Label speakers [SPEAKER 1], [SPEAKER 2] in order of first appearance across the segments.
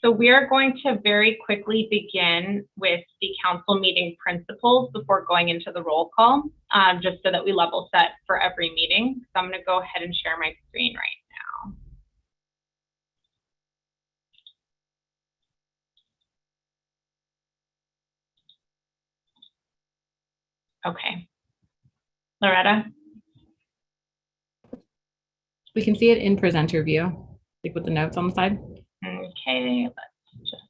[SPEAKER 1] So we are going to very quickly begin with the council meeting principles before going into the roll call, just so that we level set for every meeting. So I'm going to go ahead and share my screen right now. Okay. Loretta?
[SPEAKER 2] We can see it in presenter view, like with the notes on the side.
[SPEAKER 1] Okay, let's just.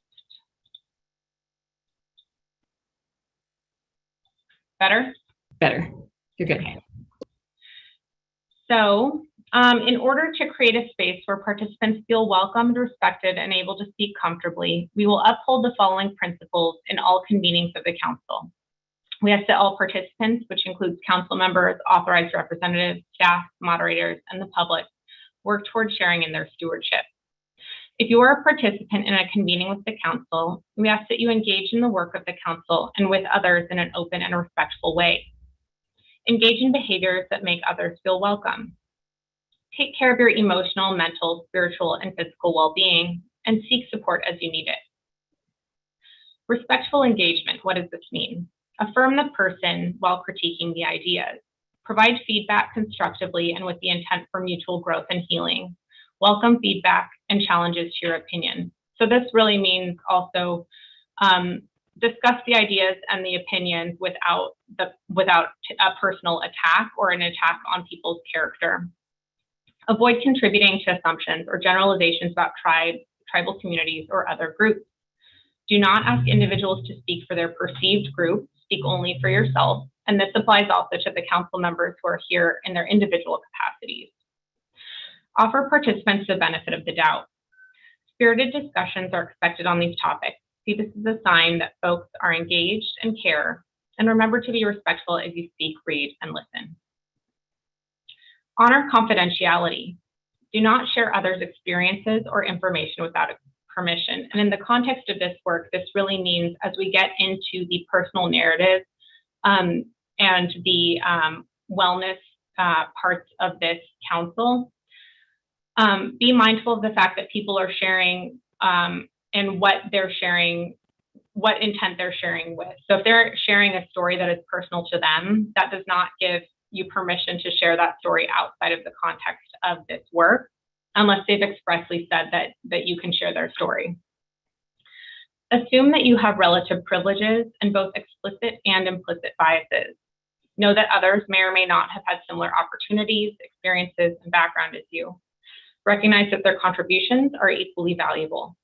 [SPEAKER 1] Better?
[SPEAKER 2] Better. You're good.
[SPEAKER 1] Okay. So, in order to create a space where participants feel welcomed, respected, and able to speak comfortably, we will uphold the following principles in all convenings of the council. We ask that all participants, which includes council members, authorized representatives, staff, moderators, and the public, work towards sharing in their stewardship. If you are a participant in a convening with the council, we ask that you engage in the work of the council and with others in an open and respectful way. Engage in behaviors that make others feel welcome. Take care of your emotional, mental, spiritual, and physical well-being, and seek support as you need it. Respectful engagement, what does this mean? Affirm the person while critiquing the ideas. Provide feedback constructively and with the intent for mutual growth and healing. Welcome feedback and challenges to your opinion. So this really means also discuss the ideas and the opinions without a personal attack or an attack on people's character. Avoid contributing to assumptions or generalizations about tribal communities or other groups. Do not ask individuals to speak for their perceived group. Speak only for yourself. And this applies also to the council members who are here in their individual capacities. Offer participants the benefit of the doubt. Spirited discussions are expected on these topics. See this as a sign that folks are engaged and care. And remember to be respectful as you speak, read, and listen. Honor confidentiality. Do not share others' experiences or information without permission. And in the context of this work, this really means as we get into the personal narrative and the wellness parts of this council, be mindful of the fact that people are sharing and what they're sharing, what intent they're sharing with. So if they're sharing a story that is personal to them, that does not give you permission to share that story outside of the context of this work, unless they've expressly said that you can share their story. Assume that you have relative privileges and both explicit and implicit biases. Know that others may or may not have had similar opportunities, experiences, and background as you. Recognize that their contributions are equally valuable.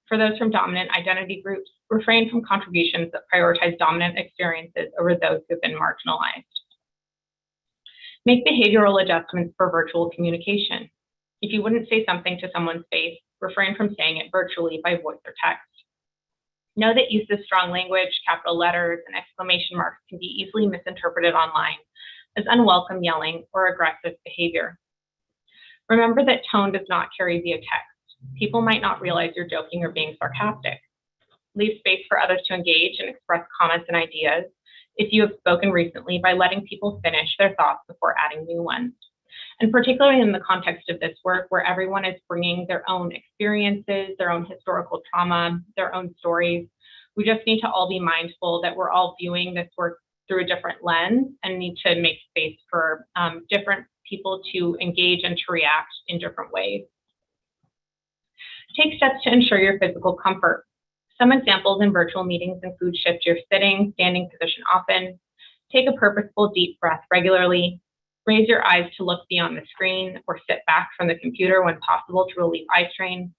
[SPEAKER 1] For those from dominant identity groups, refrain from contributions that prioritize dominant experiences over those who have been marginalized. Make behavioral adjustments for virtual communication. If you wouldn't say something to someone's face, refrain from saying it virtually by voice or text. Know that use of strong language, capital letters, and exclamation marks can be easily misinterpreted online as unwelcome yelling or aggressive behavior. Remember that tone does not carry via text. People might not realize you're joking or being sarcastic. Leave space for others to engage and express comments and ideas if you have spoken recently by letting people finish their thoughts before adding new ones. And particularly in the context of this work where everyone is bringing their own experiences, their own historical trauma, their own stories, we just need to all be mindful that we're all viewing this work through a different lens and need to make space for different people to engage and to react in different ways. Take steps to ensure your physical comfort. Some examples in virtual meetings include shift your sitting, standing position often, take a purposeful deep breath regularly, raise your eyes to look beyond the screen or sit back from the computer when possible to relieve eye strain,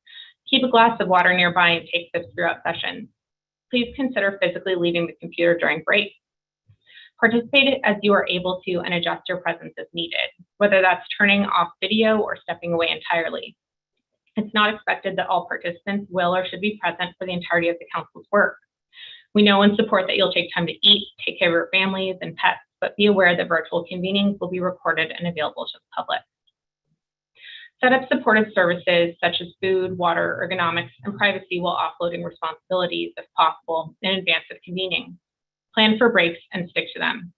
[SPEAKER 1] keep a glass of water nearby and take sips throughout sessions. Please consider physically leaving the computer during breaks. Participate as you are able to and adjust your presence as needed, whether that's turning off video or stepping away entirely. It's not expected that all participants will or should be present for the entirety of the council's work. We know and support that you'll take time to eat, take care of your families and pets, but be aware that virtual convenings will be recorded and available to the public. Set up supportive services such as food, water, ergonomics, and privacy while offloading responsibilities, if possible, in advance of convening. Plan for breaks and stick to them.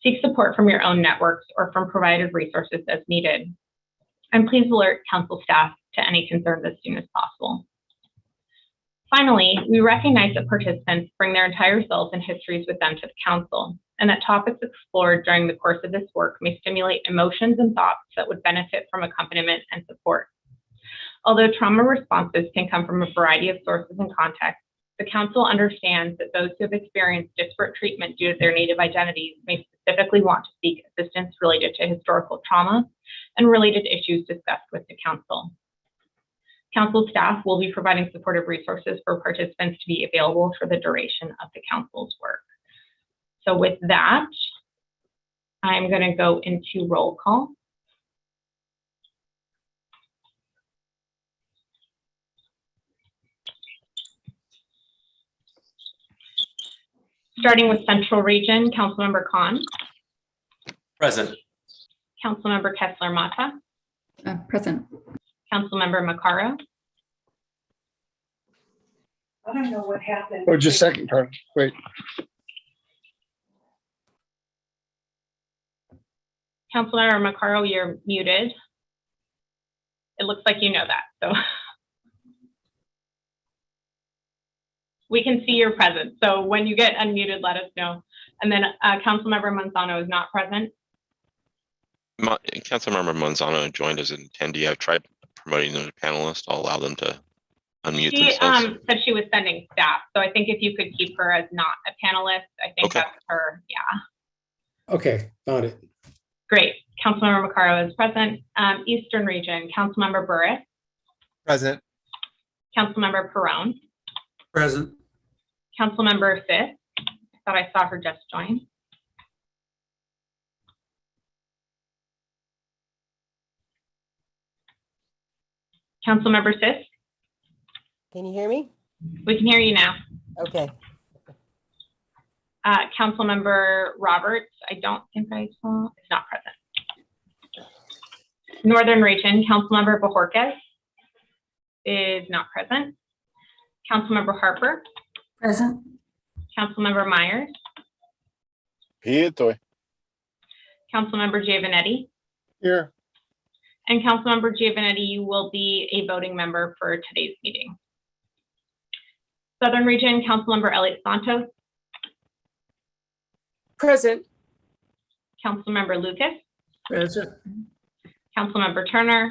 [SPEAKER 1] Seek support from your own networks or from provided resources as needed. And please alert council staff to any concerns as soon as possible. Finally, we recognize that participants bring their entire selves and histories with them to the Council, and that topics explored during the course of this work may stimulate emotions and thoughts that would benefit from accompaniment and support. Although trauma responses can come from a variety of sources and contexts, the Council understands that those who have experienced disparate treatment due to their Native identities may specifically want to seek assistance related to historical trauma and related issues discussed with the Council. Council staff will be providing supportive resources for participants to be available for the duration of the Council's work. So with that, I'm going to go into roll call. Starting with Central Region, Councilmember Khan.
[SPEAKER 3] Present.
[SPEAKER 1] Councilmember Kessler-Mata.
[SPEAKER 2] Present.
[SPEAKER 1] Councilmember Maccaro.
[SPEAKER 4] I don't know what happened.
[SPEAKER 5] Oh, just a second, Carl. Wait.
[SPEAKER 1] Councilmember Maccaro, you're muted. It looks like you know that, so. We can see you're present, so when you get unmuted, let us know. And then Councilmember Manzano is not present.
[SPEAKER 6] Councilmember Manzano joined as an attendee. I've tried promoting them to panelists. I'll allow them to unmute themselves.
[SPEAKER 1] She said she was sending staff, so I think if you could keep her as not a panelist, I think
[SPEAKER 6] Okay.
[SPEAKER 1] that's her, yeah.
[SPEAKER 5] Okay, found it.
[SPEAKER 1] Great, Councilmember Maccaro is present. Eastern Region, Councilmember Burris,
[SPEAKER 3] Present.
[SPEAKER 1] Councilmember Perrone,
[SPEAKER 3] Present.
[SPEAKER 1] Councilmember Fisk, I thought I saw her just join. Councilmember Fisk,
[SPEAKER 4] Can you hear me?
[SPEAKER 1] we can hear you now.
[SPEAKER 4] Okay.
[SPEAKER 1] Councilmember Roberts, I don't think I saw, is not present. Northern Region, Councilmember Bojorquez is not present. Councilmember Harper,
[SPEAKER 4] Present.
[SPEAKER 1] Councilmember Myers,
[SPEAKER 5] Here, toy.
[SPEAKER 1] Councilmember Giovanetti,
[SPEAKER 5] Here.
[SPEAKER 1] and Councilmember Giovanetti, you will be a voting member for today's meeting. Southern Region, Councilmember Elliott Santos,
[SPEAKER 4] Present.
[SPEAKER 1] Councilmember Lucas,
[SPEAKER 4] Present.
[SPEAKER 1] Councilmember Turner,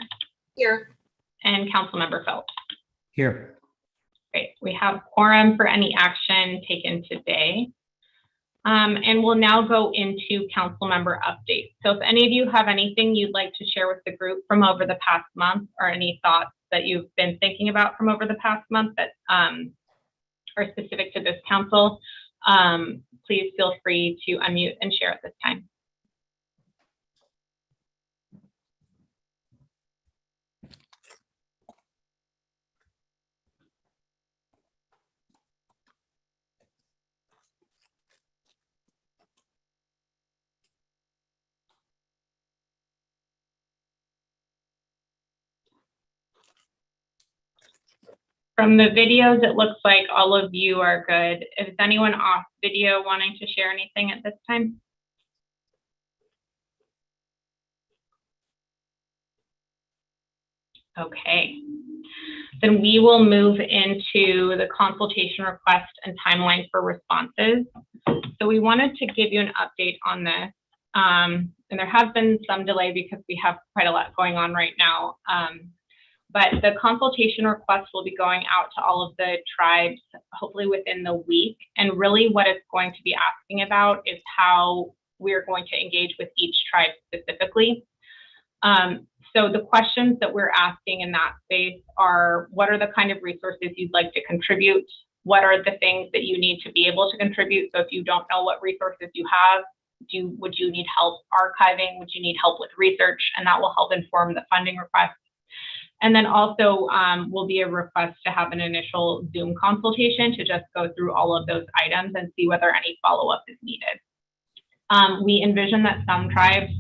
[SPEAKER 4] Here.
[SPEAKER 1] and Councilmember Phelps.
[SPEAKER 3] Here.
[SPEAKER 1] Great, we have quorum for any action taken today. And we'll now go into council member updates. So if any of you have anything you'd like to share with the group from over the past month, or any thoughts that you've been thinking about from over the past month that are specific to this council, please feel free to unmute and share at this time. From the videos, it looks like all of you are good. Is anyone off video wanting to share anything at this time? Okay, then we will move into the consultation request and timeline for responses. So we wanted to give you an update on this. And there has been some delay because we have quite a lot going on right now. But the consultation request will be going out to all of the tribes, hopefully within the week. And really what it's going to be asking about is how we're going to engage with each tribe specifically. So the questions that we're asking in that space are, what are the kind of resources you'd like to contribute? What are the things that you need to be able to contribute? So if you don't know what resources you have, would you need help archiving? Would you need help with research? And that will help inform the funding request. And then also will be a request to have an initial Zoom consultation to just go through all of those items and see whether any follow-up is needed. We envision that some tribes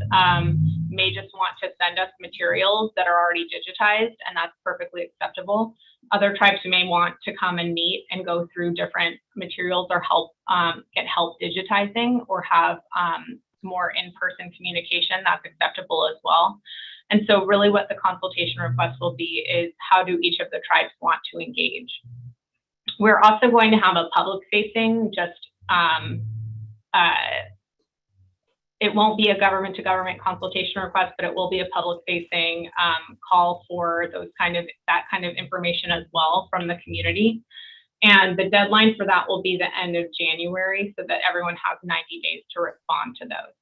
[SPEAKER 1] may just want to send us materials that are already digitized, and that's perfectly acceptable. Other tribes may want to come and meet and go through different materials or help get help digitizing or have more in-person communication. That's acceptable as well. And so really what the consultation request will be is, how do each of the tribes want to engage? We're also going to have a public facing, just it won't be a government to government consultation request, but it will be a public facing call for that kind of information as well from the community. And the deadline for that will be the end of January, so that everyone has 90 days to respond to those.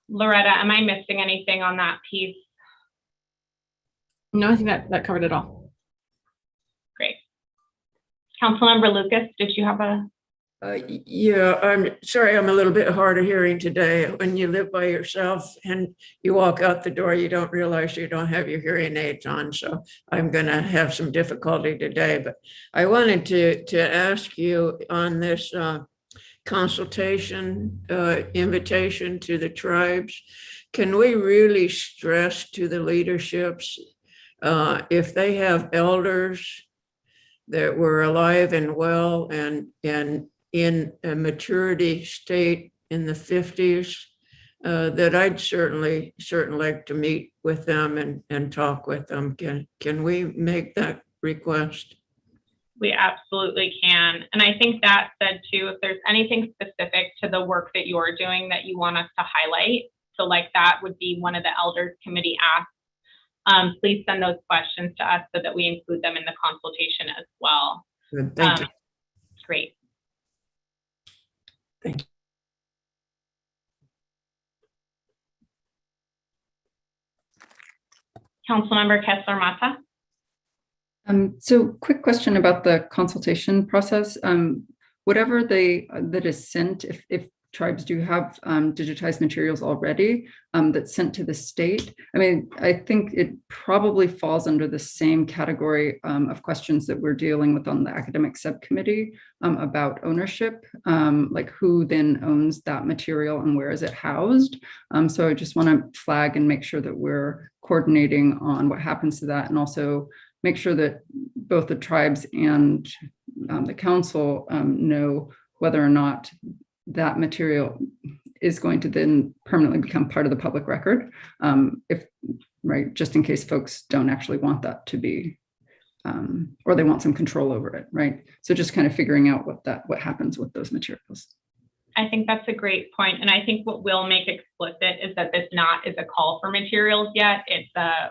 [SPEAKER 1] Loretta, am I missing anything on that piece?
[SPEAKER 2] No, I think that covered it all.
[SPEAKER 1] Great. Councilmember Lucas, did you have a?
[SPEAKER 4] Yeah, I'm sorry, I'm a little bit hard of hearing today. When you live by yourself and you walk out the door, you don't realize you don't have your hearing aids on. So I'm going to have some difficulty today. But I wanted to ask you on this consultation invitation to the tribes, can we really stress to the leaderships if they have elders that were alive and well and in a maturity state in the 50s, that I'd certainly like to meet with them and talk with them. Can we make that request?
[SPEAKER 1] We absolutely can. And I think that said too, if there's anything specific to the work that you're doing that you want us to highlight, so like that would be one of the elders committee asks, please send those questions to us so that we include them in the consultation as well.
[SPEAKER 4] Good, thank you.
[SPEAKER 1] Great.
[SPEAKER 4] Thank you.
[SPEAKER 1] Councilmember Kessler-Mata.
[SPEAKER 7] So quick question about the consultation process. Whatever that is sent, if tribes do have digitized materials already that's sent to the state, I mean, I think it probably falls under the same category of questions that we're dealing with on the academic subcommittee about ownership, like who then owns that material and where is it housed. So I just want to flag and make sure that we're coordinating on what happens to that, and also make sure that both the tribes and the council know whether or not that material is going to then permanently become part of the public record, just in case folks don't actually want that to be, or they want some control over it, right? So just kind of figuring out what happens with those materials.
[SPEAKER 1] I think that's a great point. And I think what we'll make explicit is that this not is a call for materials yet. It's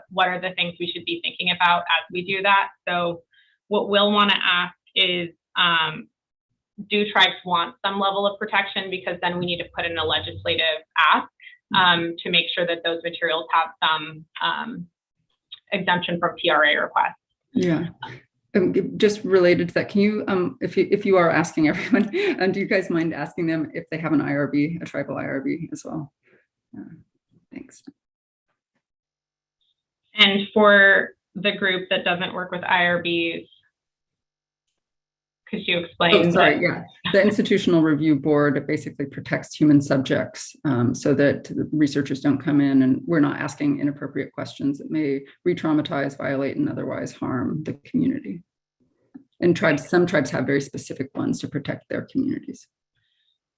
[SPEAKER 1] what are the things we should be thinking about as we do that. So what we'll want to ask is, do tribes want some level of protection? Because then we need to put in a legislative ask to make sure that those materials have some exemption from PRA requests.
[SPEAKER 7] Yeah. Just related to that, can you, if you are asking everyone, do you guys mind asking them if they have an IRB, a tribal IRB as well? Thanks.
[SPEAKER 1] And for the group that doesn't work with IRBs, could you explain?
[SPEAKER 7] Oh, sorry, yeah. The Institutional Review Board basically protects human subjects so that researchers don't come in and we're not asking inappropriate questions that may re-traumatize, violate, and otherwise harm the community. And some tribes have very specific ones to protect their communities.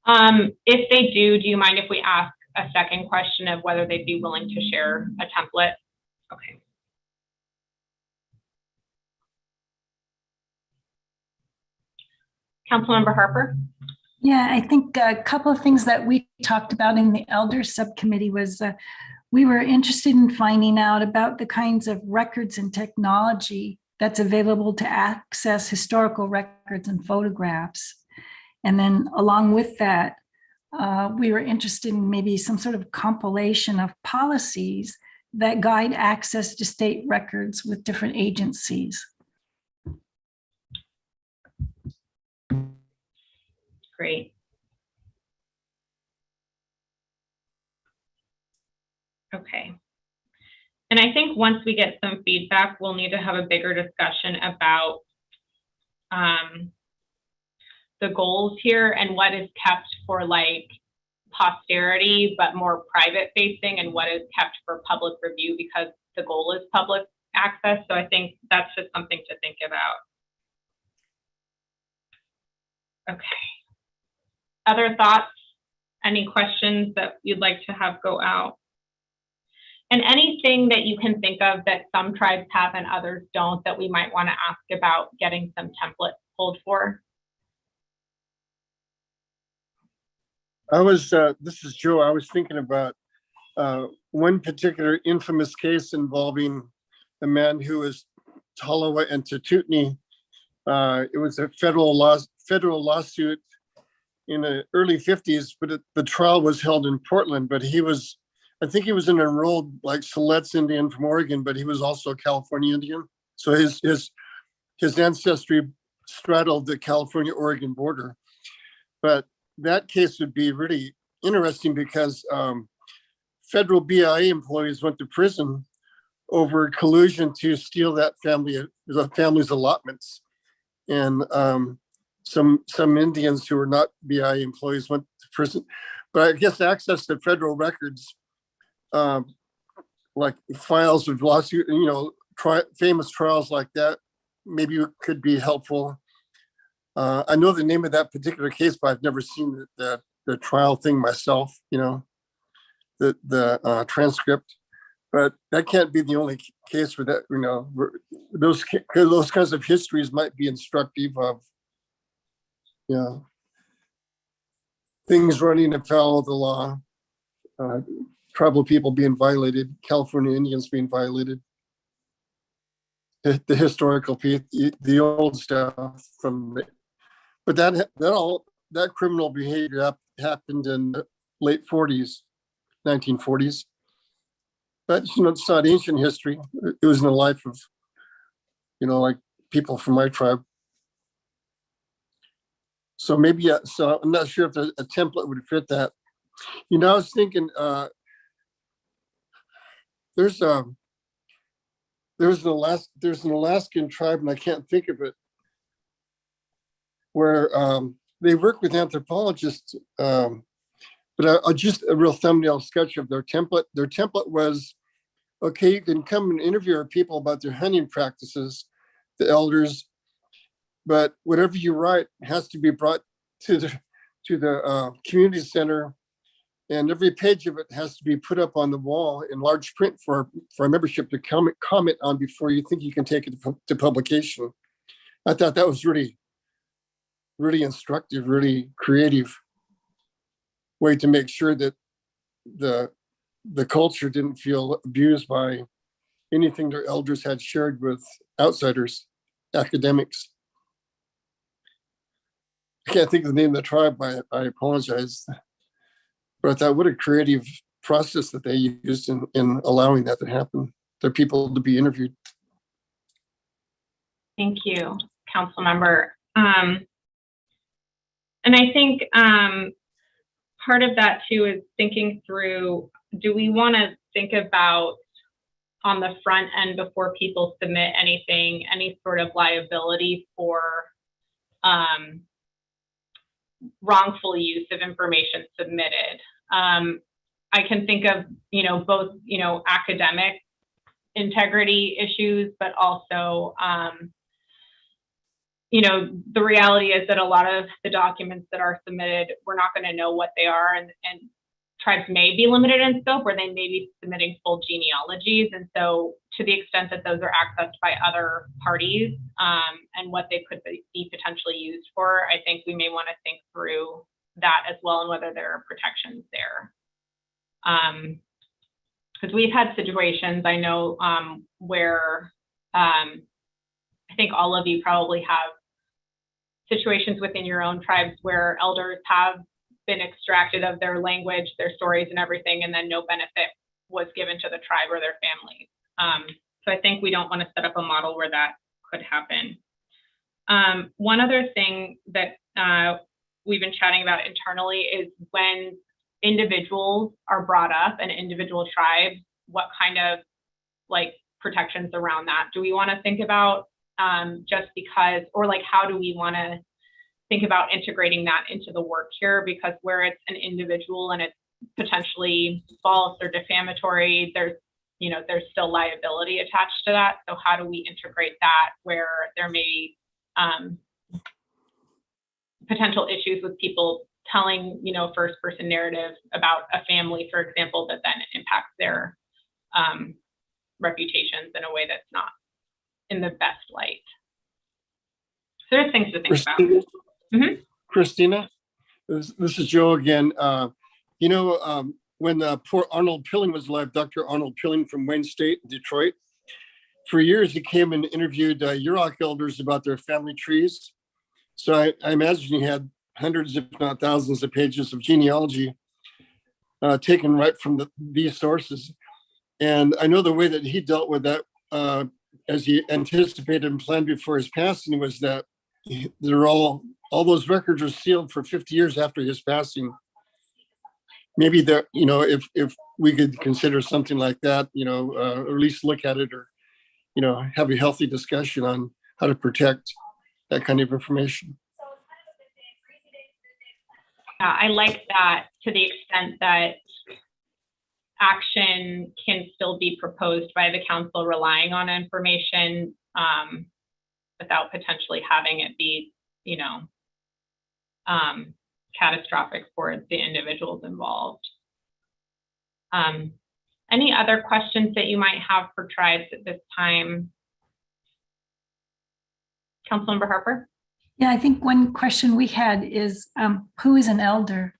[SPEAKER 1] If they do you mind if we ask a second question of whether they'd be willing to share a template? Okay. Councilmember Harper.
[SPEAKER 8] Yeah, I think a couple of things that we talked about in the Elders Subcommittee was we were interested in finding out about the kinds of records and technology that's available to access historical records and photographs. And then along with that, we were interested in maybe some sort of compilation of policies that guide access to state records with different agencies.
[SPEAKER 1] Great. Okay. And I think once we get some feedback, we'll need to have a bigger discussion about the goals here and what is kept for like posterity, but more private facing, and what is kept for public review because the goal is public access. So I think that's just something to think about. Okay. Other thoughts? Any questions that you'd like to have go out? And anything that you can think of that some tribes have and others don't that we might want to ask about getting some templates pulled for.
[SPEAKER 5] This is Joe. I was thinking about one particular infamous case involving a man who was Tolowa and Tututni. It was a federal lawsuit in the early 50s, but the trial was held in Portland. But I think he was an enrolled like Siletz Indian from Oregon, but he was also a California Indian. So his ancestry straddled the California-Oregon border. But that case would be really interesting because federal BIA employees went to prison over collusion to steal the family's allotments. And some Indians who were not BIA employees went to prison. But I guess access to federal records, like files of lawsuit, famous trials like that, maybe could be helpful. I know the name of that particular case, but I've never seen the trial thing myself, the transcript. But that can't be the only case where that, those kinds of histories might be instructive of, things running afoul of the law, tribal people being violated, California Indians being violated. The historical piece, the old stuff but that criminal behavior happened in the late 40s, 1940s. But it's not ancient history. It was in the life of, like people from my tribe. So maybe, so I'm not sure if a template would fit that. I was thinking, there's an Alaskan tribe, and I can't think of it, where they work with anthropologists, but I'll just a real thumbnail sketch of their template. Their template was, okay, you can come and interview our people about their hunting practices, the elders, but whatever you write has to be brought to the community center, and every page of it has to be put up on the wall in large print for our membership to comment on before you think you can take it to publication. I thought that was really, really instructive, really creative way to make sure that the culture didn't feel abused by anything their elders had shared with outsiders, academics. I can't think of the name of the tribe, I apologize. But I thought what a creative process that they used in allowing that to happen, their people to be interviewed.
[SPEAKER 1] Thank you, council member. And I think part of that too is thinking through, do we want to think about on the front end before people submit anything, any sort of liability for wrongful use of information submitted? I can think of, both, academic integrity issues, but also, the reality is that a lot of the documents that are submitted, we're not going to know what they are, and tribes may be limited in scope, or they may be submitting full genealogies. And so to the extent that those are accessed by other parties, and what they could be potentially used for, I think we may want to think through that as well, and whether there are protections there. Because we've had situations, I know, where I think all of you probably have situations within your own tribes where elders have been extracted of their language, their stories and everything, and then no benefit was given to the tribe or their families. So I think we don't want to set up a model where that could happen. One other thing that we've been chatting about internally is when individuals are brought up and individual tribes, what kind of protections around that do we want to think about, just because, or how do we want to think about integrating that into the work here? Because where it's an individual and it's potentially false or defamatory, there's still liability attached to that. So how do we integrate that where there may be potential issues with people telling, first person narrative about a family, for example, that then impacts their reputations in a way that's not in the best light. So there's things to think about. Mhm.
[SPEAKER 5] Christina, this is Joe again. When poor Arnold Pilling was alive, Dr. Arnold Pilling from Wayne State, Detroit, for years he came and interviewed Yurok elders about their family trees. So I imagine he had hundreds, if not thousands, of pages of genealogy taken right from these sources. And I know the way that he dealt with that, as he anticipated and planned before his passing, was that they're all those records are sealed for 50 years after his passing. Maybe that, if we could consider something like that, or at least look at it, or, have a healthy discussion on how to protect that kind of information.
[SPEAKER 1] I like that, to the extent that action can still be proposed by the council relying on information without potentially having it be, catastrophic for the individuals involved. Any other questions that you might have for tribes at this time? Councilmember Harper?
[SPEAKER 8] Yeah, I think one question we had is, who is an elder?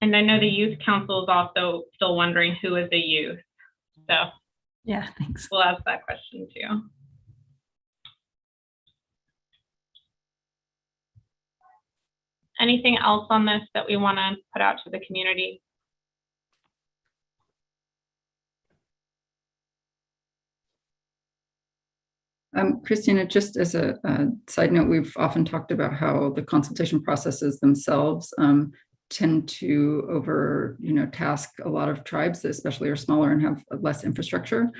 [SPEAKER 1] And I know the youth council is also still wondering who is a youth. So
[SPEAKER 8] Yeah, thanks.
[SPEAKER 1] we'll ask that question too. Anything else on this that we want to put out to the community?
[SPEAKER 7] Christina, just as a side note, we've often talked about how the consultation processes themselves tend to task a lot of tribes that especially are smaller and have less infrastructure.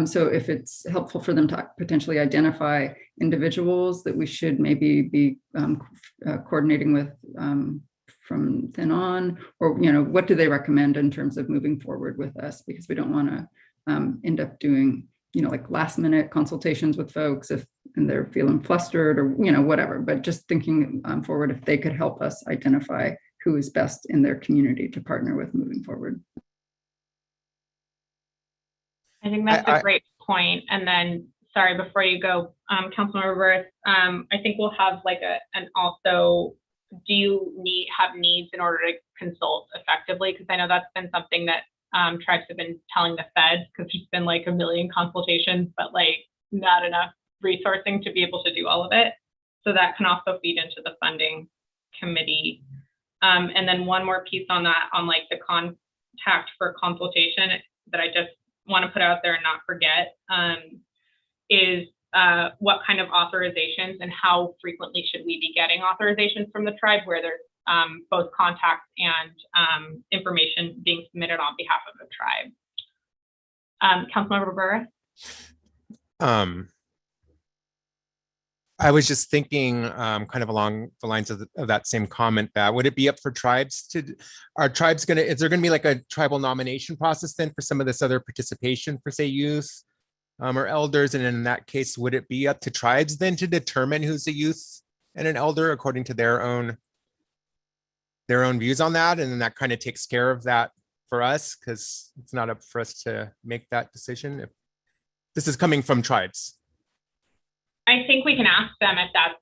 [SPEAKER 7] So if it's helpful for them to potentially identify individuals that we should maybe be coordinating with from then on, or what do they recommend in terms of moving forward with us, because we don't want to end up doing like last minute consultations with folks and they're feeling flustered or whatever, but just thinking forward, if they could help us identify who is best in their community to partner with moving forward.
[SPEAKER 1] I think that's a great point. And then, sorry, before you go, Councilmember Burris, I think we'll have like an also, do you have needs in order to consult effectively? Because I know that's been something that tribes have been telling the feds, because there's been like a million consultations, but like not enough resourcing to be able to do all of it. So that can also feed into the funding committee. And then one more piece on that, on like the contact for consultation that I just want to put out there and not forget, is what kind of authorizations and how frequently should we be getting authorizations from the tribe, where there's both contacts and information being submitted on behalf of the tribe. Councilmember Burris?
[SPEAKER 9] I was just thinking kind of along the lines of that same comment, that would it be up for tribes is there going to be like a tribal nomination process then for some of this other participation for, say, youth or elders? And in that case, would it be up to tribes then to determine who's a youth and an elder according to their own views on that? And then that kind of takes care of that for us, because it's not up for us to make that decision if this is coming from tribes.
[SPEAKER 1] I think we can ask them if that's,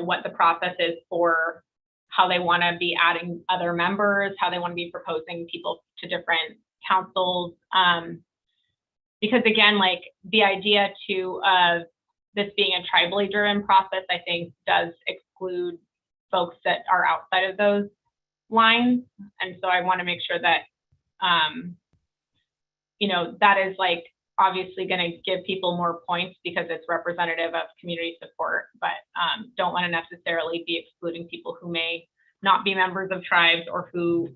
[SPEAKER 1] what the process is for how they want to be adding other members, how they want to be proposing people to different councils. Because again, like the idea too of this being a tribally driven process, I think does exclude folks that are outside of those lines. And so I want to make sure that, that is like obviously going to give people more points because it's representative of community support, but don't want to necessarily be excluding people who may not be members of tribes, or who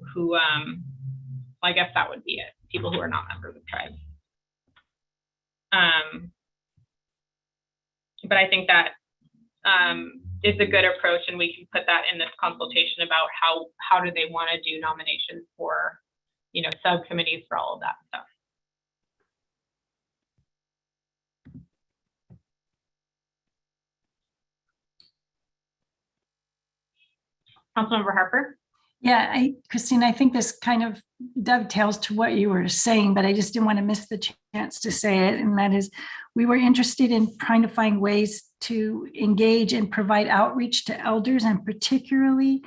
[SPEAKER 1] I guess that would be it, people who are not members of tribes. But I think that is a good approach, and we can put that in this consultation about how do they want to do nominations for, subcommittees for all of that stuff. Councilmember Harper?
[SPEAKER 8] Yeah, Christine, I think this kind of dovetails to what you were saying, but I just didn't want to miss the chance to say it. And that is, we were interested in trying to find ways to engage and provide outreach to elders, and particularly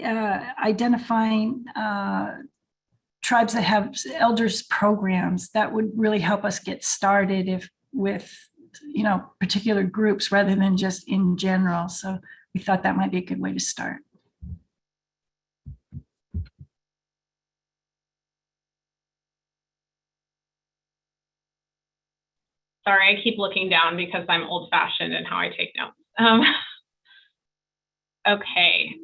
[SPEAKER 8] identifying tribes that have elders programs that would really help us get started with particular groups rather than just in general. So we thought that might be a good way to start.
[SPEAKER 1] Sorry, I keep looking down because I'm old fashioned in how I take notes. Okay.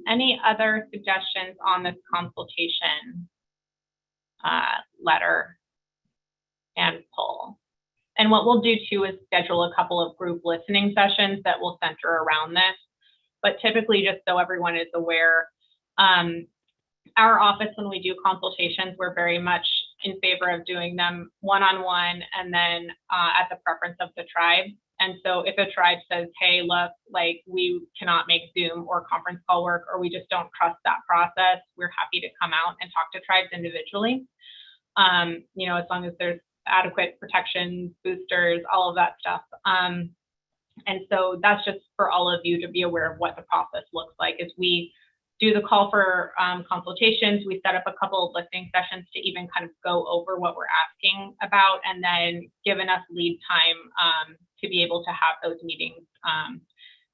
[SPEAKER 1] Any other suggestions on this consultation letter and poll? And what we'll do too is schedule a couple of group listening sessions that will center around this. But typically, just so everyone is aware, our office, when we do consultations, we're very much in favor of doing them one-on-one and then at the preference of the tribe. And so if a tribe says, hey, look, like we cannot make Zoom or conference call work, or we just don't trust that process, we're happy to come out and talk to tribes individually. As long as there's adequate protections, boosters, all of that stuff. And so that's just for all of you to be aware of what the process looks like. As we do the call for consultations, we set up a couple of listening sessions to even kind of go over what we're asking about, and then give enough lead time to be able to have those meetings.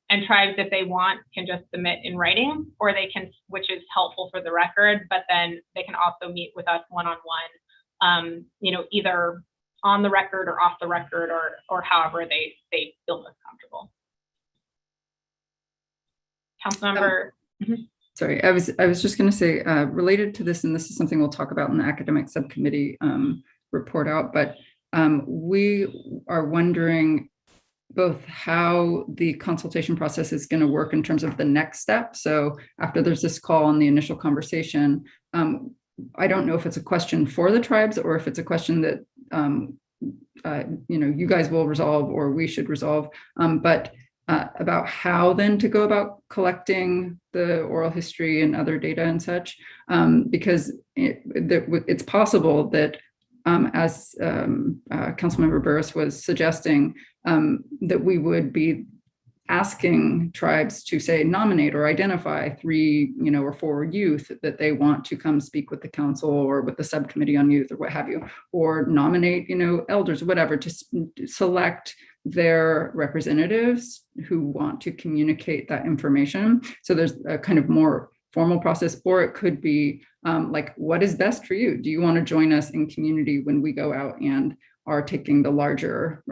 [SPEAKER 1] And tribes, if they want, can just submit in writing, or they can, which is helpful for the record, but then they can also meet with us one-on-one, either on the record or off the record, or however they feel most comfortable. Councilmember.
[SPEAKER 7] Sorry, I was just going to say, related to this, and this is something we'll talk about in the academic subcommittee report out, but we are wondering both how the consultation process is going to work in terms of the next step. So after there's this call and the initial conversation, I don't know if it's a question for the tribes or if it's a question that you guys will resolve or we should resolve, but about how then to go about collecting the oral history and other data and such, because it's possible that, as Councilmember Burris was suggesting, that we would be asking tribes to, say, nominate or identify 3, or 4 youth that they want to come speak with the council or with the subcommittee on youth or what have you, or nominate, elders, whatever, to select their representatives who want to communicate that information. So there's a kind of more formal process, or it could be like, what is best for you? Do you want to join us in community when we go out and are taking the larger,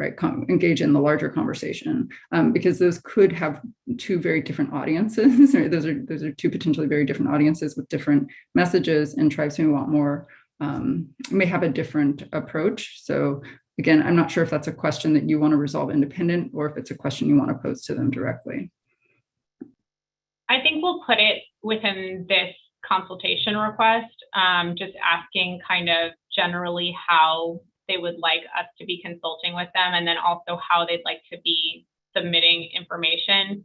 [SPEAKER 7] engage in the larger conversation? Because those could have 2 very different audiences. Right? Those are 2 potentially very different audiences with different messages, and tribes who want more may have a different approach. So again, I'm not sure if that's a question that you want to resolve independent or if it's a question you want to pose to them directly.
[SPEAKER 1] I think we'll put it within this consultation request, just asking kind of generally how they would like us to be consulting with them, and then also how they'd like to be submitting information.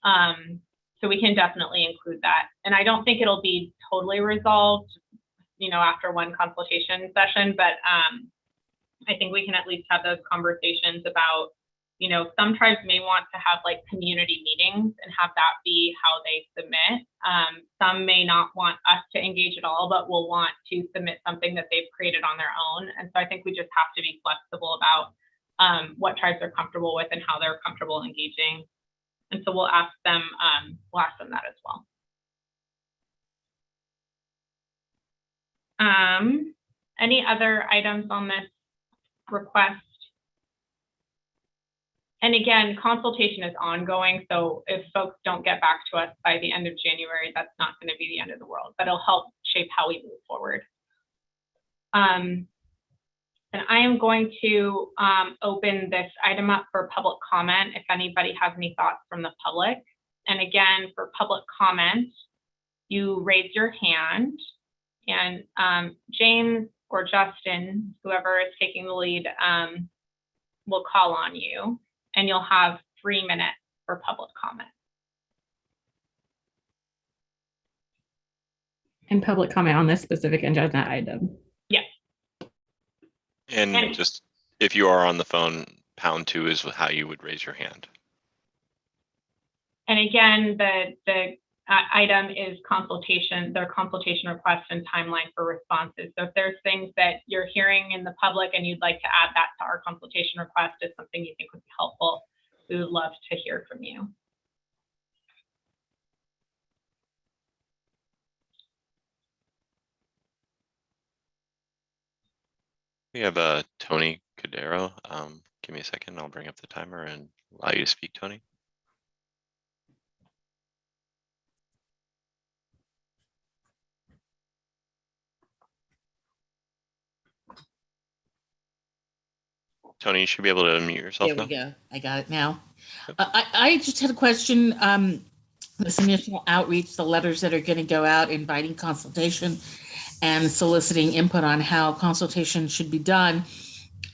[SPEAKER 1] So we can definitely include that. And I don't think it'll be totally resolved, after one consultation session, but I think we can at least have those conversations about, some tribes may want to have like community meetings and have that be how they submit. Some may not want us to engage at all, but will want to submit something that they've created on their own. And so I think we just have to be flexible about what tribes are comfortable with and how they're comfortable engaging. And so we'll ask them that as well. Any other items on this request? And again, consultation is ongoing. So if folks don't get back to us by the end of January, that's not going to be the end of the world, but it'll help shape how we move forward. And I am going to open this item up for public comment if anybody has any thoughts from the public. And again, for public comment, you raise your hand, and James or Justin, whoever is taking the lead, will call on you, and you'll have 3 minutes for public comment.
[SPEAKER 2] And public comment on this specific agenda item.
[SPEAKER 1] Yes.
[SPEAKER 6] And just if you are on the phone, #2 is how you would raise your hand.
[SPEAKER 1] And again, the item is their consultation request and timeline for responses. So if there's things that you're hearing in the public and you'd like to add that to our consultation request as something you think would be helpful, we would love to hear from you.
[SPEAKER 6] We have Tony Cadero. Give me a second. I'll bring up the timer and allow you to speak, Tony. Tony, you should be able to unmute yourself
[SPEAKER 10] There
[SPEAKER 6] now.
[SPEAKER 10] we go. I got it now. I just had a question. This initial outreach, the letters that are going to go out inviting consultation and soliciting input on how consultation should be done,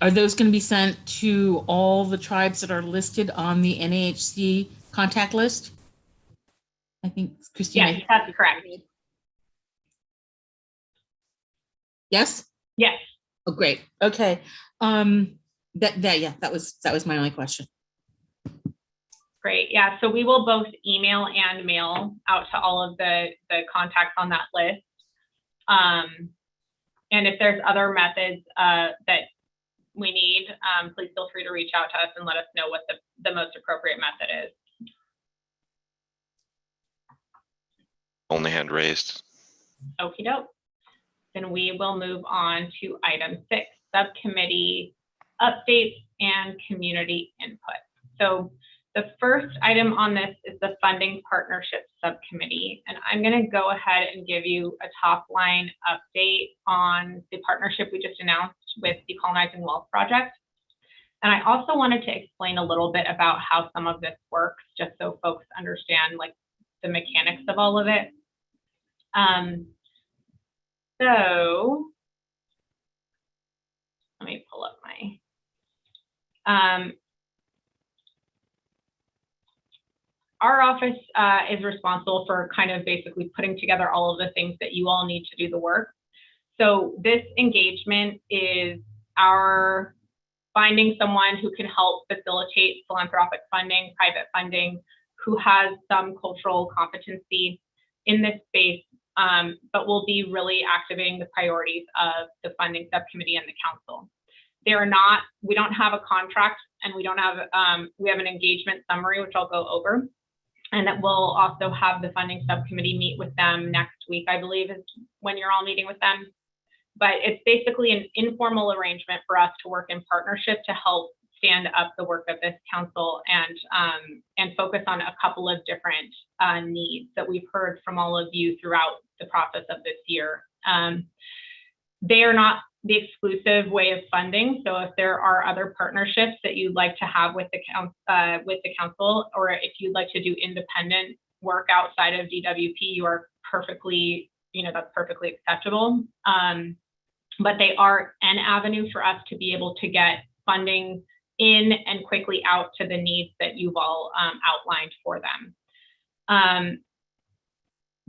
[SPEAKER 10] are those going to be sent to all the tribes that are listed on the NAHC contact list? I think Christina.
[SPEAKER 1] Yes, that's correct.
[SPEAKER 10] Yes?
[SPEAKER 1] Yes.
[SPEAKER 10] Oh, great. Okay. That was my only question.
[SPEAKER 1] Great. Yeah. So we will both email and mail out to all of the contacts on that list. And if there's other methods that we need, please feel free to reach out to us and let us know what the most appropriate method is.
[SPEAKER 6] Only hand raised.
[SPEAKER 1] Okie doke. Then we will move on to item 6, subcommittee updates and community input. So the first item on this is the funding partnership subcommittee. And I'm going to go ahead and give you a top line update on the partnership we just announced with the Decolonizing Wealth Project. And I also wanted to explain a little bit about how some of this works, just so folks understand like the mechanics of all of it. So let me pull up my, our office is responsible for kind of basically putting together all of the things that you all need to do the work. So this engagement is our finding someone who can help facilitate philanthropic funding, private funding, who has some cultural competency in this space, but will be really activating the priorities of the funding subcommittee and the council. We don't have a contract, and we don't have, we have an engagement summary, which I'll go over. And that we'll also have the funding subcommittee meet with them next week, I believe is when you're all meeting with them. But it's basically an informal arrangement for us to work in partnership to help stand up the work of this council and focus on a couple of different needs that we've heard from all of you throughout the process of this year. They are not the exclusive way of funding. So if there are other partnerships that you'd like to have with the council, or if you'd like to do independent work outside of DWP, you are perfectly, that's perfectly acceptable. But they are an avenue for us to be able to get funding in and quickly out to the needs that you've all outlined for them.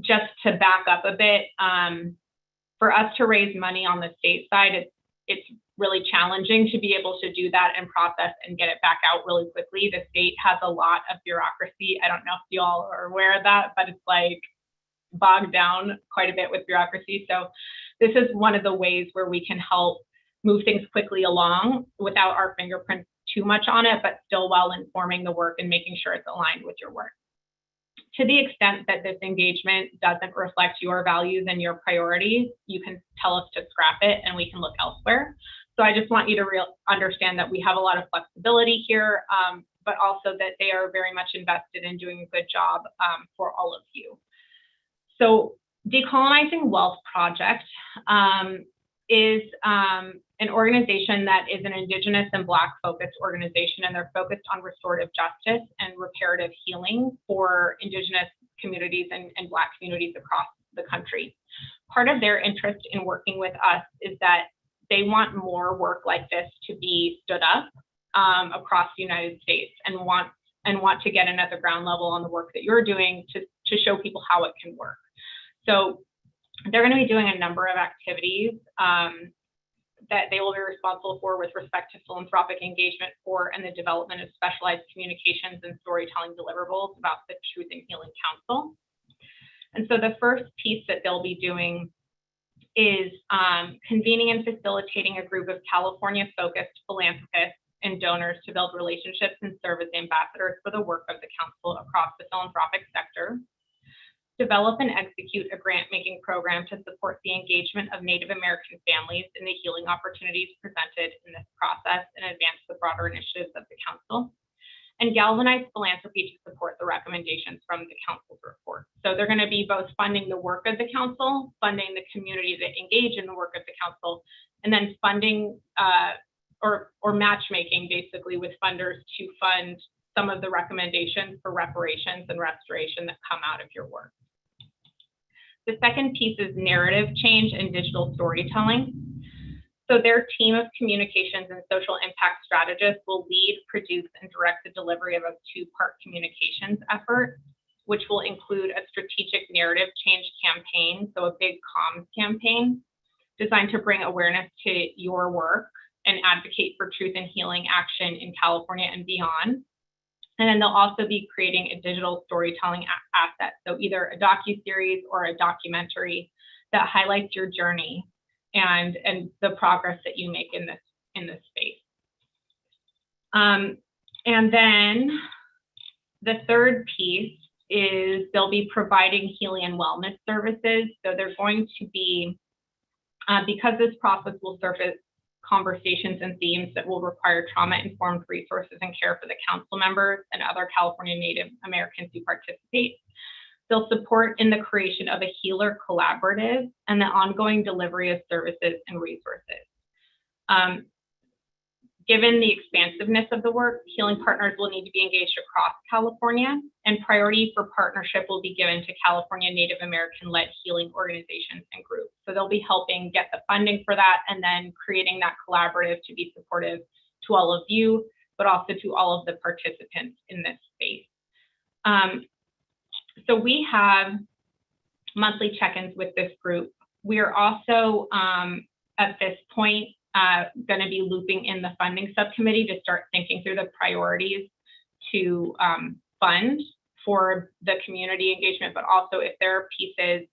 [SPEAKER 1] Just to back up a bit, for us to raise money on the state side, it's really challenging to be able to do that and process and get it back out really quickly. The state has a lot of bureaucracy. I don't know if you all are aware of that, but it's like bogged down quite a bit with bureaucracy. So this is one of the ways where we can help move things quickly along without our fingerprints too much on it, but still while informing the work and making sure it's aligned with your work. To the extent that this engagement doesn't reflect your values and your priorities, you can tell us to scrap it and we can look elsewhere. So I just want you to understand that we have a lot of flexibility here, but also that they are very much invested in doing a good job for all of you. So Decolonizing Wealth Project is an organization that is an Indigenous and Black focused organization, and they're focused on restorative justice and reparative healing for Indigenous communities and Black communities across the country. Part of their interest in working with us is that they want more work like this to be stood up across the United States, and want to get in at the ground level on the work that you're doing to show people how it can work. So They're going to be doing a number of activities that they will be responsible for with respect to philanthropic engagement for and the development of specialized communications and storytelling deliverables about the Truth and Healing Council. And so the first piece that they'll be doing is convening and facilitating a group of California-focused philanthropists and donors to build relationships and serve as ambassadors for the work of the council across the philanthropic sector. Develop and execute a grant-making program to support the engagement of Native American families in the healing opportunities presented in this process and advance the broader initiatives of the council. And galvanize philanthropy to support the recommendations from the council's report. So they're going to be both funding the work of the council, funding the community that engage in the work of the council, and then funding or matchmaking basically with funders to fund some of the recommendations for reparations and restoration that come out of your work. The second piece is narrative change and digital storytelling. So their team of communications and social impact strategists will lead, produce, and direct the delivery of a two-part communications effort, which will include a strategic narrative change campaign, so a big comms campaign designed to bring awareness to your work and advocate for truth and healing action in California and beyond. And then they'll also be creating a digital storytelling asset, so either a docuseries or a documentary that highlights your journey and the progress that you make in this space. And then the third piece is they'll be providing healing and wellness services. So they're going to be, because this process will surface conversations and themes that will require trauma-informed resources and care for the council members and other California Native Americans who participate. They'll support in the creation of a healer collaborative and the ongoing delivery of services and resources. Given the expansiveness of the work, healing partners will need to be engaged across California, and priority for partnership will be given to California Native American-led healing organizations and groups. So they'll be helping get the funding for that and then creating that collaborative to be supportive to all of you, but also to all of the participants in this space. So we have monthly check-ins with this group. We are also, at this point, going to be looping in the funding subcommittee to start thinking through the priorities to fund for the community engagement, but also if there are pieces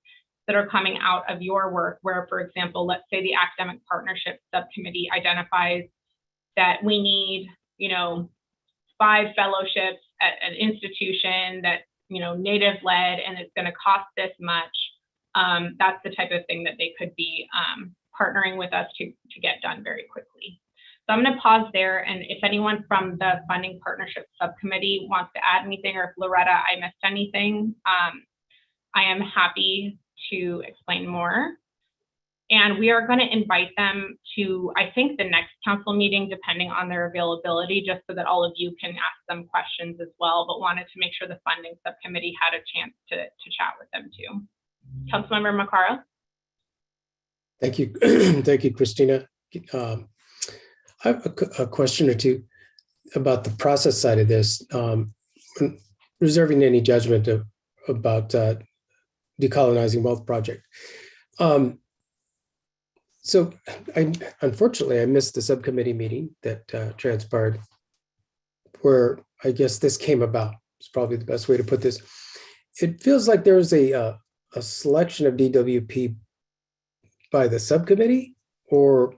[SPEAKER 1] that are coming out of your work where, for example, let's say the academic partnership subcommittee identifies that we need, 5 fellowships at an institution that Native led and it's going to cost this much. That's the type of thing that they could be partnering with us to get done very quickly. So I'm going to pause there, and if anyone from the funding partnership subcommittee wants to add anything, or if Loretta, I missed anything, I am happy to explain more. And we are going to invite them to, I think, the next council meeting, depending on their availability, just so that all of you can ask them questions as well, but wanted to make sure the funding subcommittee had a chance to chat with them too. Councilmember Macara.
[SPEAKER 11] Thank you. Thank you, Christina. I have a question or two about the process side of this, reserving any judgment about Decolonizing Wealth Project. So unfortunately, I missed the subcommittee meeting that transpired where I guess this came about. It's probably the best way to put this. It feels like there was a selection of DWP by the subcommittee, or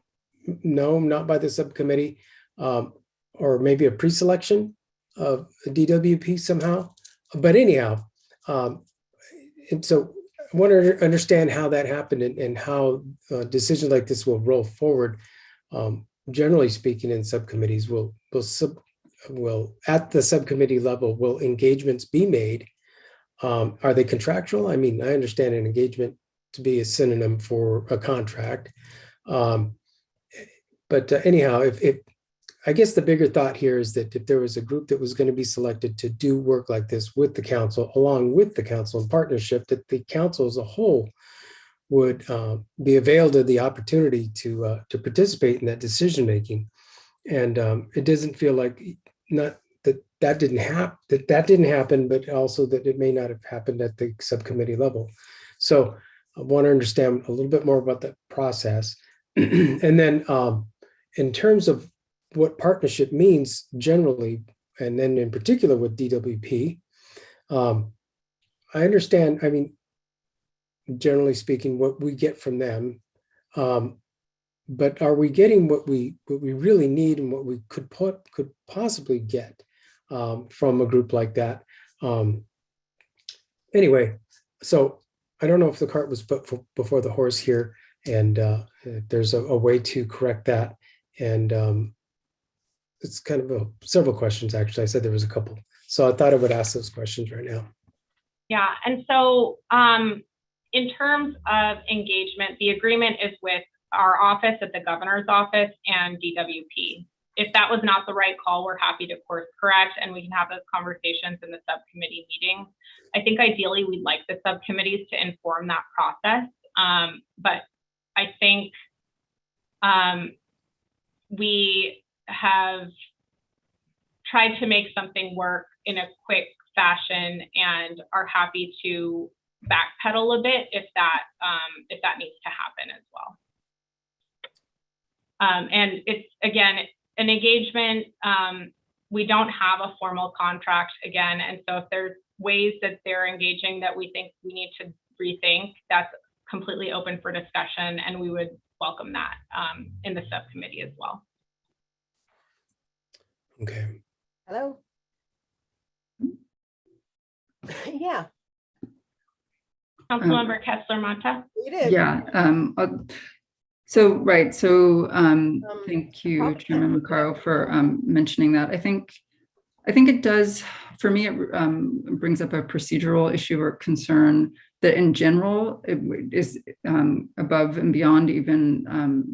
[SPEAKER 11] no, not by the subcommittee, or maybe a pre-selection of a DWP somehow. But anyhow, and so I want to understand how that happened and how decisions like this will roll forward. Generally speaking, in subcommittees, will at the subcommittee level, will engagements be made? Are they contractual? I mean, I understand an engagement to be a synonym for a contract. But anyhow, if I guess the bigger thought here is that if there was a group that was going to be selected to do work like this with the council, along with the council in partnership, that the council as a whole would be availed of the opportunity to participate in that decision making. And it doesn't feel like that didn't happen, but also that it may not have happened at the subcommittee level. So want to understand a little bit more about the process. And then in terms of what partnership means generally, and then in particular with DWP, I understand, I mean, generally speaking, what we get from them, but are we getting what we really need and what we could possibly get from a group like that? Anyway, so I don't know if the cart was put before the horse here, and there's a way to correct that. And it's kind of several questions, actually. I said there was a couple. So I thought I would ask those questions right now.
[SPEAKER 1] Yeah, and so in terms of engagement, the agreement is with our office at the governor's office and DWP. If that was not the right call, we're happy to course correct, and we can have those conversations in the subcommittee meeting. I think ideally we'd like the subcommittees to inform that process, but I think we have tried to make something work in a quick fashion and are happy to backpedal a bit if that needs to happen as well. And it's, again, an engagement. We don't have a formal contract again, and so if there's ways that they're engaging that we think we need to rethink, that's completely open for discussion, and we would welcome that in the subcommittee as well.
[SPEAKER 11] Okay.
[SPEAKER 12] Hello. Yeah.
[SPEAKER 1] Councilmember Kessler-Mata.
[SPEAKER 12] It is.
[SPEAKER 7] Yeah. So, right. So thank you, Chairman Macaro, for mentioning that. I think it does, for me, it brings up a procedural issue or concern that in general, it is above and beyond even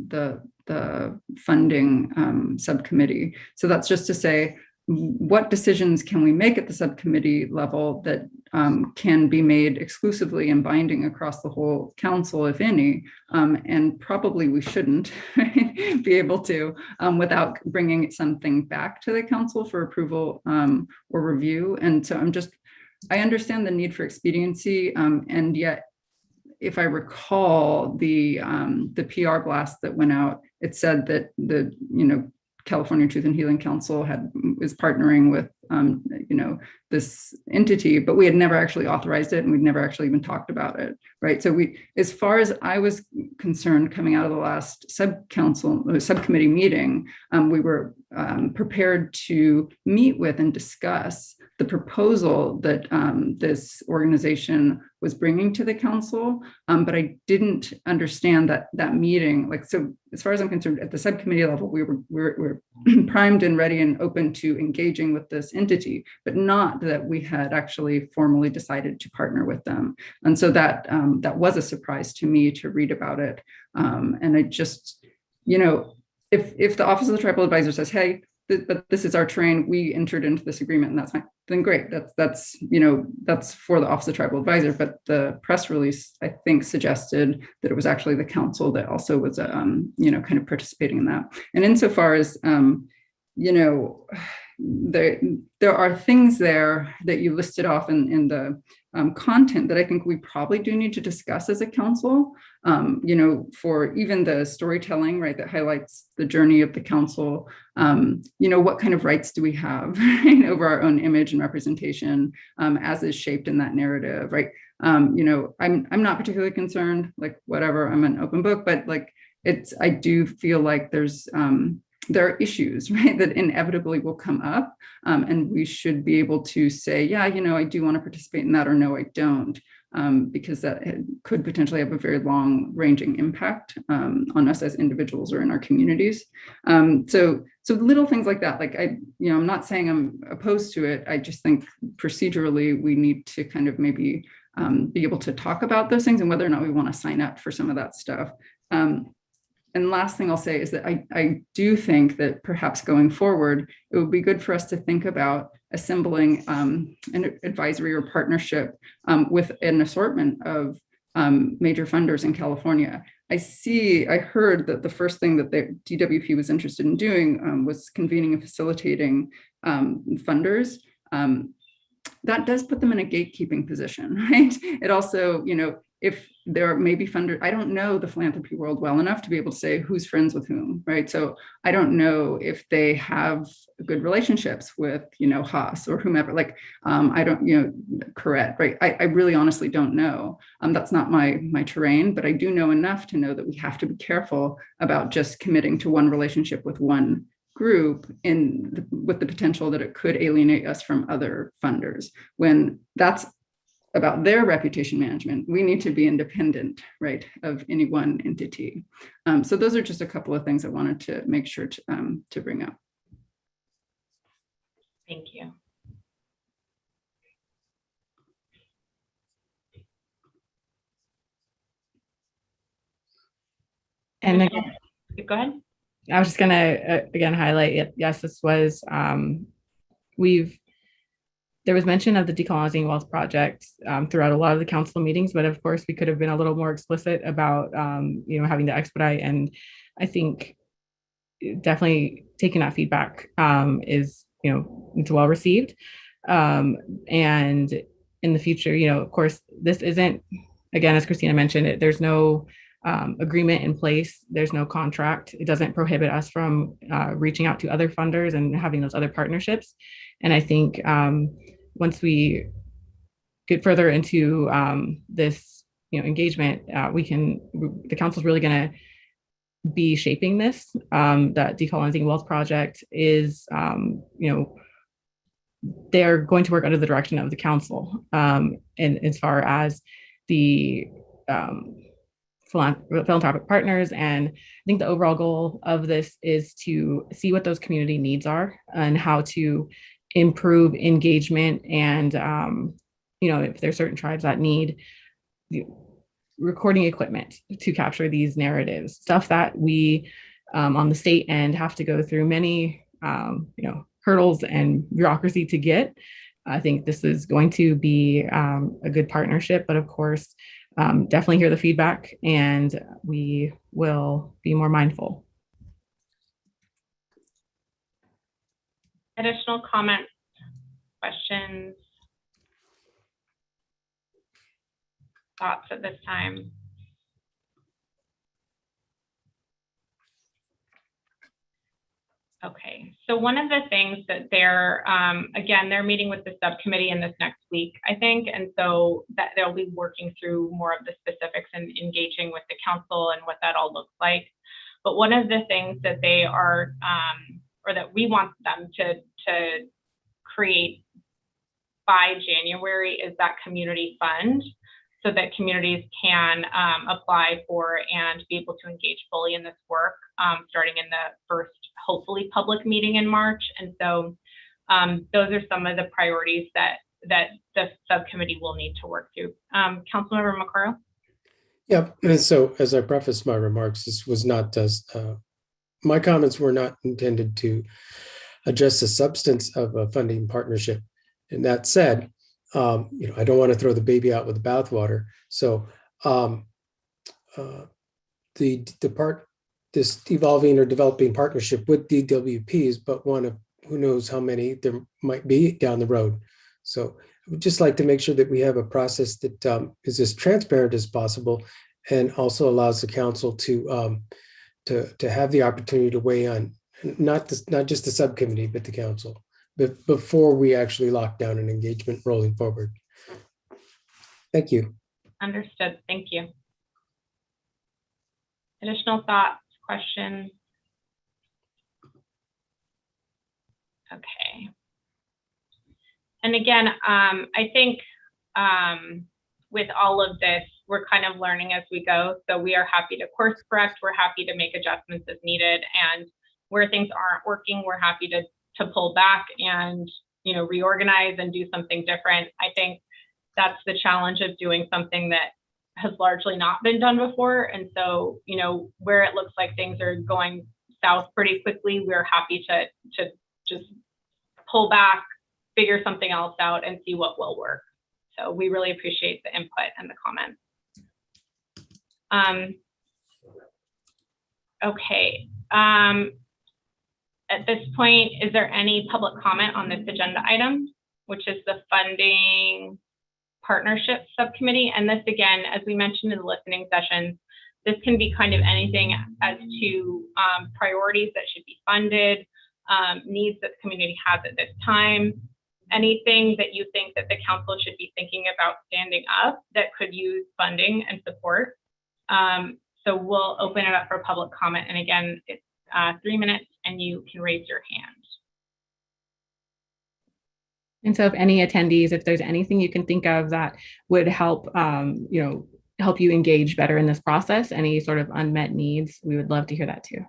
[SPEAKER 7] the funding subcommittee. So that's just to say, what decisions can we make at the subcommittee level that can be made exclusively and binding across the whole council, if any, and probably we shouldn't be able to without bringing something back to the council for approval or review. And so I understand the need for expediency, and yet, if I recall the PR blast that went out, it said that the California Truth and Healing Council is partnering with this entity, but we had never actually authorized it, and we'd never actually even talked about it, right? So as far as I was concerned, coming out of the last subcommittee meeting, we were prepared to meet with and discuss the proposal that this organization was bringing to the council, but I didn't understand that meeting. So as far as I'm concerned, at the subcommittee level, we were primed and ready and open to engaging with this entity, but not that we had actually formally decided to partner with them. And so that was a surprise to me to read about it. And I just, if the Office of the Tribal Advisor says, hey, but this is our terrain, we entered into this agreement and that's fine, then great. That's for the Office of the Tribal Advisor. But the press release, I think, suggested that it was actually the council that also was, kind of participating in that. And insofar as, there are things there that you listed off in the content that I think we probably do need to discuss as a council, for even the storytelling, right, that highlights the journey of the council. What kind of rights do we have over our own image and representation as is shaped in that narrative, right? I'm not particularly concerned, like whatever, I'm an open book, but like I do feel like there are issues, right, that inevitably will come up, and we should be able to say, yeah, I do want to participate in that, or no, I don't, because that could potentially have a very long-ranging impact on us as individuals or in our communities. So little things like that, like I'm not saying I'm opposed to it. I just think procedurally we need to kind of maybe be able to talk about those things and whether or not we want to sign up for some of that stuff. And last thing I'll say is that I do think that perhaps going forward, it would be good for us to think about assembling an advisory or partnership with an assortment of major funders in California. I heard that the first thing that the DWP was interested in doing was convening and facilitating funders. That does put them in a gatekeeping position, right? It also, if there may be funders. I don't know the philanthropy world well enough to be able to say who's friends with whom, right? So I don't know if they have good relationships with, Haas or whomever, like, I don't, Correct, right? I really honestly don't know. That's not my terrain, but I do know enough to know that we have to be careful about just committing to one relationship with one group with the potential that it could alienate us from other funders. When that's about their reputation management, we need to be independent, right, of any one entity. So those are just a couple of things I wanted to make sure to bring up.
[SPEAKER 1] Thank you.
[SPEAKER 2] And again,
[SPEAKER 1] Go ahead.
[SPEAKER 2] I was just going to again highlight it. Yes, this was there was mention of the Decolonizing Wealth Project throughout a lot of the council meetings, but of course we could have been a little more explicit about having to expedite. And I think definitely taking that feedback is it's well received. And in the future, of course, this isn't, again, as Christina mentioned, there's no agreement in place. There's no contract. It doesn't prohibit us from reaching out to other funders and having those other partnerships. And I think once we get further into this, engagement, the council is really going to be shaping this. That Decolonizing Wealth Project is, they're going to work under the direction of the council. And as far as the philanthropic partners. And I think the overall goal of this is to see what those community needs are and how to improve engagement. And, if there's certain tribes that need recording equipment to capture these narratives, stuff that we on the state end have to go through many, hurdles and bureaucracy to get. I think this is going to be a good partnership, but of course, definitely hear the feedback and we will be more mindful.
[SPEAKER 1] Additional comments, questions, thoughts at this time? Okay, so one of the things that again, they're meeting with the subcommittee in this next week, I think, and so that they'll be working through more of the specifics and engaging with the council and what that all looks like. But one of the things that they are, or that we want them to create by January is that community fund, so that communities can apply for and be able to engage fully in this work, starting in the first, hopefully, public meeting in March. And so those are some of the priorities that the subcommittee will need to work through. Councilmember Macaro?
[SPEAKER 11] Yeah, and so as I preface my remarks, this was not my comments were not intended to address the substance of a funding partnership. And that said, I don't want to throw the baby out with the bathwater. So this evolving or developing partnership with DWPs, but one of who knows how many there might be down the road. So I would just like to make sure that we have a process that is as transparent as possible and also allows the council to have the opportunity to weigh on not just the subcommittee, but the council before we actually lock down an engagement rolling forward. Thank you.
[SPEAKER 1] Understood. Thank you. Additional thoughts, questions? Okay. And again, I think with all of this, we're kind of learning as we go. So we are happy to course correct. We're happy to make adjustments as needed. And where things aren't working, we're happy to pull back and, reorganize and do something different. I think that's the challenge of doing something that has largely not been done before. And so, where it looks like things are going south pretty quickly, we're happy to just pull back, figure something else out and see what will work. So we really appreciate the input and the comments. Okay. At this point, is there any public comment on this agenda item, which is the funding Partnership Subcommittee. And this, again, as we mentioned in the listening sessions, this can be kind of anything as to priorities that should be funded, needs that the community has at this time, anything that you think that the council should be thinking about standing up that could use funding and support. So we'll open it up for public comment. And again, it's 3 minutes and you can raise your hand.
[SPEAKER 2] And so if any attendees, if there's anything you can think of that would help, help you engage better in this process, any sort of unmet needs, we would love to hear that too.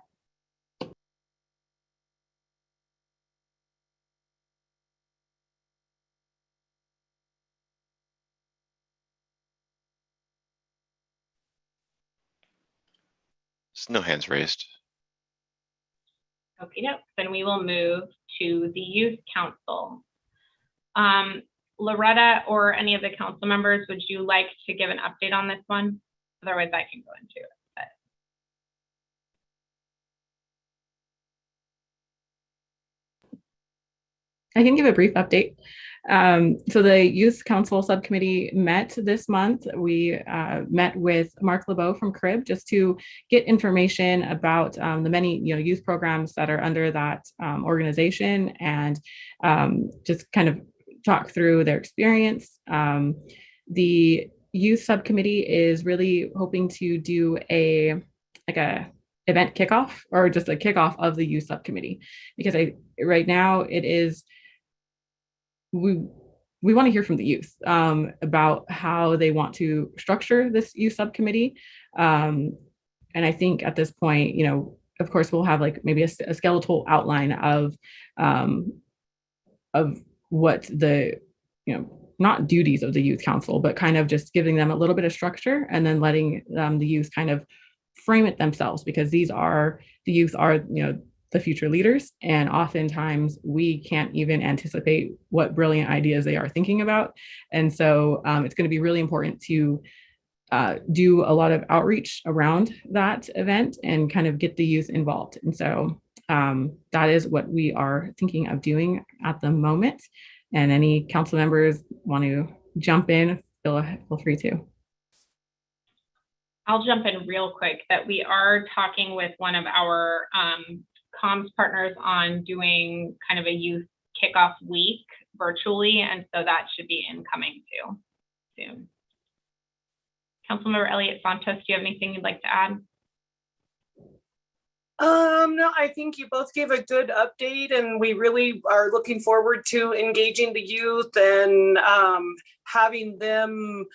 [SPEAKER 6] There's no hands raised.
[SPEAKER 1] Okay, then we will move to the Youth Council. Loretta or any of the council members, would you like to give an update on this one? Otherwise, I can go into it.
[SPEAKER 2] I can give a brief update. So the Youth Council Subcommittee met this month. We met with Mark LeBeau from CRIB just to get information about the many youth programs that are under that organization, and just kind of talk through their experience. The Youth Subcommittee is really hoping to do a event kickoff, or just a kickoff of the Youth Subcommittee, because right now it is, we want to hear from the youth about how they want to structure this youth subcommittee. And I think at this point, of course, we'll have maybe a skeletal outline of what the, not duties of the youth council, but kind of just giving them a little bit of structure, and then letting the youth kind of frame it themselves, because the youth are, the future leaders. And oftentimes we can't even anticipate what brilliant ideas they are thinking about. And so it's going to be really important to do a lot of outreach around that event and kind of get the youth involved. And so that is what we are thinking of doing at the moment. And any council members want to jump in, feel free to.
[SPEAKER 1] I'll jump in real quick that we are talking with one of our comms partners on doing kind of a youth kickoff week virtually, and so that should be incoming too soon. Councilmember Elliott Santos, do you have anything you'd like to add?
[SPEAKER 13] No, I think you both gave a good update, and we really are looking forward to engaging the youth and having them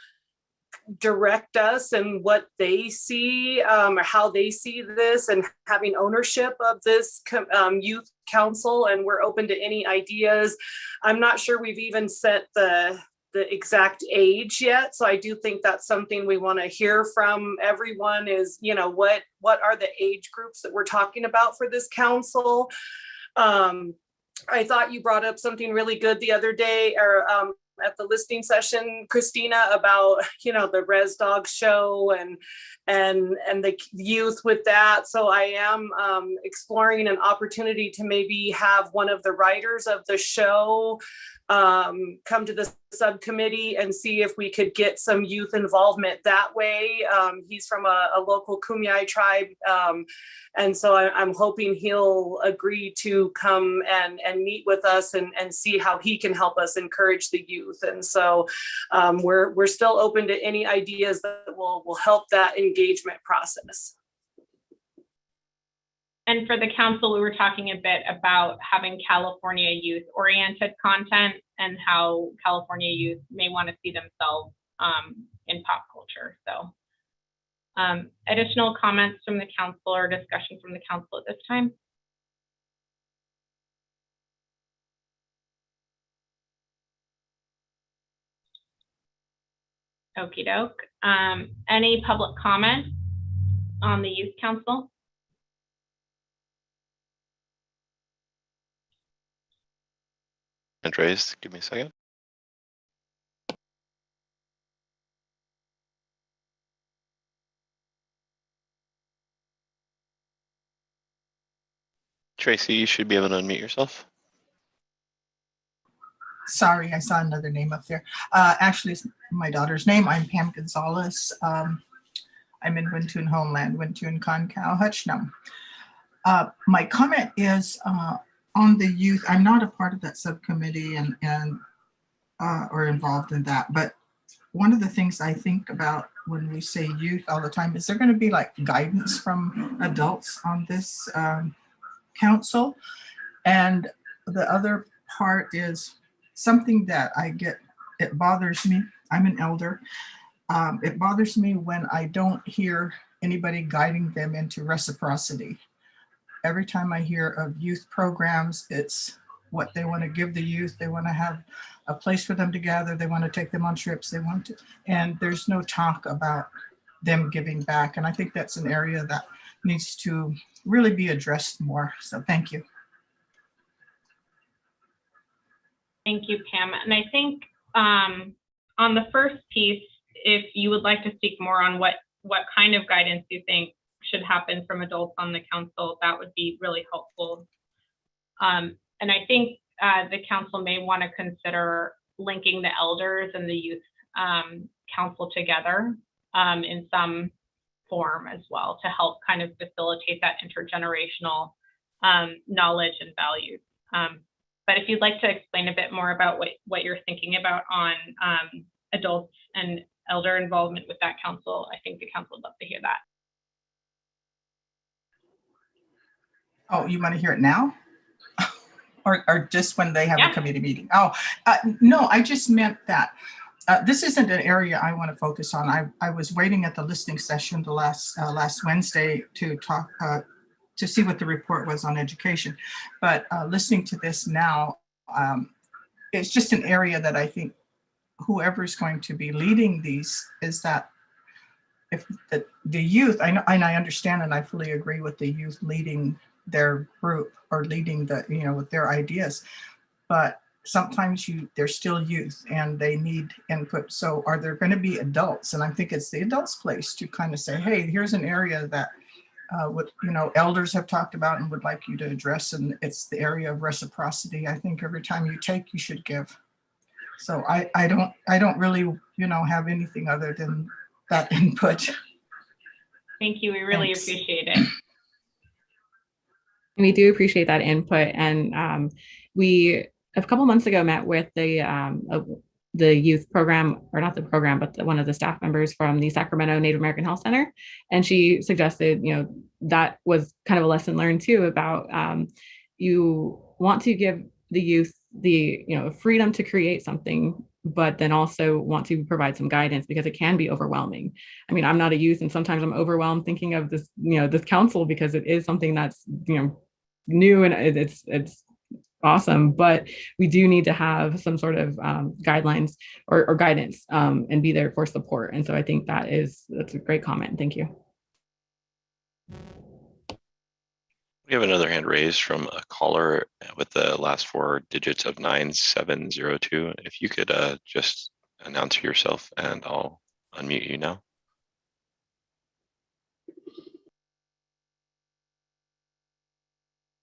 [SPEAKER 13] direct us and what they see, or how they see this, and having ownership of this youth council. And we're open to any ideas. I'm not sure we've even set the exact age yet, so I do think that's something we want to hear from everyone is, what are the age groups that we're talking about for this council. I thought you brought up something really good the other day, or at the listening session, Christina, about the Res Dog show and the youth with that. So I am exploring an opportunity to maybe have one of the writers of the show come to the subcommittee and see if we could get some youth involvement that way. He's from a local Kumeyaay tribe, and so I'm hoping he'll agree to come and meet with us and see how he can help us encourage the youth. And so we're still open to any ideas that will help that engagement process.
[SPEAKER 1] And for the council, we were talking a bit about having California youth-oriented content and how California youth may want to see themselves in pop culture. So additional comments from the council or discussion from the council at this time? Okie doke. Any public comment on the youth council?
[SPEAKER 6] Hand raised, give me a second. Tracy, you should be able to unmute yourself.
[SPEAKER 14] sorry, I saw another name up there. Actually, it's my daughter's name. I'm Pam Gonzalez. I'm in Wintun Homeland, Wintun Concow, Hutchnum. My comment is on the youth. I'm not a part of that subcommittee and or involved in that, but one of the things I think about when we say youth all the time, is there going to be like guidance from adults on this council? And the other part is something that I get, it bothers me. I'm an elder. It bothers me when I don't hear anybody guiding them into reciprocity. Every time I hear of youth programs, it's what they want to give the youth. They want to have a place for them to gather. They want to take them on trips. They want to, and there's no talk about them giving back. And I think that's an area that needs to really be addressed more. So thank you.
[SPEAKER 1] Thank you, Pam. And I think on the first piece, if you would like to speak more on what kind of guidance you think should happen from adults on the council, that would be really helpful. And I think the council may want to consider linking the elders and the youth council together in some form as well to help kind of facilitate that intergenerational knowledge and values. But if you'd like to explain a bit more about what you're thinking about on adults and elder involvement with that council, I think the council would love to hear that.
[SPEAKER 14] Oh, you want to hear it now? or just when they have a committee meeting? Oh, no, I just meant that this isn't an area I want to focus on. I was waiting at the listening session the last Wednesday to talk, to see what the report was on education. But listening to this now, it's just an area that I think whoever's going to be leading these is that if the youth, I know, and I understand and I fully agree with the youth leading their group or leading the, with their ideas, but sometimes they're still youth and they need input. So are there going to be adults? And I think it's the adults' place to kind of say, hey, here's an area that what elders have talked about and would like you to address, and it's the area of reciprocity. I think every time you take, you should give. So I don't really have anything other than that input.
[SPEAKER 1] Thank you. We really appreciate it.
[SPEAKER 2] We do appreciate that input, and we a couple months ago met with the youth program, or not the program, but one of the staff members from the Sacramento Native American Health Center, and she suggested, that was kind of a lesson learned too about you want to give the youth the freedom to create something, but then also want to provide some guidance because it can be overwhelming. I mean, I'm not a youth, and sometimes I'm overwhelmed thinking of this, this council, because it is something that's new and it's awesome, but we do need to have some sort of guidelines or guidance and be there for support. And so I think that's a great comment. Thank you.
[SPEAKER 6] We have another hand raised from a caller with the last 4 digits of 9702. If you could just announce yourself and I'll unmute you now.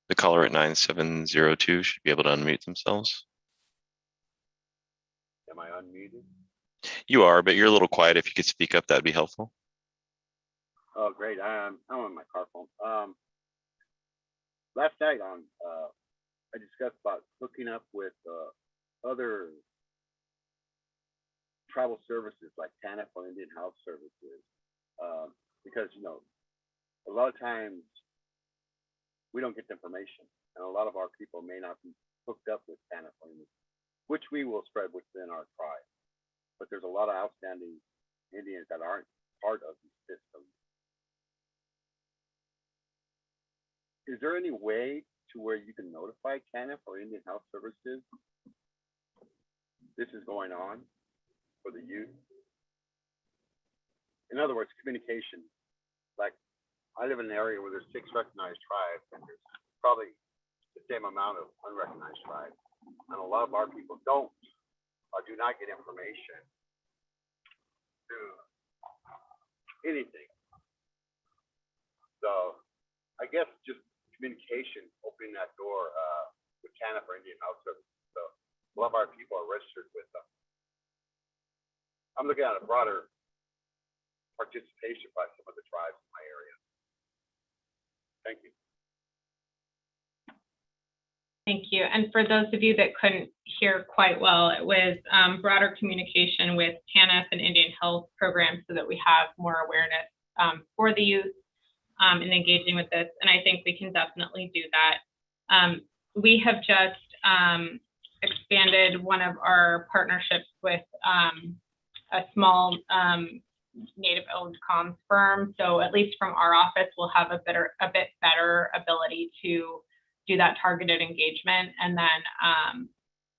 [SPEAKER 6] The caller at 9702 should be able to unmute themselves.
[SPEAKER 15] Am I unmuted?
[SPEAKER 6] You are, but you're a little quiet. If you could speak up, that'd be helpful.
[SPEAKER 15] Oh, great. I'm on my car phone. Last night I discussed about hooking up with other tribal services like TANF or Indian Health Services, because a lot of times we don't get the information, and a lot of our people may not be hooked up with TANF or Indian, which we will spread within our tribe. But there's a lot of outstanding Indians that aren't part of these systems. Is there any way to where you can notify TANF or Indian Health Services this is going on for the youth? In other words, communication. Like, I live in an area where there's 6 recognized tribes, and there's probably the same amount of unrecognized tribes. And a lot of our people don't or do not get information through anything. So I guess just communication, opening that door with TANF or Indian Health Services. So a lot of our people are registered with them. I'm looking at a broader participation by some of the tribes in my area. Thank you.
[SPEAKER 1] Thank you. And for those of you that couldn't hear quite well, it was broader communication with TANF and Indian Health programs so that we have more awareness for the youth in engaging with this. And I think we can definitely do that. We have just expanded one of our partnerships with a small Native-owned comms firm. So at least from our office, we'll have a bit better ability to do that targeted engagement. And then,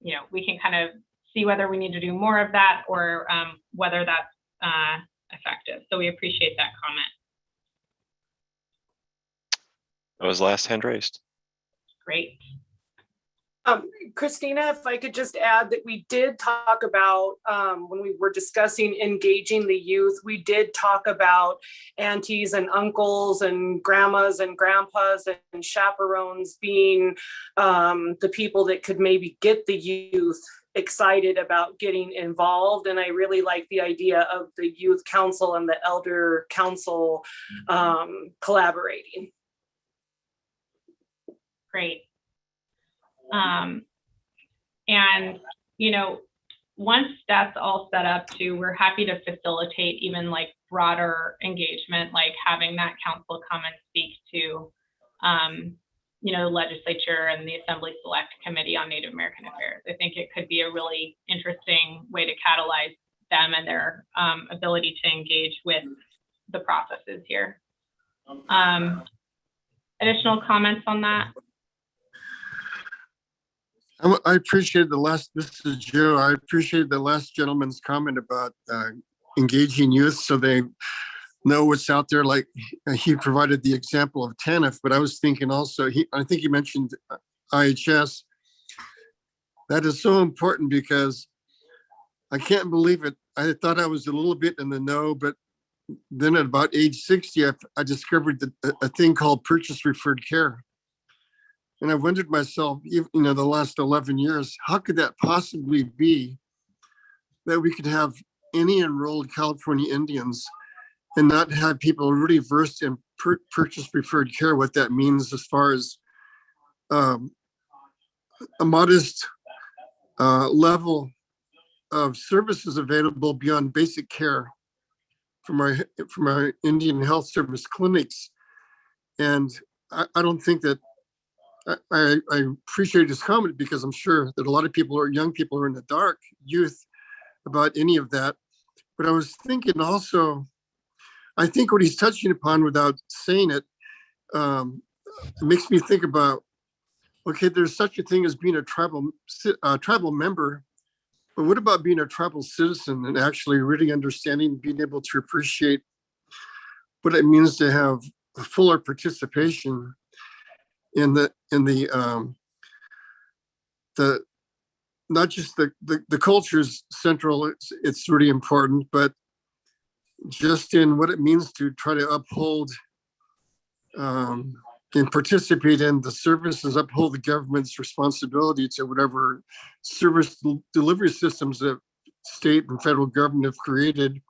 [SPEAKER 1] you know, we can kind of see whether we need to do more of that or whether that's effective. So we appreciate that comment.
[SPEAKER 6] That was last hand raised.
[SPEAKER 1] Great.
[SPEAKER 13] Christina, if I could just add that we did talk about, when we were discussing engaging the youth, we did talk about aunties and uncles and grandmas and grandpas and chaperones being the people that could maybe get the youth excited about getting involved. And I really like the idea of the youth council and the elder council collaborating.
[SPEAKER 1] Great. And, you know, once that's all set up too, we're happy to facilitate even like broader engagement, like having that council come and speak to, you know, the legislature and the Assembly Select Committee on Native American Affairs. I think it could be a really interesting way to catalyze them and their ability to engage with the processes here. Additional comments on that?
[SPEAKER 5] I appreciate this is Joe. I appreciate the last gentleman's comment about engaging youth so they know what's out there. Like he provided the example of TANF, but I was thinking also, I think he mentioned IHS. That is so important because I can't believe it. I thought I was a little bit in the know, but then at about age 60, I discovered a thing called purchase referred care. And I wondered myself, you know, the last 11 years, how could that possibly be that we could have any enrolled California Indians and not have people really versed in purchase preferred care, what that means as far as a modest level of services available beyond basic care from our Indian Health Service clinics. And I don't think that I appreciate his comment because I'm sure that a lot of people or young people are in the dark, youth, about any of that. But I was thinking also, I think what he's touching upon without saying it, it makes me think about, okay, there's such a thing as being a tribal member, but what about being a tribal citizen and actually really understanding, being able to appreciate what it means to have a fuller participation in the not just the culture is central, it's really important, but just in what it means to try to uphold and participate in the services, uphold the government's responsibility to whatever service delivery systems that state and federal government have created.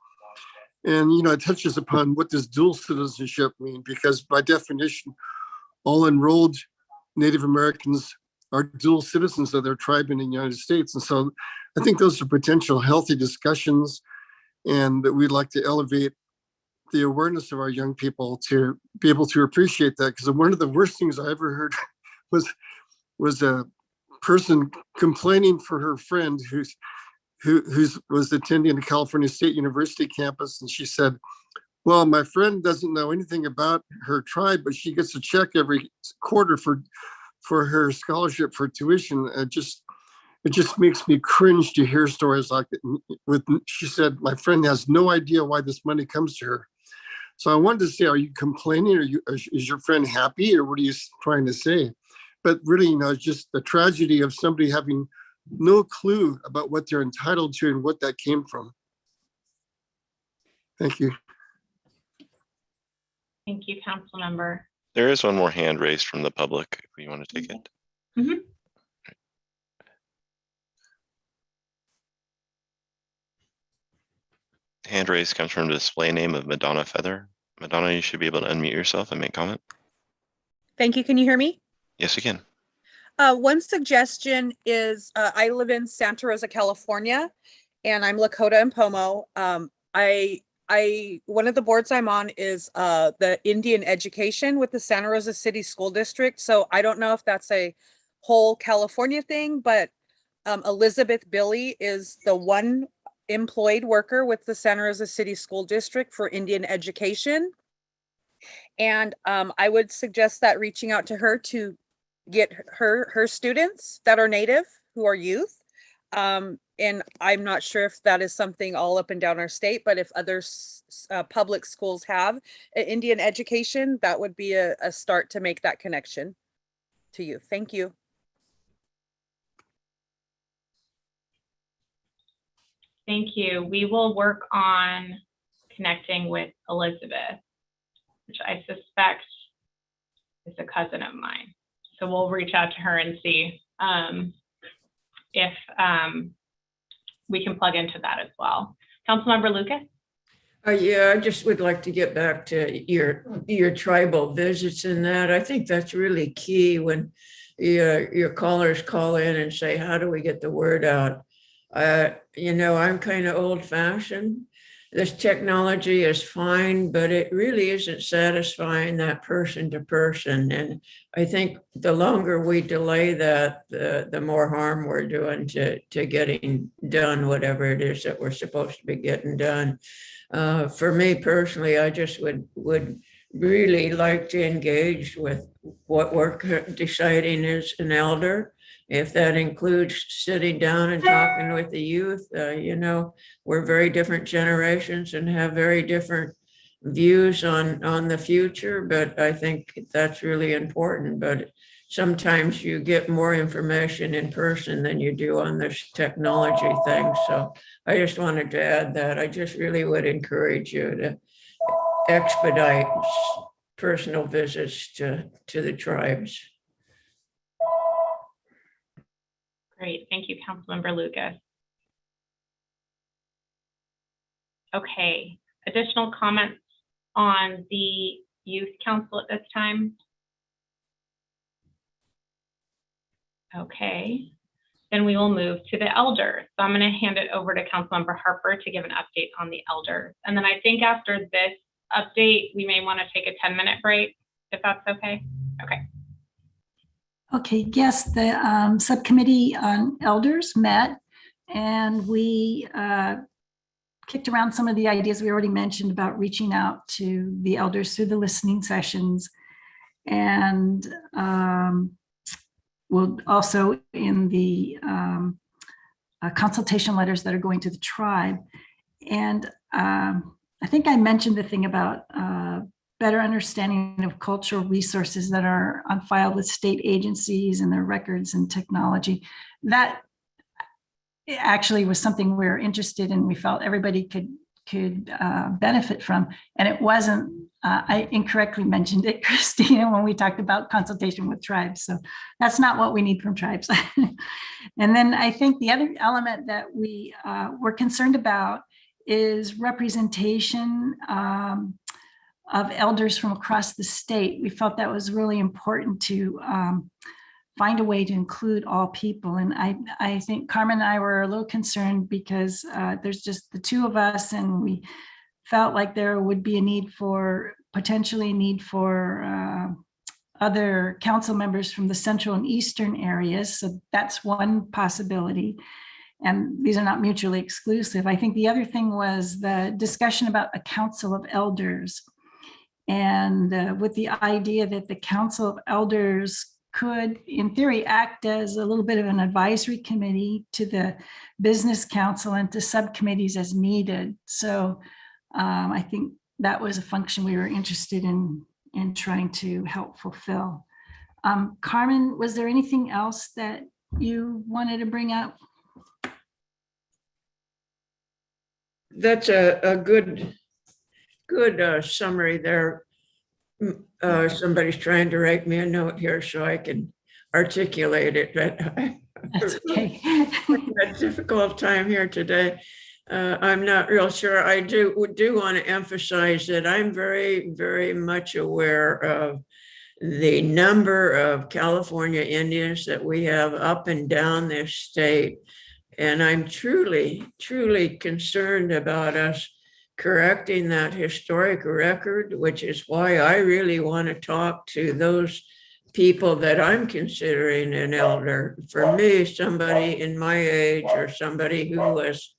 [SPEAKER 5] And, you know, it touches upon what does dual citizenship mean, because by definition, all enrolled Native Americans are dual citizens of their tribe in the United States. And so I think those are potential healthy discussions, and that we'd like to elevate the awareness of our young people to be able to appreciate that. Because one of the worst things I ever heard was a person complaining for her friend who was attending the California State University campus. And she said, well, my friend doesn't know anything about her tribe, but she gets a check every quarter for her scholarship for tuition. It just makes me cringe to hear stories like it. She said, my friend has no idea why this money comes to her. So I wanted to say, are you complaining, or is your friend happy, or what are you trying to say? But really, you know, it's just the tragedy of somebody having no clue about what they're entitled to and what that came from. Thank you.
[SPEAKER 1] Thank you, council member.
[SPEAKER 6] There is one more hand raised from the public if you want to take it.
[SPEAKER 1] Mm-hmm.
[SPEAKER 6] hand raise comes from the display name of Madonna Feather. Madonna, you should be able to unmute yourself and make comment.
[SPEAKER 16] Thank you. Can you hear me?
[SPEAKER 6] Yes, we can.
[SPEAKER 16] One suggestion is I live in Santa Rosa, California, and I'm Lakota and Pomo. One of the boards I'm on is the Indian education with the Santa Rosa City School District. So I don't know if that's a whole California thing, but Elizabeth Billy is the one employed worker with the Santa Rosa City School District for Indian education. And I would suggest that reaching out to her to get her students that are Native, who are youth. And I'm not sure if that is something all up and down our state, but if other public schools have Indian education, that would be a start to make that connection to youth. Thank you.
[SPEAKER 1] Thank you. We will work on connecting with Elizabeth, which I suspect is a cousin of mine. So we'll reach out to her and see if we can plug into that as well. Councilmember Lucas?
[SPEAKER 4] Yeah, I just would like to get back to your tribal visits and that. I think that's really key when your callers call in and say, how do we get the word out? I'm kind of old fashioned. This technology is fine, but it really isn't satisfying that person to person. And I think the longer we delay that, the more harm we're doing to getting done whatever it is that we're supposed to be getting done. For me personally, I just would really like to engage with what we're deciding is an elder. If that includes sitting down and talking with the youth, we're very different generations and have very different views on the future, but I think that's really important. But sometimes you get more information in person than you do on this technology thing. So I just wanted to add that. I just really would encourage you to expedite personal visits to the tribes.
[SPEAKER 1] Great, thank you, Councilmember Lucas. Okay, additional comments on the Youth Council at this time? Okay, then we will move to the elders. So I'm going to hand it over to Councilmember Harper to give an update on the elders. And then I think after this update, we may want to take a 10-minute break, if that's okay. Okay.
[SPEAKER 8] Okay, yes, the subcommittee on elders met and we kicked around some of the ideas we already mentioned about reaching out to the elders through the listening sessions. And we'll also in the consultation letters that are going to the tribe. And I think I mentioned the thing about better understanding of cultural resources that are on file with state agencies and their records and technology. That actually was something we were interested in. We felt everybody could benefit from. And it wasn't, I incorrectly mentioned it, Christina, when we talked about consultation with tribes. So that's not what we need from tribes. And then I think the other element that we were concerned about is representation of elders from across the state. We felt that was really important to find a way to include all people. And I think Carmen and I were a little concerned because there's just the two of us, and we felt like there would be potentially a need for other council members from the central and eastern areas. So that's one possibility. And these are not mutually exclusive. I think the other thing was the discussion about a council of elders. And with the idea that the Council of Elders could, in theory, act as a little bit of an advisory committee to the Business Council and to subcommittees as needed. So I think that was a function we were interested in trying to help fulfill. Carmen, was there anything else that you wanted to bring up?
[SPEAKER 4] That's a good summary there. Somebody's trying to write me a note here so I can articulate it, but
[SPEAKER 8] That's okay.
[SPEAKER 4] a difficult time here today. I'm not real sure. I do want to emphasize that I'm very, very much aware of the number of California Indians that we have up and down this state. And I'm truly, truly concerned about us correcting that historic record, which is why I really want to talk to those people that I'm considering an elder. For me, somebody in my age or somebody who was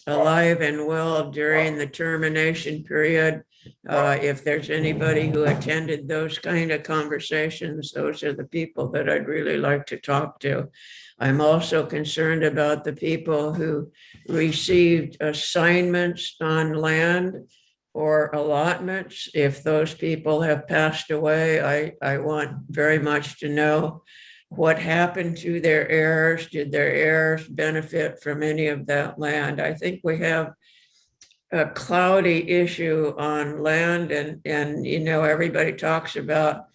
[SPEAKER 4] alive and well during the termination period. If there's anybody who attended those kind of conversations, those are the people that I'd really like to talk to. I'm also concerned about the people who received assignments on land or allotments. If those people have passed away, I want very much to know what happened to their heirs. Did their heirs benefit from any of that land? I think we have a cloudy issue on land, and you know, everybody talks about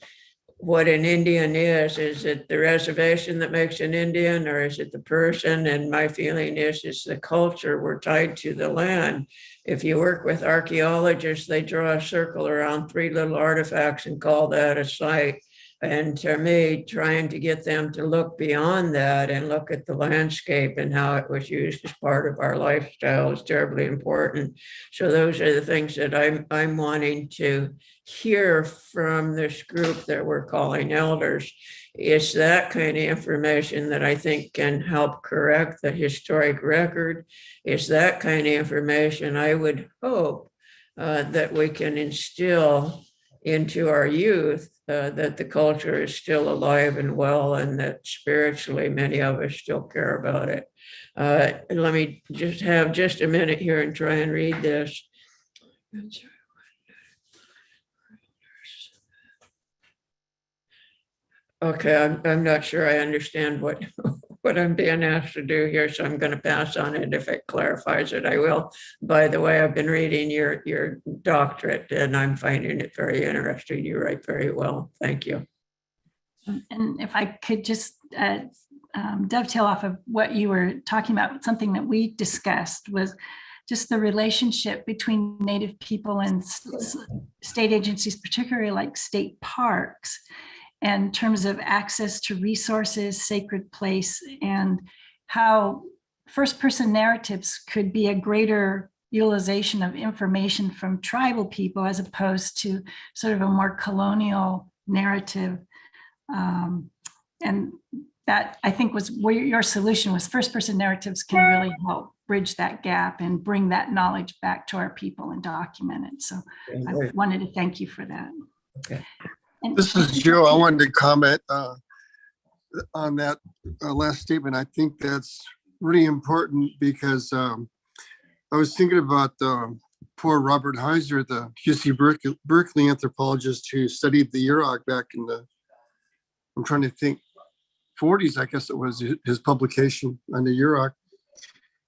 [SPEAKER 4] what an Indian is. Is it the reservation that makes an Indian, or is it the person? And my feeling is the culture. We're tied to the land. If you work with archaeologists, they draw a circle around 3 little artifacts and call that a site. And to me, trying to get them to look beyond that and look at the landscape and how it was used as part of our lifestyle is terribly important. So those are the things that I'm wanting to hear from this group that we're calling elders. It's that kind of information that I think can help correct the historic record. It's that kind of information I would hope that we can instill into our youth, that the culture is still alive and well, and that spiritually many of us still care about it. Let me just have just a minute here and try and read this. Okay, I'm not sure I understand what I'm being asked to do here, so I'm going to pass on it. If it clarifies it, I will. By the way, I've been reading your doctorate, and I'm finding it very interesting. You write very well. Thank you.
[SPEAKER 8] And if I could just dovetail off of what you were talking about, something that we discussed was just the relationship between Native people and state agencies, particularly like state parks, in terms of access to resources, sacred place, and how first-person narratives could be a greater utilization of information from tribal people as opposed to sort of a more colonial narrative. And that, I think, was where your solution was. First-person narratives can really help bridge that gap and bring that knowledge back to our people and document it. So I wanted to thank you for that.
[SPEAKER 4] Okay.
[SPEAKER 5] This is Joe. I wanted to comment on that last statement. I think that's really important because I was thinking about poor Robert Heiser, the UC Berkeley anthropologist who studied the Yurok back in the, I'm trying to think, 40s, I guess it was his publication on the Yurok.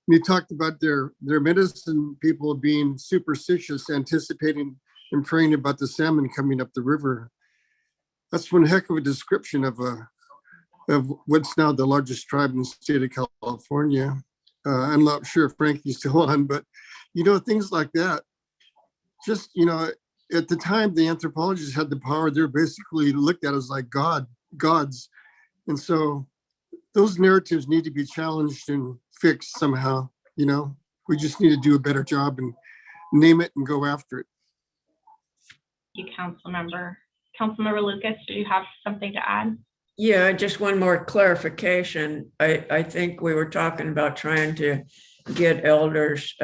[SPEAKER 5] And he talked about their medicine people being superstitious, anticipating and praying about the salmon coming up the river. That's one heck of a description of what's now the largest tribe in the state of California. I'm not sure if Frankie's still on, but you know, things like that. Just, you know, at the time the anthropologists had the power, they're basically looked at as like gods. And so those narratives need to be challenged and fixed somehow. You know, we just need to do a better job and name it and go after it.
[SPEAKER 1] Thank you, Councilmember. Councilmember Lucas, do you have something to add?
[SPEAKER 4] Yeah, just one more clarification. I think we were talking about trying to get elders,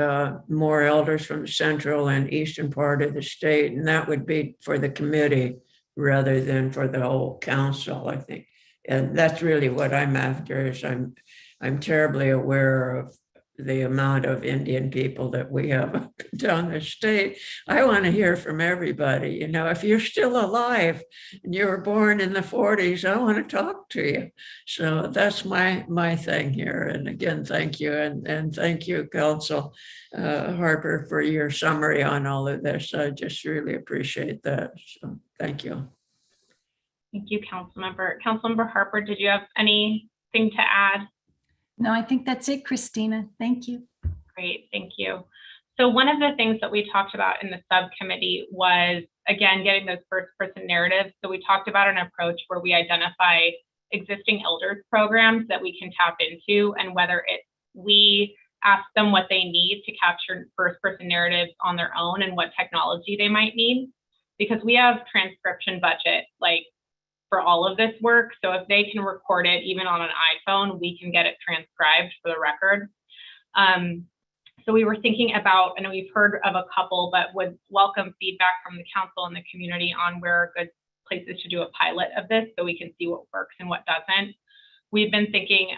[SPEAKER 4] more elders from the central and eastern part of the state, and that would be for the committee rather than for the whole council, I think. And that's really what I'm after. Is I'm terribly aware of the amount of Indian people that we have up and down the state. I want to hear from everybody. You know, if you're still alive and you were born in the 40s, I want to talk to you. So that's my thing here. And again, thank you. And thank you, Council Harper, for your summary on all of this. I just really appreciate that. So thank you.
[SPEAKER 1] Thank you, Councilmember. Councilmember Harper, did you have anything to add?
[SPEAKER 8] No, I think that's it, Christina. Thank you.
[SPEAKER 1] Great, thank you. So one of the things that we talked about in the subcommittee was, again, getting those first person narratives. So we talked about an approach where we identify existing elders programs that we can tap into, and whether we ask them what they need to capture first person narratives on their own and what technology they might need. Because we have transcription budget like for all of this work. So if they can record it even on an iPhone, we can get it transcribed for the record. So we were thinking about, I know we've heard of a couple, but would welcome feedback from the council and the community on where are good places to do a pilot of this so we can see what works and what doesn't. We've been thinking,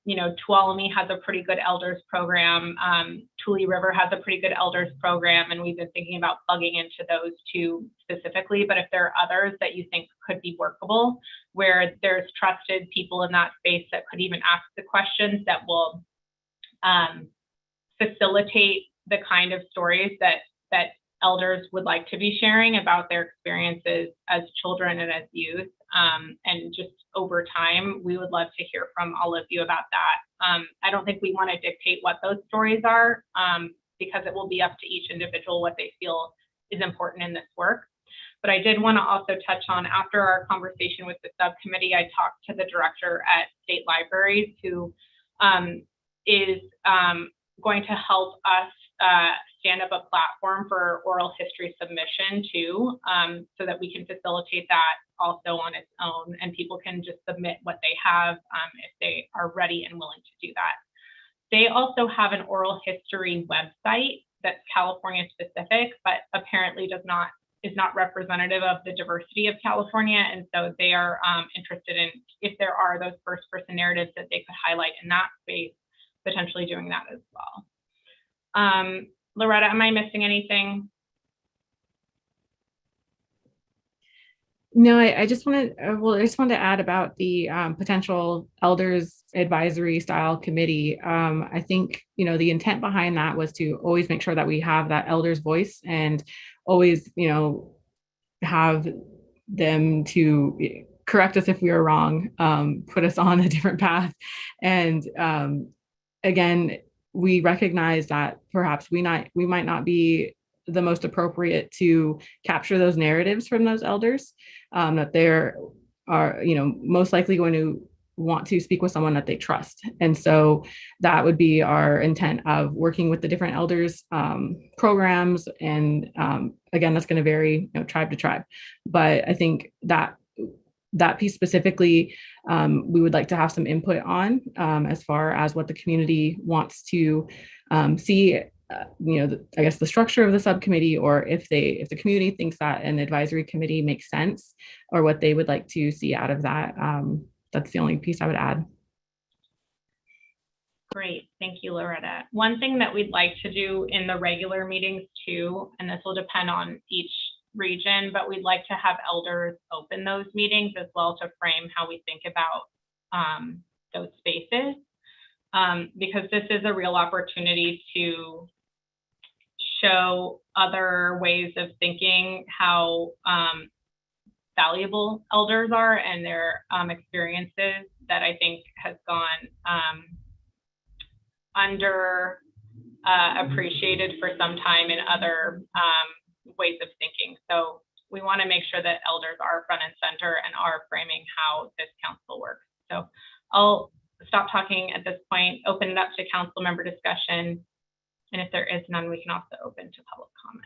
[SPEAKER 1] Tuolumne has a pretty good elders program. Tule River has a pretty good elders program, and we've been thinking about plugging into those two specifically. But if there are others that you think could be workable, where there's trusted people in that space that could even ask the questions that will facilitate the kind of stories that elders would like to be sharing about their experiences as children and as youth. And just over time, we would love to hear from all of you about that. I don't think we want to dictate what those stories are, because it will be up to each individual what they feel is important in this work. But I did want to also touch on, after our conversation with the subcommittee, I talked to the director at State Libraries, who is going to help us stand up a platform for oral history submission too, so that we can facilitate that also on its own, and people can just submit what they have if they are ready and willing to do that. They also have an oral history website that's California specific, but apparently is not representative of the diversity of California. And so they are interested in, if there are those first person narratives that they could highlight in that space, potentially doing that as well. Loretta, am I missing anything?
[SPEAKER 2] No, I just wanted, I just wanted to add about the potential elders advisory style committee. I think, the intent behind that was to always make sure that we have that elders voice, and always, have them to correct us if we are wrong, put us on a different path. And again, we recognize that perhaps we might not be the most appropriate to capture those narratives from those elders, that they're most likely going to want to speak with someone that they trust. And so that would be our intent of working with the different elders programs. And again, that's going to vary tribe to tribe. But I think that piece specifically, we would like to have some input on, as far as what the community wants to see, I guess the structure of the subcommittee, or if the community thinks that an advisory committee makes sense, or what they would like to see out of that. That's the only piece I would add.
[SPEAKER 1] Great, thank you, Loretta. One thing that we'd like to do in the regular meetings too, and this will depend on each region, but we'd like to have elders open those meetings as well, to frame how we think about those spaces, because this is a real opportunity to show other ways of thinking how valuable elders are, and their experiences that I think has gone under appreciated for some time in other ways of thinking. So we want to make sure that elders are front and center and are framing how this council works. So I'll stop talking at this point, open it up to council member discussion. And if there is none, we can also open to public comment.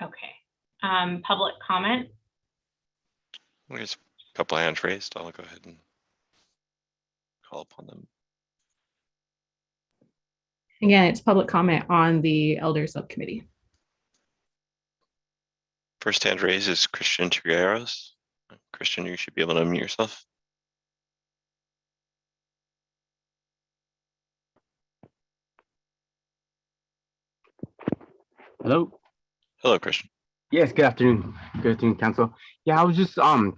[SPEAKER 1] Okay, public comment.
[SPEAKER 6] There's a couple of hands raised. I'll go ahead and call upon them.
[SPEAKER 2] Again, it's public comment on the elder subcommittee.
[SPEAKER 6] First hand raised is Christian Trigueros. Christian, you should be able to unmute yourself.
[SPEAKER 17] Hello.
[SPEAKER 6] Hello, Christian.
[SPEAKER 17] Yes, good afternoon. Good afternoon, council. Yeah, I was just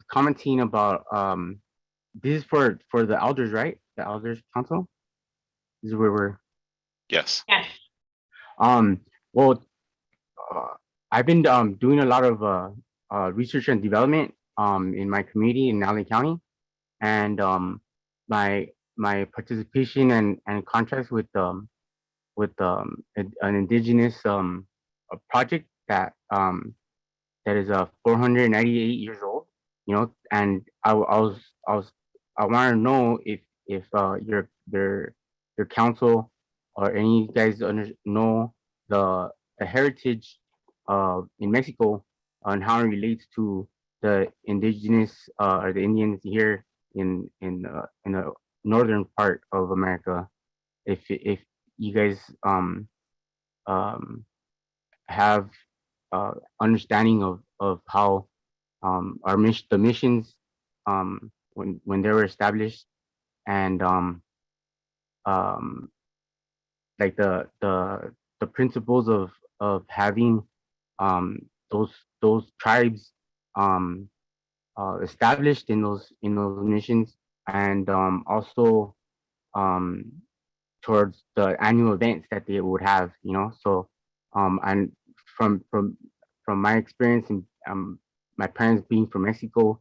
[SPEAKER 17] commenting about this is for the elders, right? The elders council. This is where we're.
[SPEAKER 6] Yes.
[SPEAKER 1] Yes.
[SPEAKER 17] Well, I've been doing a lot of research and development in my community in Allen County, and my participation and contracts with an indigenous a project that is 498 years old, you know, and I want to know if your council or any guys know the heritage in Mexico and how it relates to the indigenous or the Indians here in the northern part of America. If you guys um have understanding of how the missions when they were established, and um like the principles of having um those tribes um established in those missions, and also um towards the annual events that they would have, you know. So and from from from my experience and my parents being from Mexico,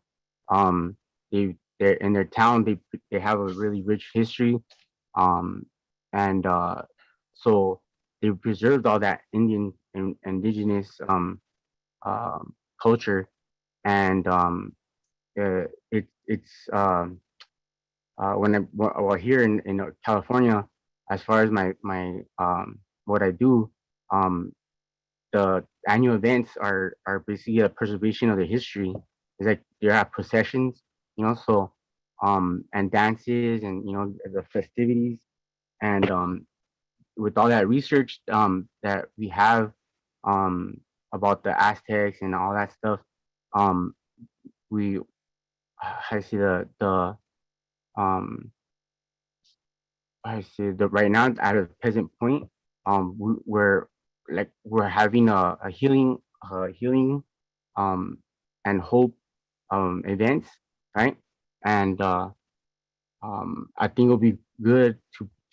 [SPEAKER 17] they're in their town, they have a really rich history, um and so they preserved all that Indian and indigenous culture, and it's when well, here in California, as far as my what I do, um, the annual events are basically a preservation of the history. It's like there are processions, you know, so and dances and you know the festivities, and with all that research that we have um about the Aztecs and all that stuff, um we I see the um I see that right now at the present point, we're having a healing, um, and hope, events, right? And I think it'll be good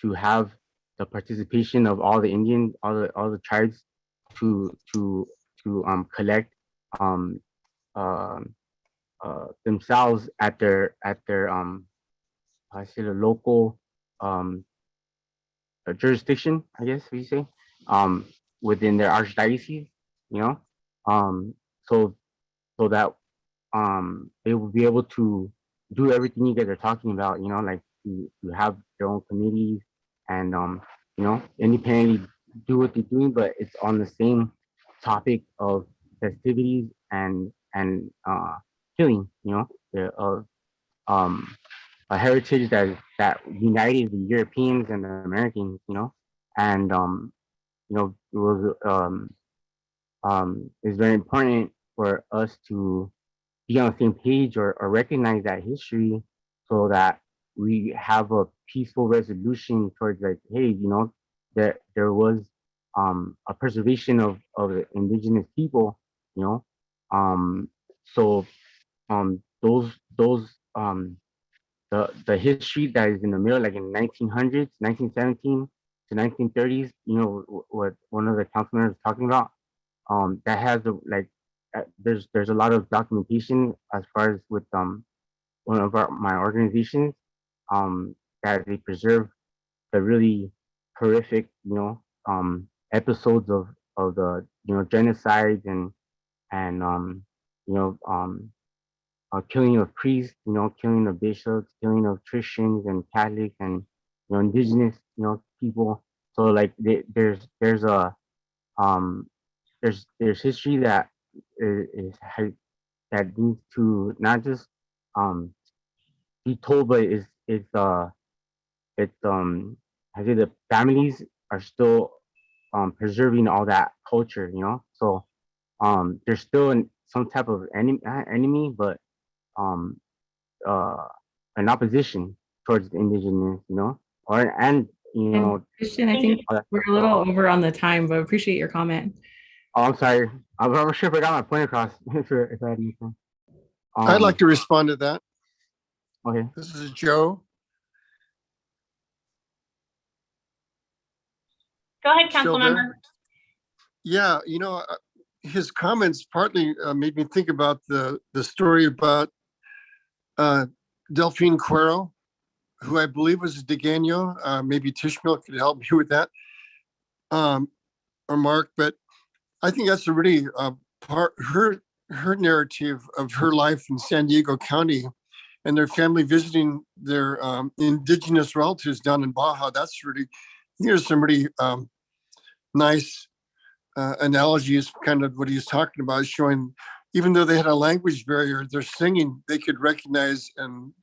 [SPEAKER 17] to have the participation of all the Indian, all the tribes to collect um uh, themselves at their I say the local um jurisdiction, I guess we say, um, within their archdiocese, you know, um, so so that they will be able to do everything you guys are talking about, you know, like to have their own committees and you know, independently do what they're doing, but it's on the same topic of festivities and healing, you know, of um a heritage that united the Europeans and the Americans, you know, and you know, it was it's very important for us to be on the same page or recognize that history so that we have a peaceful resolution towards like, hey, you know, there was a preservation of the indigenous people, you know, so those the history that is in the middle, like in 1900s, 1917 to 1930s, you know, what one of the council members was talking about, that has the like, there's a lot of documentation as far as with one of my organizations, that they preserve the really horrific, you know, episodes of the you know genocides and you know killing of priests, you know, killing of bishops, killing of Christians and Catholics and you know indigenous, you know, people. So like there's a um there's history that that needs to not just um be told, but it's I say the families are still preserving all that culture, you know. So there's still some type of enemy, but um uh, an opposition towards the indigenous, you know, or and you
[SPEAKER 2] And
[SPEAKER 17] know,
[SPEAKER 2] Christian, I think we're a little over on the time, but appreciate your comment.
[SPEAKER 17] Oh, I'm sorry. I'm not sure if I got my point across. if I had anything.
[SPEAKER 5] I'd like to respond to that.
[SPEAKER 17] Okay.
[SPEAKER 5] This is Joe.
[SPEAKER 1] Go ahead, council
[SPEAKER 5] Still there?
[SPEAKER 1] member.
[SPEAKER 5] Yeah, you know, his comments partly made me think about the story about Delphine Cuero, who I believe was a Degano. Maybe Tishmil could help me with that, or Mark. But I think that's a really part her narrative of her life in San Diego County and their family visiting their indigenous relatives down in Baja. That's really, there's some really nice analogies, kind of what he's talking about, showing even though they had a language barrier, their singing they could recognize, and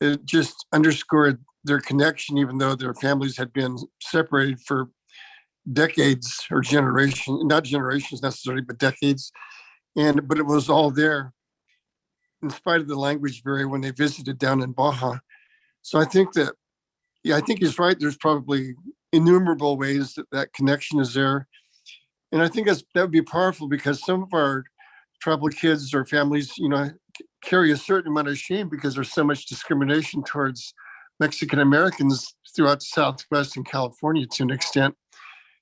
[SPEAKER 5] it just underscored their connection, even though their families had been separated for decades or generations, not generations necessarily, but decades. But it was all there in spite of the language barrier when they visited down in Baja. So I think that, yeah, I think he's right. There's probably innumerable ways that that connection is there. And I think that would be powerful because some of our tribal kids or families, carry a certain amount of shame because there's so much discrimination towards Mexican Americans throughout the Southwest and California to an extent.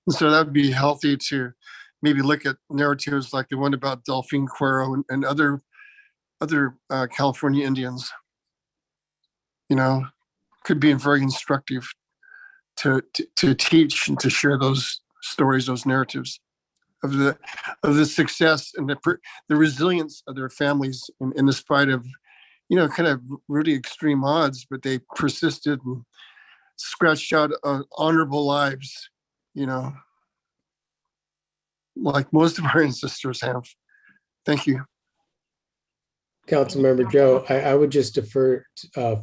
[SPEAKER 5] And so that would be healthy to maybe look at narratives like the one about Delphine Cuero and other California Indians. Could be very instructive to teach and to share those stories, those narratives of the success and the resilience of their families in the spite of, kind of really extreme odds, but they persisted and scratched out honorable lives, like most of our ancestors have. Thank you.
[SPEAKER 11] Councilmember Joe, I would just defer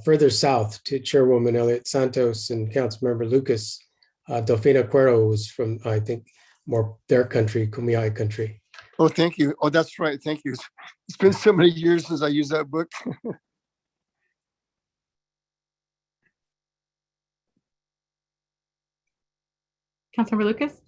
[SPEAKER 11] further south to Chairwoman Elliott Santos and Councilmember Lucas. Delfina Cuero was from, I think, more their country, Kumeyaay country.
[SPEAKER 5] Oh, thank you. Oh, that's right. Thank you. It's been so many years since I used that book.
[SPEAKER 2] Councilmember Lucas?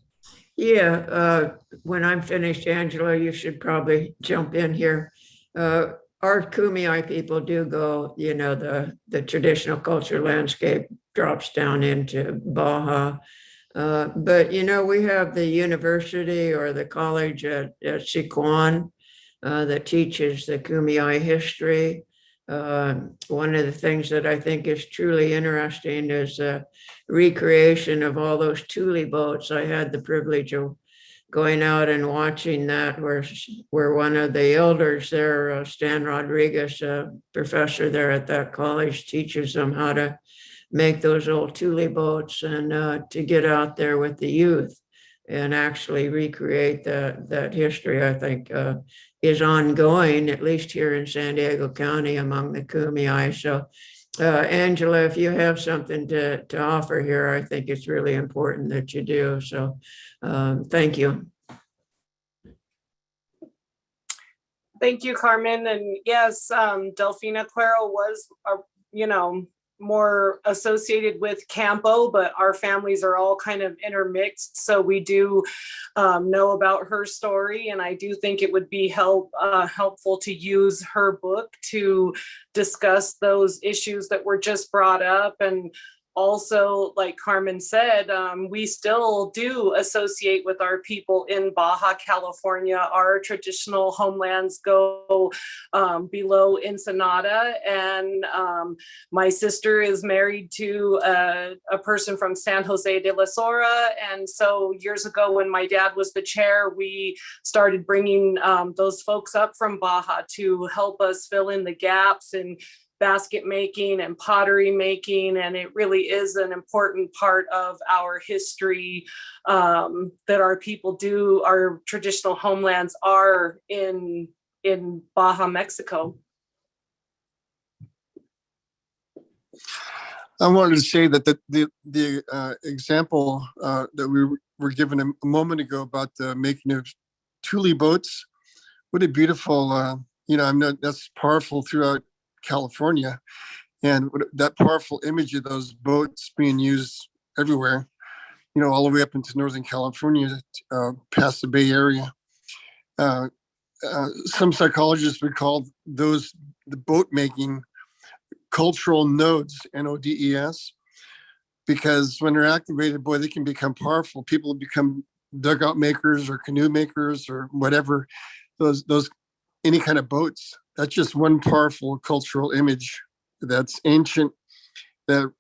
[SPEAKER 4] Yeah, when I'm finished, Angela, you should probably jump in here. Our Kumeyaay people do go, the traditional culture landscape drops down into Baja. But, we have the university or the college at Siquan that teaches the Kumeyaay history. One of the things that I think is truly interesting is recreation of all those Thule boats. I had the privilege of going out and watching that where one of the elders there, Stan Rodriguez, a professor there at that college, teaches them how to make those old Thule boats and to get out there with the youth and actually recreate that history, I think is ongoing, at least here in San Diego County among the Kumeyaay. So Angela, if you have something to offer here, I think it's really important that you do. So thank you.
[SPEAKER 13] Thank you, Carmen. And yes, Delfina Cuero was, more associated with Campo, but our families are all kind of intermixed. So we do know about her story. And I do think it would be helpful to use her book to discuss those issues that were just brought up. And also, like Carmen said, we still do associate with our people in Baja California. Our traditional homelands go below Ensenada, and my sister is married to a person from San Jose de la Sora. And so years ago, when my dad was the chair, we started bringing those folks up from Baja to help us fill in the gaps and basket making and pottery making, and it really is an important part of our history that our people do. Our traditional homelands are in Baja, Mexico.
[SPEAKER 5] I wanted to say that the example that we were given a moment ago about the making of Thule boats, what a beautiful, that's powerful throughout California, and that powerful image of those boats being used everywhere, all the way up into Northern California, past the Bay Area. Some psychologists would call the boat making cultural nodes, NODES, because when they're activated, boy, they can become powerful. People become dugout makers or canoe makers or whatever, those any kind of boats. That's just one powerful cultural image that's ancient, that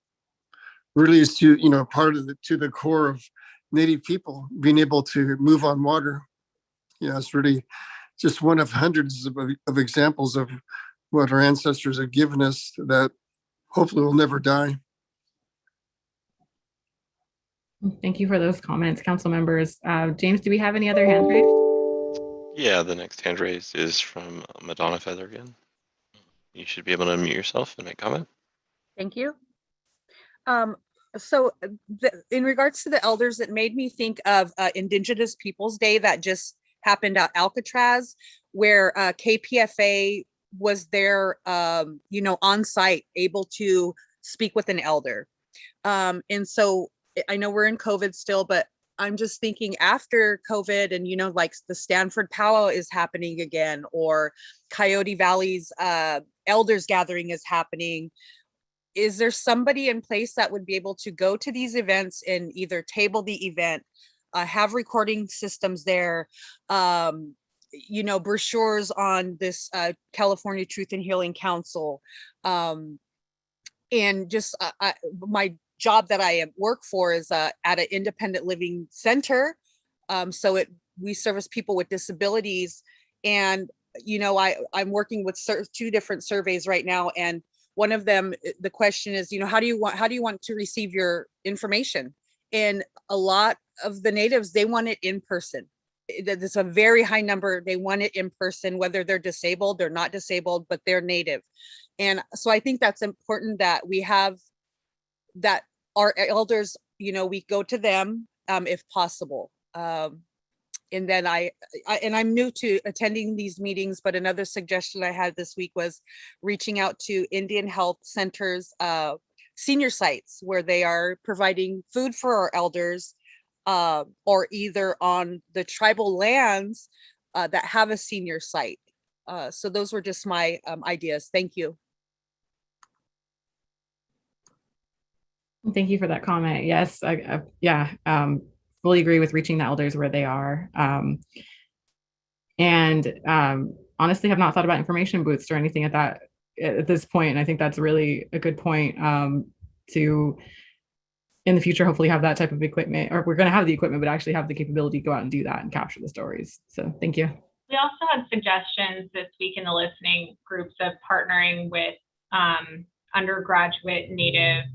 [SPEAKER 5] really is to, part of to the core of Native people being able to move on water. It's really just one of hundreds of examples of what our ancestors have given us that hopefully will never die.
[SPEAKER 2] Thank you for those comments, council members. James, do we have any other hand raised?
[SPEAKER 6] Yeah, the next hand raised is from Madonna Feather again. You should be able to unmute yourself and make comment.
[SPEAKER 16] Thank you. In regards to the elders, it made me think of Indigenous Peoples Day that just happened at Alcatraz, where KPFA was there, on site, able to speak with an elder. And so I know we're in COVID still, but I'm just thinking after COVID and, like the Stanford Powwow is happening again, or Coyote Valley's elders gathering is happening. Is there somebody in place that would be able to go to these events and either table the event, have recording systems there, brochures on this California Truth and Healing Council, and just my job that I work for is at an independent living center. We service people with disabilities, and I'm working with two different surveys right now, and one of them, the question is, how do you want to receive your information? And a lot of the natives, they want it in person. There's a very high number. They want it in person, whether they're disabled or not disabled, but they're native. And so I think that's important that we have that our elders, we go to them if possible. And then I'm new to attending these meetings, but another suggestion I had this week was reaching out to Indian Health Centers, senior sites where they are providing food for our elders, or either on the tribal lands that have a senior site. So those were just my ideas. Thank you.
[SPEAKER 2] Thank you for that comment. Yes, fully agree with reaching the elders where they are. Honestly have not thought about information booths or anything at this point. And I think that's really a good point, to in the future, hopefully have that type of equipment, or we're going to have the equipment, but actually have the capability to go out and do that and capture the stories. So thank you.
[SPEAKER 1] We also had suggestions this week in the listening groups of partnering with undergraduate Native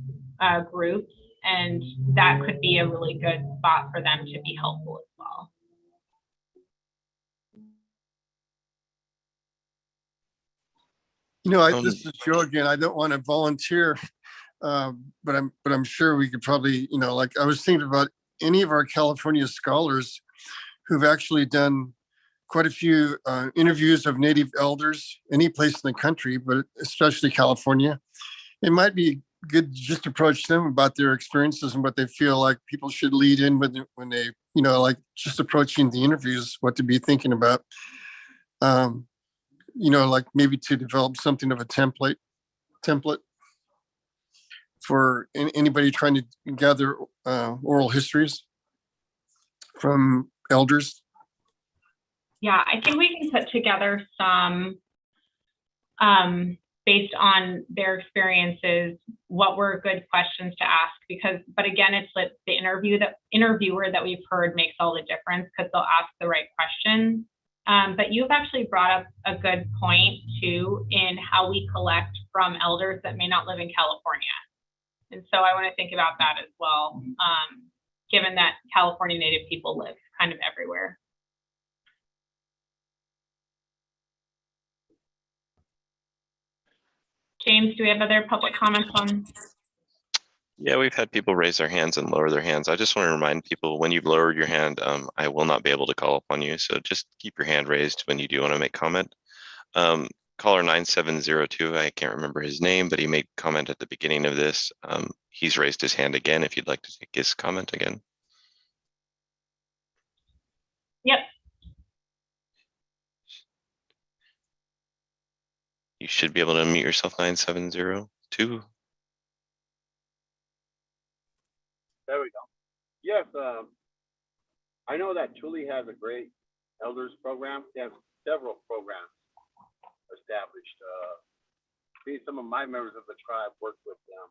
[SPEAKER 1] groups, and that could be a really good spot for them to be helpful as well.
[SPEAKER 5] This is Joe again. I don't want to volunteer, but I'm sure we could probably, like I was thinking about any of our California scholars who've actually done quite a few interviews of Native elders, any place in the country, but especially California. It might be good to just approach them about their experiences and what they feel like people should lead in when they, like just approaching the interviews, what to be thinking about. Like maybe to develop something of a template for anybody trying to gather oral histories from elders.
[SPEAKER 1] Yeah, I think we can put together some based on their experiences, what were good questions to ask, but again, it's like the interviewer that we've heard makes all the difference because they'll ask the right questions. But you've actually brought up a good point too in how we collect from elders that may not live in California. And so I want to think about that as well, given that California Native people live kind of everywhere. James, do we have other public comments on?
[SPEAKER 6] Yeah, we've had people raise their hands and lower their hands. I just want to remind people, when you've lowered your hand, I will not be able to call upon you. So just keep your hand raised when you do want to make comment. Caller 9702, I can't remember his name, but he made comment at the beginning of this. He's raised his hand again if you'd like to take his comment again.
[SPEAKER 1] Yep.
[SPEAKER 6] You should be able to unmute yourself, 9702.
[SPEAKER 15] There we go. Yes, I know that Chile has a great elders program. They have several programs established. seeing some of my members of the tribe work with them.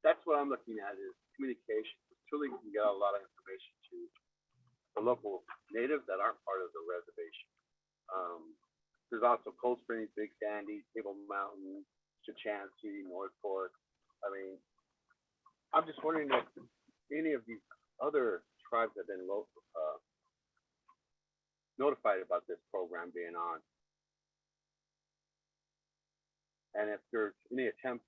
[SPEAKER 15] That's what I'm looking at is communication. Truly can get a lot of information to the local natives that aren't part of the reservation. There's also Cold Springs, Big Sandy, Table Mountain, Chichancy, North Fork. I mean, I'm just wondering if any of these other tribes have been notified about this program being on. And if there's any attempt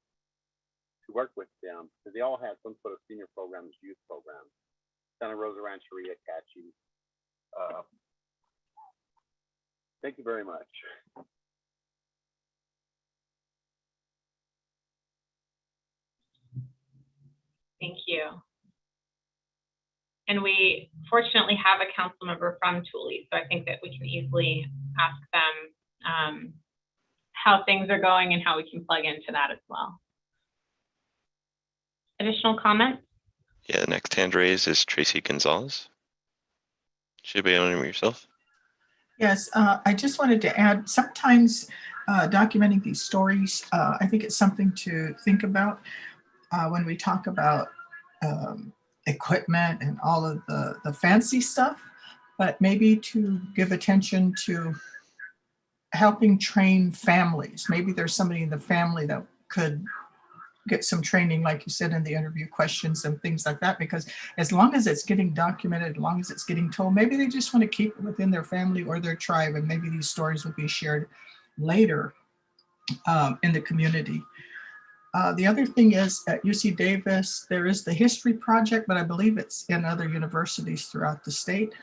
[SPEAKER 15] to work with them, because they all have some sort of senior programs, youth programs. Santa Rosa Rancheria, Catchy. Thank you very much.
[SPEAKER 1] Thank you. And we fortunately have a council member from Thule, so I think that we can easily ask them how things are going and how we can plug into that as well. Additional comments?
[SPEAKER 6] Yeah, the next hand raised is Tracy Gonzalez. Should be able to unmute yourself.
[SPEAKER 14] Yes, I just wanted to add, sometimes documenting these stories, I think it's something to think about when we talk about equipment and all of the fancy stuff, but maybe to give attention to helping train families. Maybe there's somebody in the family that could get some training, like you said, in the interview questions and things like that, because as long as it's getting documented, as long as it's getting told, maybe they just want to keep it within their family or their tribe, and maybe these stories will be shared later in the community. The other thing is at UC Davis, there is the history project, but I believe it's in other universities throughout the state.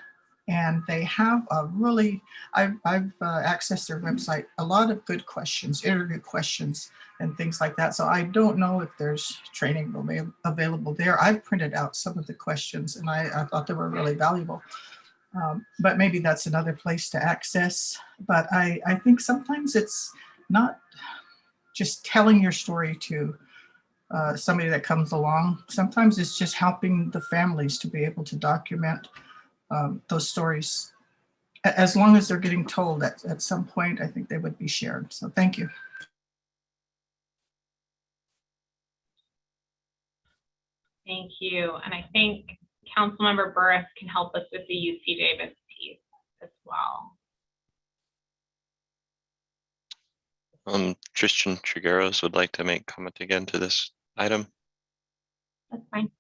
[SPEAKER 14] And they have a really, I've accessed their website, a lot of good questions, interview questions and things like that. So I don't know if there's training available there. I've printed out some of the questions and I thought they were really valuable. But maybe that's another place to access. But I think sometimes it's not just telling your story to somebody that comes along. Sometimes it's just helping the families to be able to document those stories. As long as they're getting told at some point, I think they would be shared. So thank you.
[SPEAKER 1] Thank you. And I think Councilmember Burris can help us with the UC Davis piece as well.
[SPEAKER 6] Tristan Trigueros would like to make comment again to this item.
[SPEAKER 1] That's fine.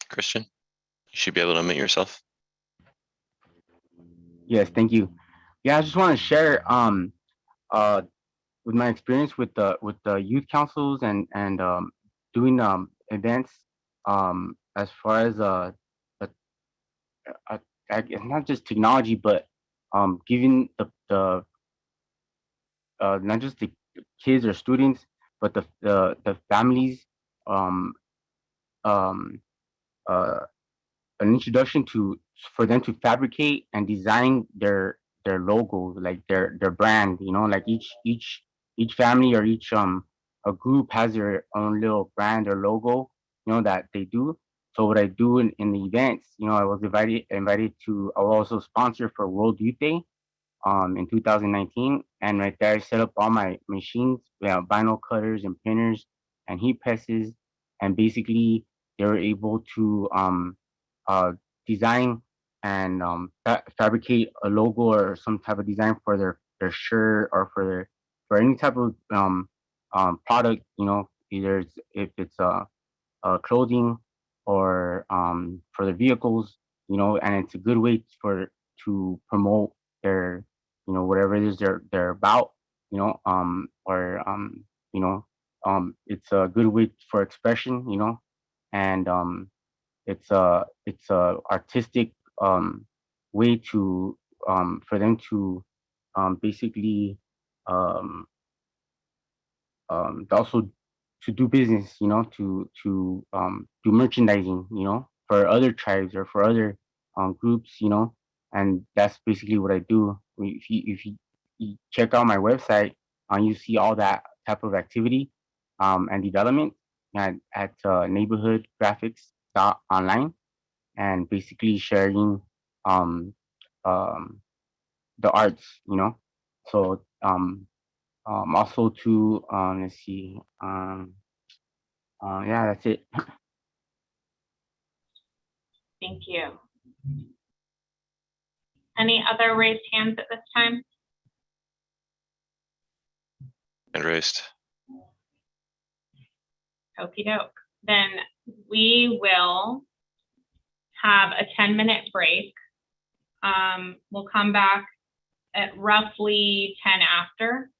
[SPEAKER 6] Christian, you should be able to unmute yourself.
[SPEAKER 17] Yes, thank you. Yeah, I just want to share with my experience with the youth councils and doing events as far as it's not just technology, but giving the not just the kids or students, but the families an introduction for them to fabricate and design their logo, like their brand, you know, like each family or each a group has their own little brand or logo, you know, that they do. So what I do in the events, you know, I was invited to, I was also sponsor for World Youth Day in 2019, and right there I set up all my machines, vinyl cutters and printers and heat presses, and basically they were able to design and fabricate a logo or some type of design for their shirt or for any type of product, you know, either if it's clothing or for the vehicles, you know, and it's a good way to promote their, you know, whatever it is they're about, you know, you know, it's a good way for expression, you know, and it's a artistic way to for them to basically also to do business, you know, to do merchandising, you know, for other tribes or for other groups, you know, and that's basically what I do. If you check out my website, you see all that type of activity and development at neighborhood graphics online, and basically sharing the arts, you know. So Also to let's see. Yeah, that's it.
[SPEAKER 1] Thank you. Any other raised hands at this time?
[SPEAKER 6] Hand raised.
[SPEAKER 1] Okie doke. Then we will have a 10-minute break. We'll come back at roughly 10 after.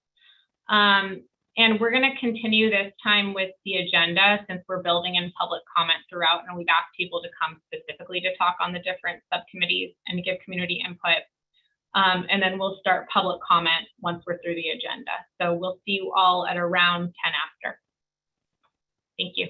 [SPEAKER 1] And we're going to continue this time with the agenda since we're building in public comment throughout, and we've asked people to come specifically to talk on the different subcommittees and give community input. And then we'll start public comment once we're through the agenda. So we'll see you all at around 10 after. Thank you.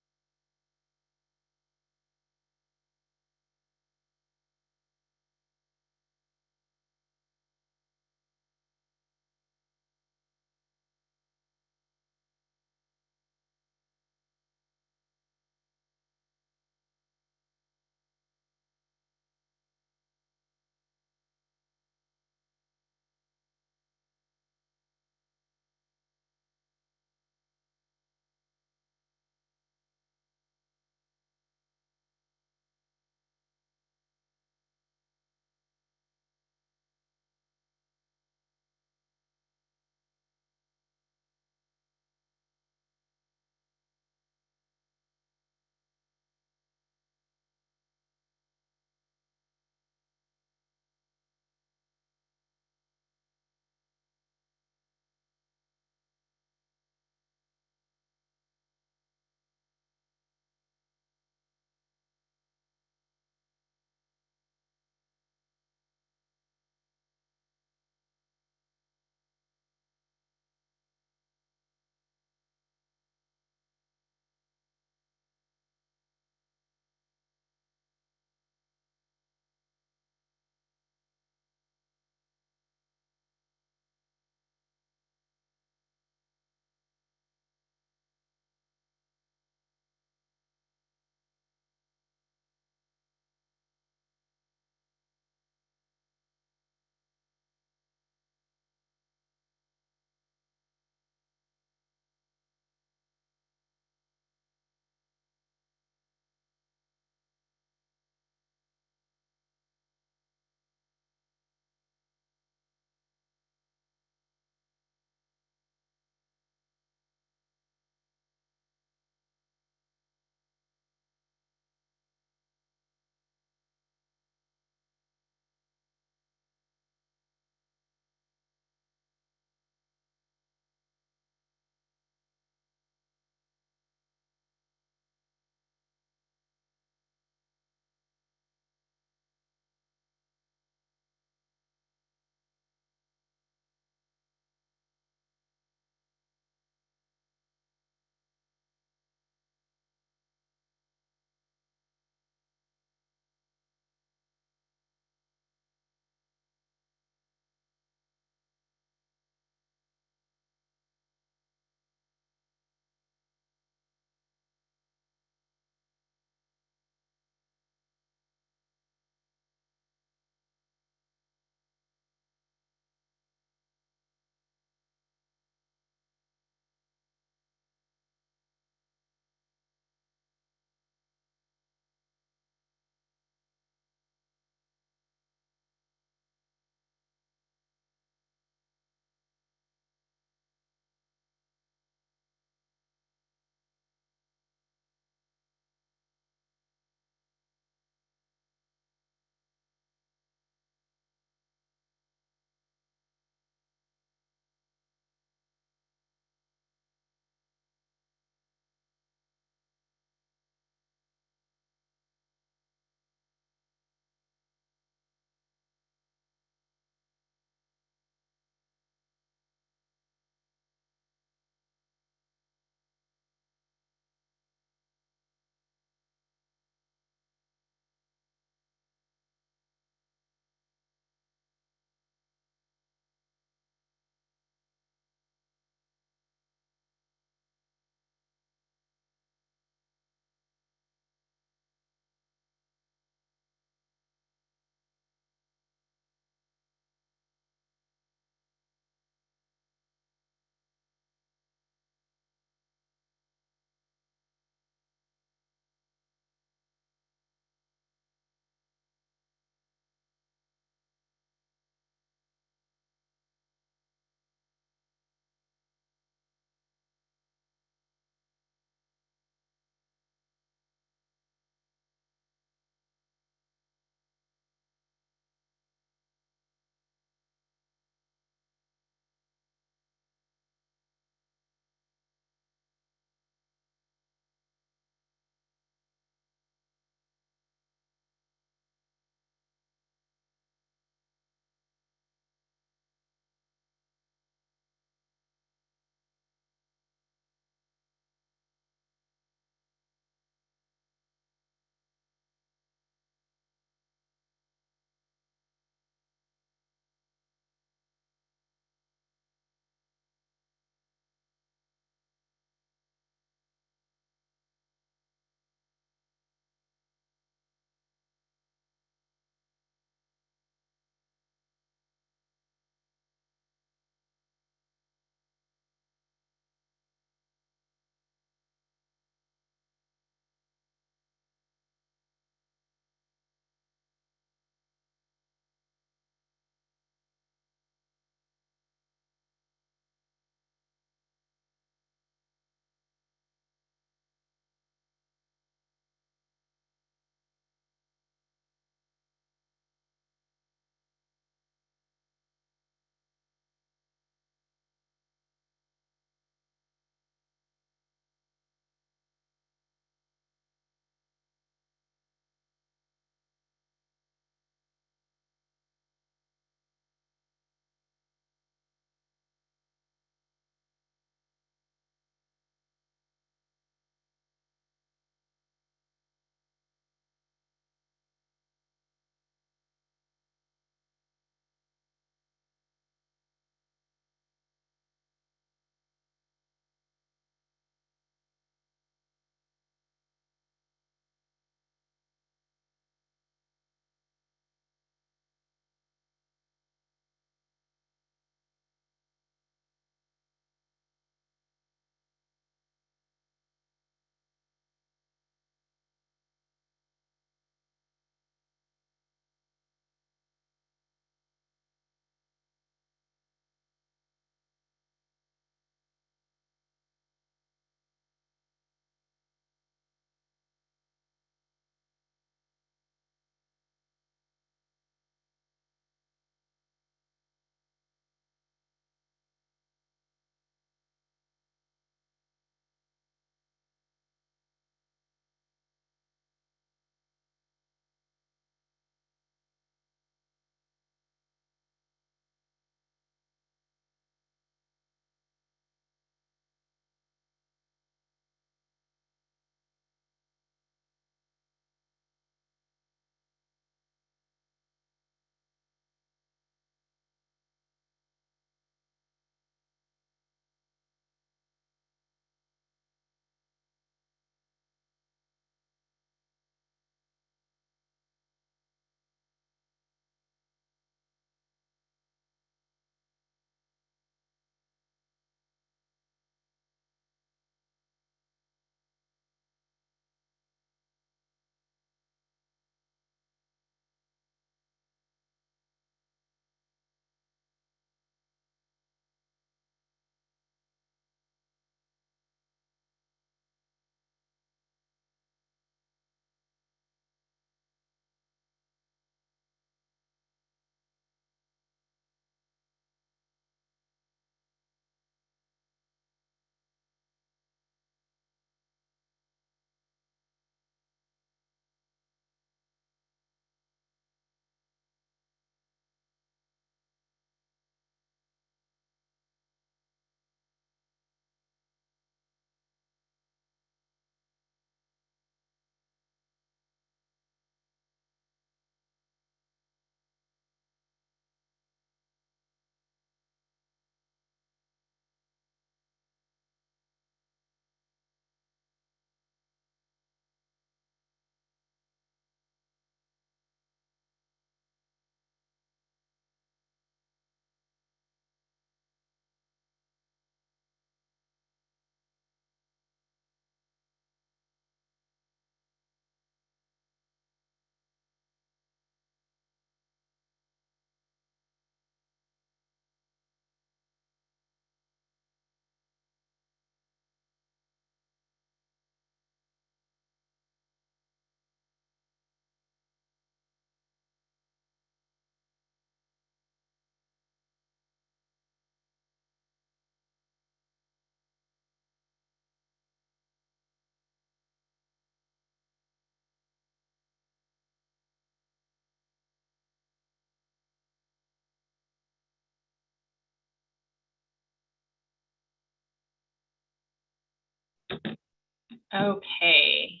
[SPEAKER 1] Okay.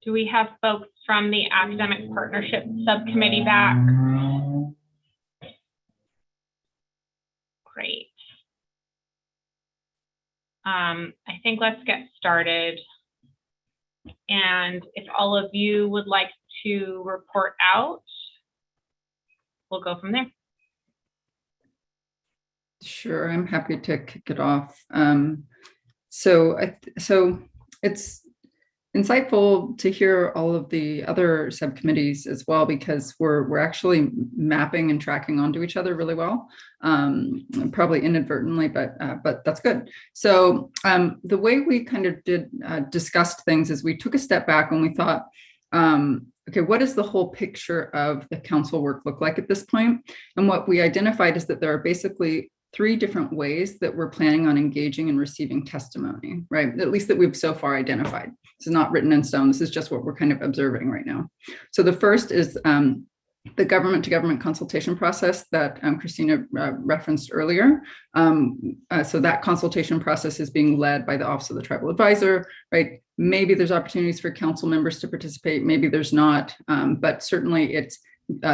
[SPEAKER 1] Do we have folks from the Academic Partnership Subcommittee back? Great. I think let's get started. And if all of you would like to report out, we'll go from there.
[SPEAKER 7] Sure, I'm happy to kick it off. So it's insightful to hear all of the other subcommittees as well, because we're actually mapping and tracking onto each other really well, probably inadvertently, but that's good. So the way we kind of discussed things is we took a step back and we thought, okay, what does the whole picture of the council work look like at this point? And what we identified is that there are basically 3 different ways that we're planning on engaging and receiving testimony, right? At least that we've so far identified. This is not written in stone. This is just what we're kind of observing right now. So the first is the government to government consultation process that Christina referenced earlier. So that consultation process is being led by the Office of the Tribal Advisor, right? Maybe there's opportunities for council members to participate, maybe there's not, but certainly it's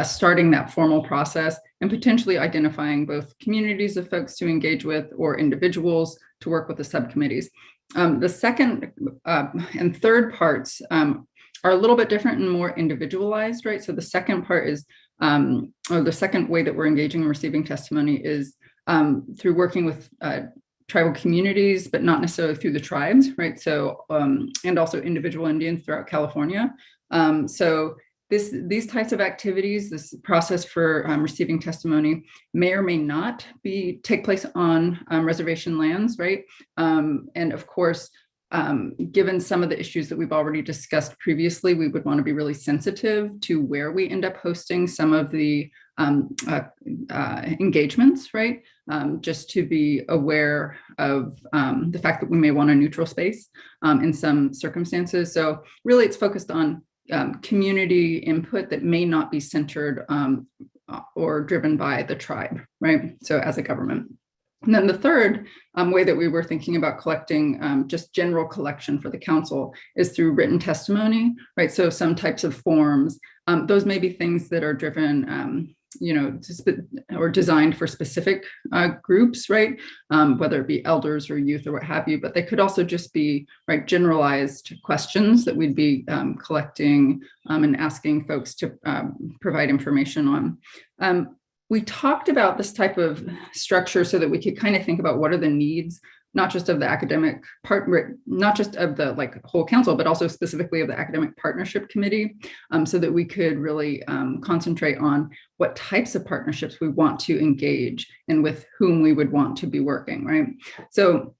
[SPEAKER 7] starting that formal process and potentially identifying both communities of folks to engage with or individuals to work with the subcommittees. The second and third parts are a little bit different and more individualized, right? So the second part is, or the second way that we're engaging and receiving testimony is through working with tribal communities, but not necessarily through the tribes, right? So, and also individual Indians throughout California. So these types of activities, this process for receiving testimony may or may not take place on reservation lands, right? And of course, given some of the issues that we've already discussed previously, we would want to be really sensitive to where we end up hosting some of the engagements, right? Just to be aware of the fact that we may want a neutral space in some circumstances. So really it's focused on community input that may not be centered or driven by the tribe, right? So as a government. And then the third way that we were thinking about collecting just general collection for the council is through written testimony, right? So some types of forms, those may be things that are driven, or designed for specific groups, right? Whether it be elders or youth or what have you, but they could also just be, right, generalized questions that we'd be collecting and asking folks to provide information on. We talked about this type of structure so that we could kind of think about what are the needs, not just of the academic part, not just of the whole council, but also specifically of the academic partnership committee, so that we could really concentrate on what types of partnerships we want to engage and with whom we would want to be working, right? So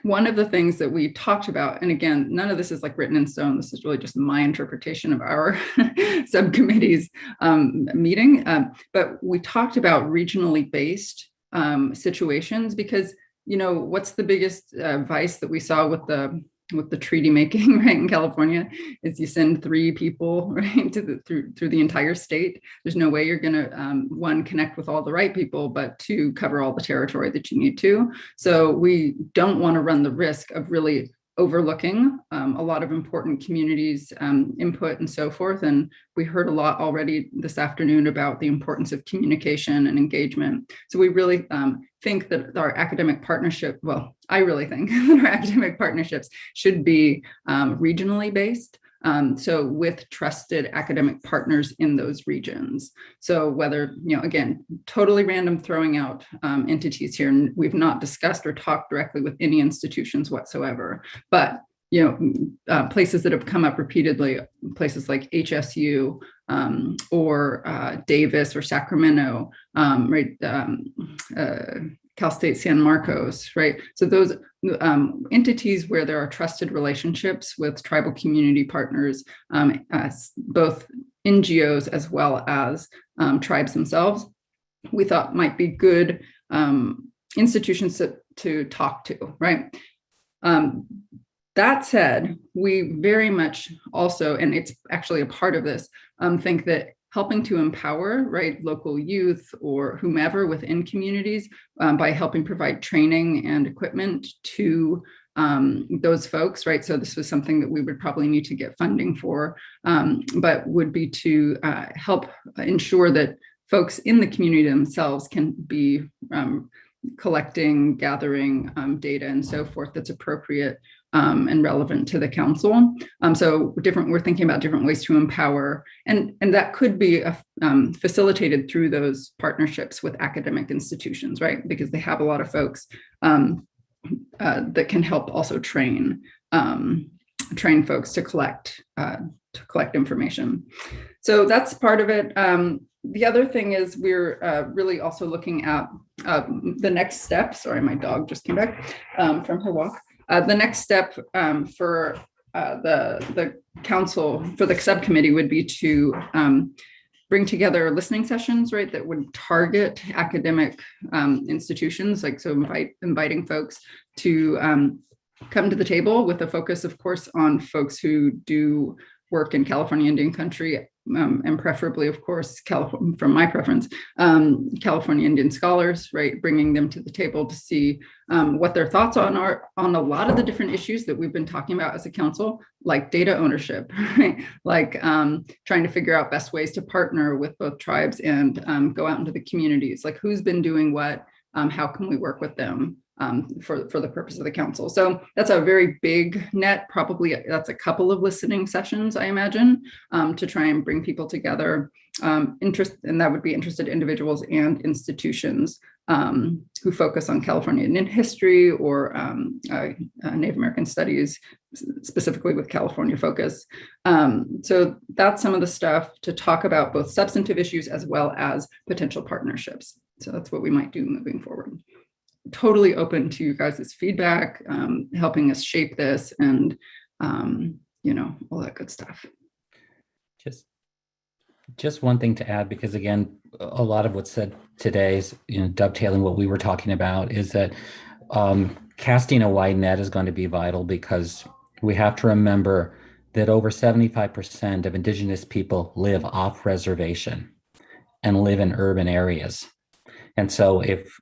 [SPEAKER 7] one of the things that we talked about, and again, none of this is written in stone, this is really just my interpretation of our subcommittee's meeting, but we talked about regionally based situations because, what's the biggest vice that we saw with the treaty making, right, in California is you send 3 people, right, through the entire state. There's no way you're going to, one, connect with all the right people, but 2, cover all the territory that you need to. So we don't want to run the risk of really overlooking a lot of important communities input and so forth. And we heard a lot already this afternoon about the importance of communication and engagement. So we really think that our academic partnership, well, I really think that our academic partnerships should be regionally based. So with trusted academic partners in those regions. So whether, again, totally random throwing out entities here, and we've not discussed or talked directly with any institutions whatsoever, but places that have come up repeatedly, places like HSU or Davis or Sacramento, right? Cal State San Marcos, right? So those entities where there are trusted relationships with tribal community partners, both NGOs as well as tribes themselves, we thought might be good institutions to talk to, right? That said, we very much also, and it's actually a part of this, think that helping to empower, right, local youth or whomever within communities by helping provide training and equipment to those folks, right? So this was something that we would probably need to get funding for, but would be to help ensure that folks in the community themselves can be collecting, gathering data and so forth that's appropriate and relevant to the council. So we're thinking about different ways to empower, and that could be facilitated through those partnerships with academic institutions, right? Because they have a lot of folks that can help also train folks to collect information. So that's part of it. The other thing is we're really also looking at the next step. Sorry, my dog just came back from her walk. The next step for the council, for the subcommittee, would be to bring together listening sessions, right, that would target academic institutions, like so inviting folks to come to the table with a focus, of course, on folks who do work in California Indian country, and preferably, of course, from my preference, California Indian scholars, right, bringing them to the table to see what their thoughts on a lot of the different issues that we've been talking about as a council, like data ownership, right? Like trying to figure out best ways to partner with both tribes and go out into the communities, like who's been doing what, how can we work with them for the purpose of the council. So that's a very big net, probably that's a couple of listening sessions, I imagine, to try and bring people together, and that would be interested individuals and institutions who focus on California Indian history or Native American studies, specifically with California focus. So that's some of the stuff to talk about, both substantive issues as well as potential partnerships. So that's what we might do moving forward. Totally open to you guys' feedback, helping us shape this, and all that good stuff.
[SPEAKER 18] Just one thing to add, because again, a lot of what's said today is dovetailing what we were talking about, is that casting a wide net is going to be vital, because we have to remember that over 75% of Indigenous people live off reservation and live in urban areas. And so if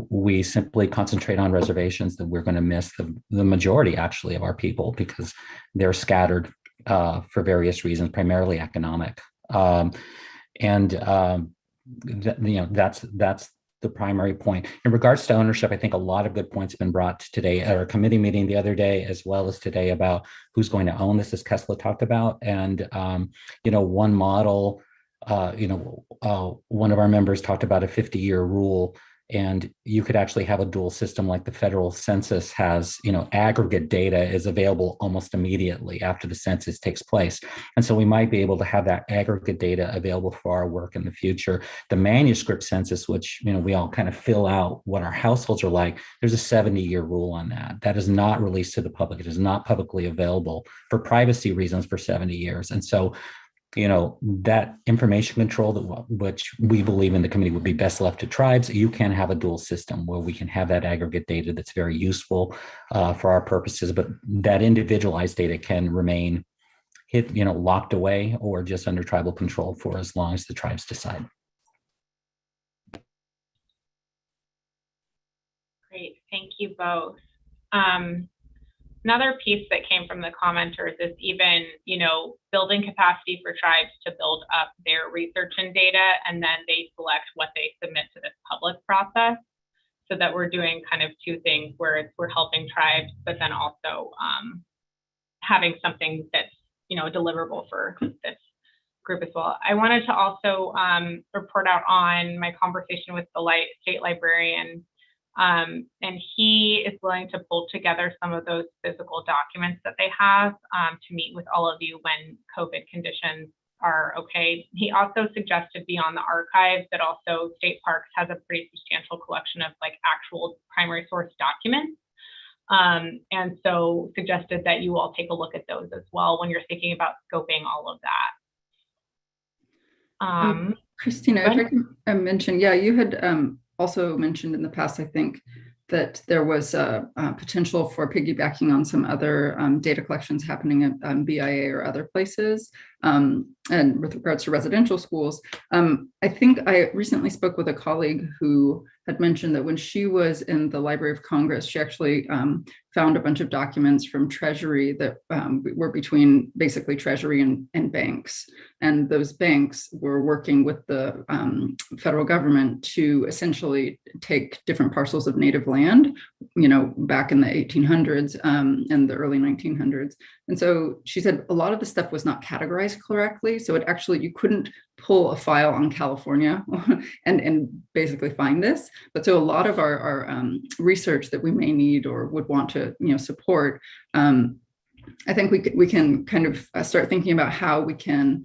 [SPEAKER 18] we simply concentrate on reservations, then we're going to miss the majority, actually, of our people, because they're scattered for various reasons, primarily economic. That's the primary point. In regards to ownership, I think a lot of good points have been brought today at our committee meeting the other day, as well as today, about who's going to own this, as Kesla talked about. And one model, one of our members talked about a 50-year rule, and you could actually have a dual system like the federal census has. Aggregate data is available almost immediately after the census takes place. And so we might be able to have that aggregate data available for our work in the future. The manuscript census, which, we all kind of fill out what our households are like, there's a 70-year rule on that. That is not released to the public. It is not publicly available for privacy reasons for 70 years. And so that information control, which we believe in the committee would be best left to tribes. You can have a dual system where we can have that aggregate data that's very useful for our purposes, but that individualized data can remain locked away or just under tribal control for as long as the tribes decide.
[SPEAKER 1] Great, thank you both. Another piece that came from the commenters is even, building capacity for tribes to build up their research and data, and then they select what they submit to this public process, so that we're doing kind of two things, where we're helping tribes, but then also having something that's, deliverable for this group as well. I wanted to also report out on my conversation with the state librarian. And he is willing to pull together some of those physical documents that they have to meet with all of you when COVID conditions are okay. He also suggested, beyond the archives, that also State Parks has a pretty substantial collection of actual primary source documents. And so suggested that you all take a look at those as well when you're thinking about scoping all of that.
[SPEAKER 7] Christina, if I can mention, you had also mentioned in the past, I think, that there was a potential for piggybacking on some other data collections happening at BIA or other places. And with regards to residential schools, I think I recently spoke with a colleague who had mentioned that when she was in the Library of Congress, she actually found a bunch of documents from Treasury that were between basically Treasury and banks. And those banks were working with the federal government to essentially take different parcels of native land, back in the 1800s and the early 1900s. And so she said a lot of the stuff was not categorized correctly. So you couldn't pull a file on California and basically find this. But so a lot of our research that we may need or would want to support, I think we can kind of start thinking about how we can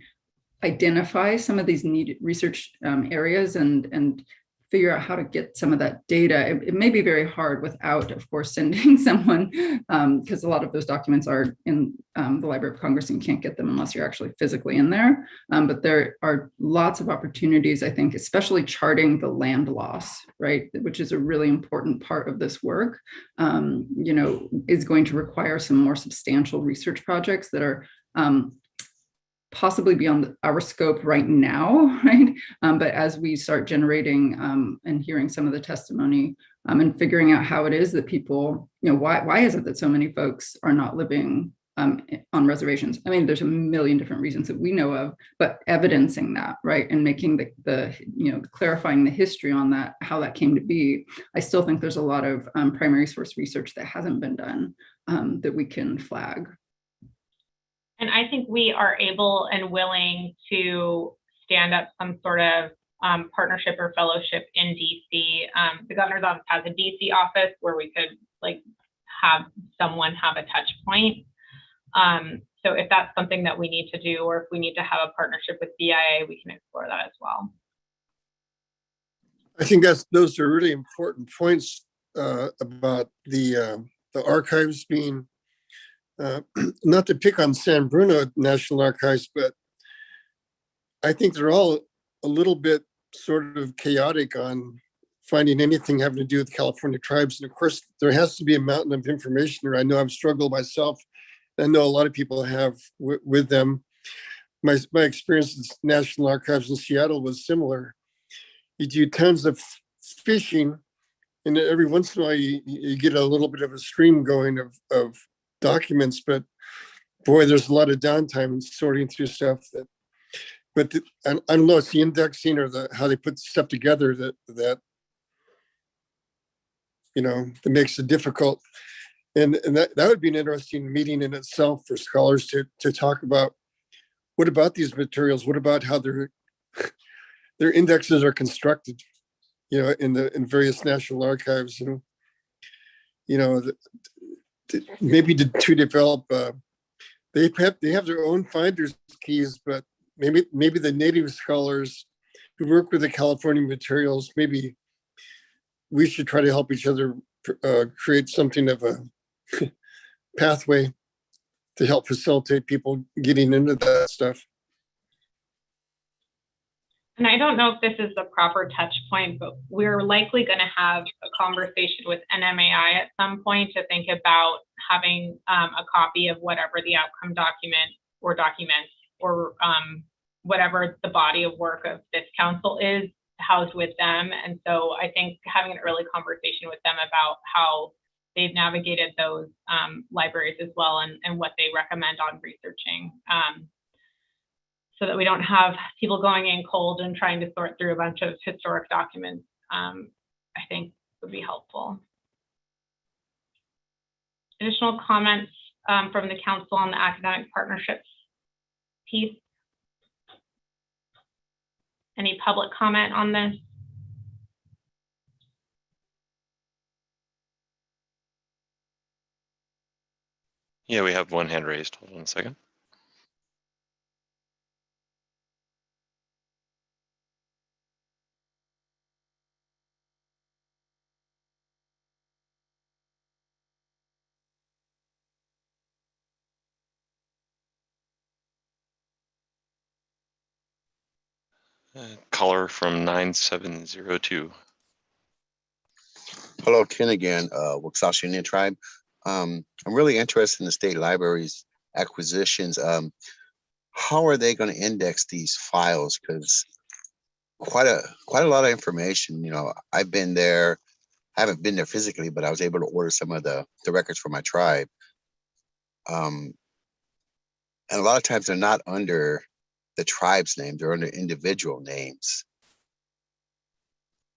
[SPEAKER 7] identify some of these needed research areas and figure out how to get some of that data. It may be very hard without, of course, sending someone, because a lot of those documents are in the Library of Congress and you can't get them unless you're actually physically in there. But there are lots of opportunities, I think, especially charting the land loss, right, which is a really important part of this work, is going to require some more substantial research projects that are possibly beyond our scope right now, right? But as we start generating and hearing some of the testimony and figuring out how it is that people, why is it that so many folks are not living on reservations? I mean, there's a million different reasons that we know of, but evidencing that, right? And making the clarifying the history on that, how that came to be. I still think there's a lot of primary source research that hasn't been done that we can flag.
[SPEAKER 1] And I think we are able and willing to stand up some sort of partnership or fellowship in DC. The governor's office has a DC office where we could have someone have a touch point. So if that's something that we need to do, or if we need to have a partnership with BIA, we can explore that as well.
[SPEAKER 5] I think those are really important points about the archives being, not to pick on San Bruno National Archives, but I think they're all a little bit sort of chaotic on finding anything having to do with California tribes. And of course, there has to be a mountain of information here. I know I've struggled myself. I know a lot of people have with them. My experience with National Archives in Seattle was similar. You do tons of fishing, and every once in a while you get a little bit of a stream going of documents, but boy, there's a lot of downtime in sorting through stuff I don't know, it's the indexing or how they put stuff together that makes it difficult. And that would be an interesting meeting in itself for scholars to talk about, what about these materials? What about how their indexes are constructed, in various national archives, maybe to develop, they have their own finders keys, but maybe the native scholars who work with the California materials, maybe we should try to help each other create something of a pathway to help facilitate people getting into that stuff.
[SPEAKER 1] And I don't know if this is the proper touch point, but we're likely going to have a conversation with NMAI at some point to think about having a copy of whatever the outcome document or documents or whatever the body of work of this council is housed with them. And so I think having an early conversation with them about how they've navigated those libraries as well and what they recommend on researching, so that we don't have people going in cold and trying to sort through a bunch of historic documents, I think would be helpful. Additional comments from the council on the academic partnerships piece? Any public comment on this?
[SPEAKER 6] Yeah, we have one hand raised. Hold on a second. Caller from 9702.
[SPEAKER 19] Hello, Ken again, Waxahachie Indian Tribe. I'm really interested in the state library's acquisitions. how are they going to index these files? Because quite a lot of information. I've been there. I haven't been there physically, but I was able to order some of the records for my tribe. And a lot of times they're not under the tribe's name; they're under individual names.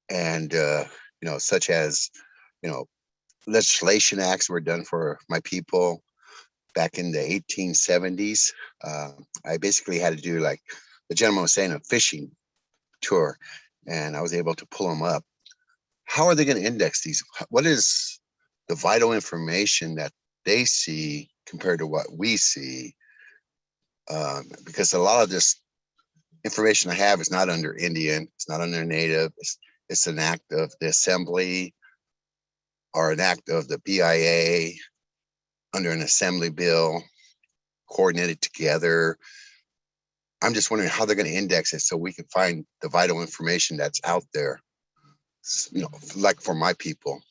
[SPEAKER 19] And such as legislation acts were done for my people back in the 1870s. I basically had to do, like the gentleman was saying, a fishing tour, and I was able to pull them up. How are they going to index these? What is the vital information that they see compared to what we see? Because a lot of this information I have is not under Indian, it's not under Native, it's an act of the assembly or an act of the BIA under an assembly bill, coordinated together. I'm just wondering how they're going to index it so we can find the vital information that's out there. Like for my people,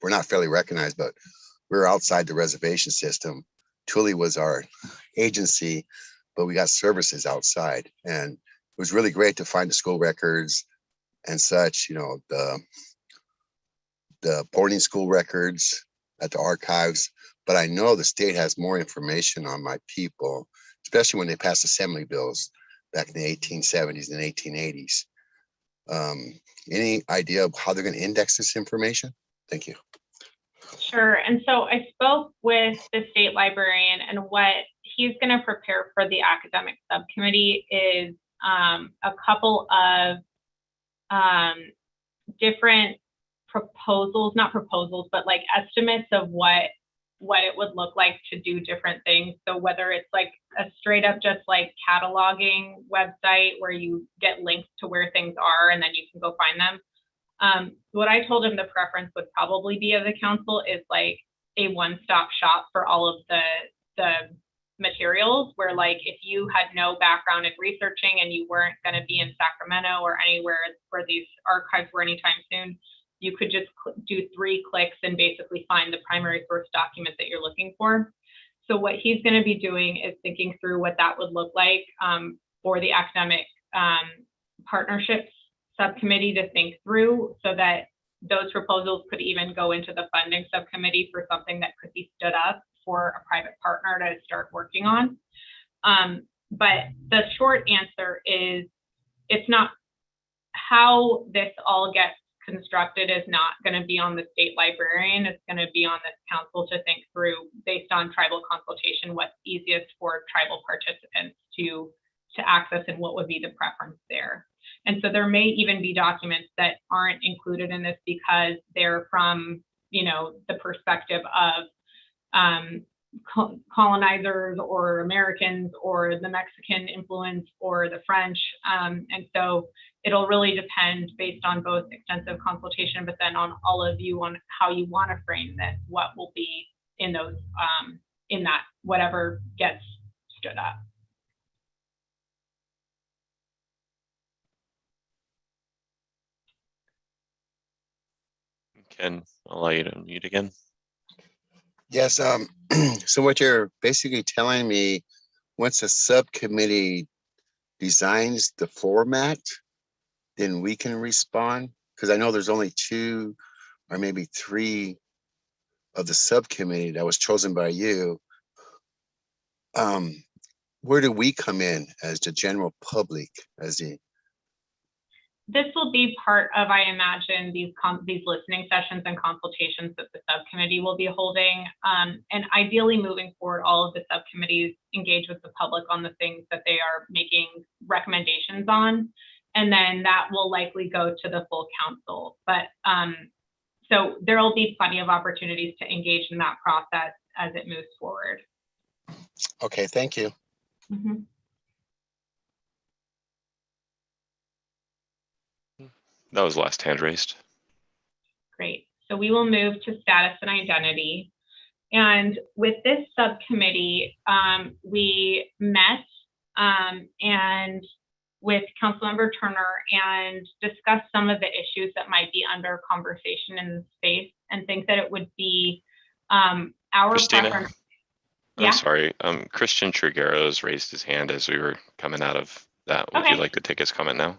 [SPEAKER 19] we're not fairly recognized, but we're outside the reservation system. Thule was our agency, but we got services outside. And it was really great to find the school records and such, the boarding school records at the archives. But I know the state has more information on my people, especially when they passed assembly bills back in the 1870s and 1880s. Any idea of how they're going to index this information? Thank you.
[SPEAKER 1] Sure. And so I spoke with the state librarian, and what he's going to prepare for the academic subcommittee is a couple of different proposals, not proposals, but like estimates of what it would look like to do different things. So whether it's like a straight up just like cataloging website where you get links to where things are and then you can go find them. What I told him the preference would probably be of the council is like a one-stop shop for all of the materials, where like if you had no background in researching and you weren't going to be in Sacramento or anywhere where these archives were anytime soon, you could just do 3 clicks and basically find the primary source document that you're looking for. So what he's going to be doing is thinking through what that would look like for the academic partnerships subcommittee to think through, so that those proposals could even go into the funding subcommittee for something that could be stood up for a private partner to start working on. But the short answer is it's not how this all gets constructed is not going to be on the state librarian. It's going to be on this council to think through, based on tribal consultation, what's easiest for tribal participants to access and what would be the preference there. And so there may even be documents that aren't included in this because they're from, the perspective of colonizers or Americans or the Mexican influence or the French. And so it'll really depend based on both extensive consultation, but then on all of you on how you want to frame this, what will be in those, in that, whatever gets stood up.
[SPEAKER 6] Ken, I'll allow you to unmute again.
[SPEAKER 19] Yes. So what you're basically telling me, once a subcommittee designs the format, then we can respond? Because I know there's only 2 or maybe 3 of the subcommittee that was chosen by you. Where do we come in as the general public, as the?
[SPEAKER 1] This will be part of, I imagine, these listening sessions and consultations that the subcommittee will be holding. And ideally moving forward, all of the subcommittees engage with the public on the things that they are making recommendations on. And then that will likely go to the full council. But so there will be plenty of opportunities to engage in that process as it moves forward.
[SPEAKER 19] Okay, thank you.
[SPEAKER 1] Mm-hmm.
[SPEAKER 6] That was the last hand raised.
[SPEAKER 1] Great. So we will move to status and identity. And with this subcommittee, we met and with Councilmember Turner and discussed some of the issues that might be under conversation in the space, and think that it would be our
[SPEAKER 6] Christina,
[SPEAKER 1] preference. Yeah.
[SPEAKER 6] I'm sorry. Christian Trigueros raised his hand as we were coming out of that. Would you
[SPEAKER 1] Okay.
[SPEAKER 6] like to take his comment now?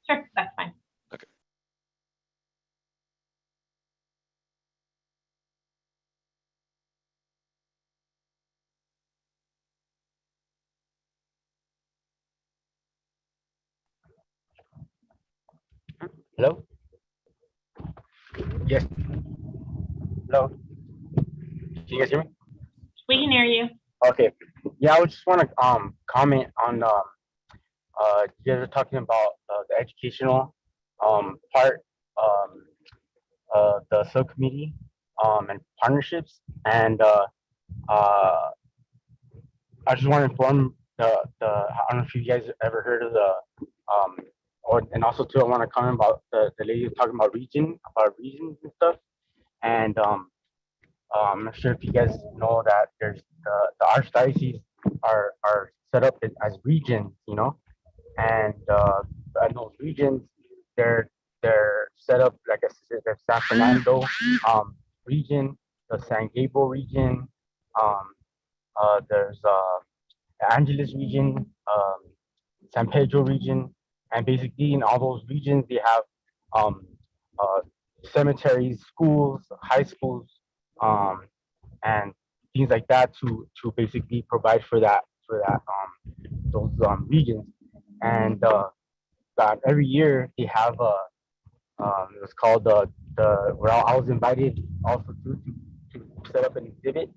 [SPEAKER 1] Sure, that's fine.
[SPEAKER 6] Okay.
[SPEAKER 17] Hello? Yes. Hello? Can you guys hear me?
[SPEAKER 1] We can hear you.
[SPEAKER 17] Okay. Yeah, I just want to comment on you guys are talking about the educational part, the subcommittee and partnerships, and I just want to inform I don't know if you guys ever heard of the and also too I want to comment about the lady talking about regions and stuff, and I'm not sure if you guys know that there's the archdiocese are set up as regions, you know, and those regions they're set up like I said, the San Fernando region, the San Gabriel region, there's the Angeles region, San Pedro region, and basically in all those regions they have um, uh, cemeteries, schools, high schools, and things like that to basically provide for that those regions, and that every year they have it was called the where I was invited also to set up an exhibit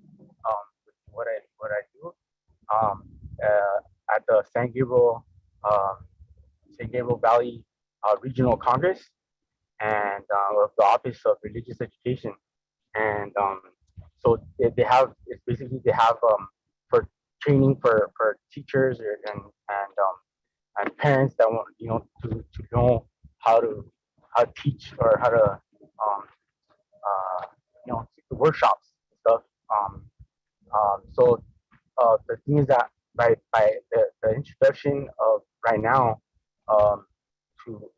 [SPEAKER 17] what I do at the San Gabriel Valley Regional Congress and of the Office of Religious Education, and so they have it's basically they have for training for teachers and parents that want to know how to teach or how to workshops and stuff. So the thing is that by the introduction of right now um, to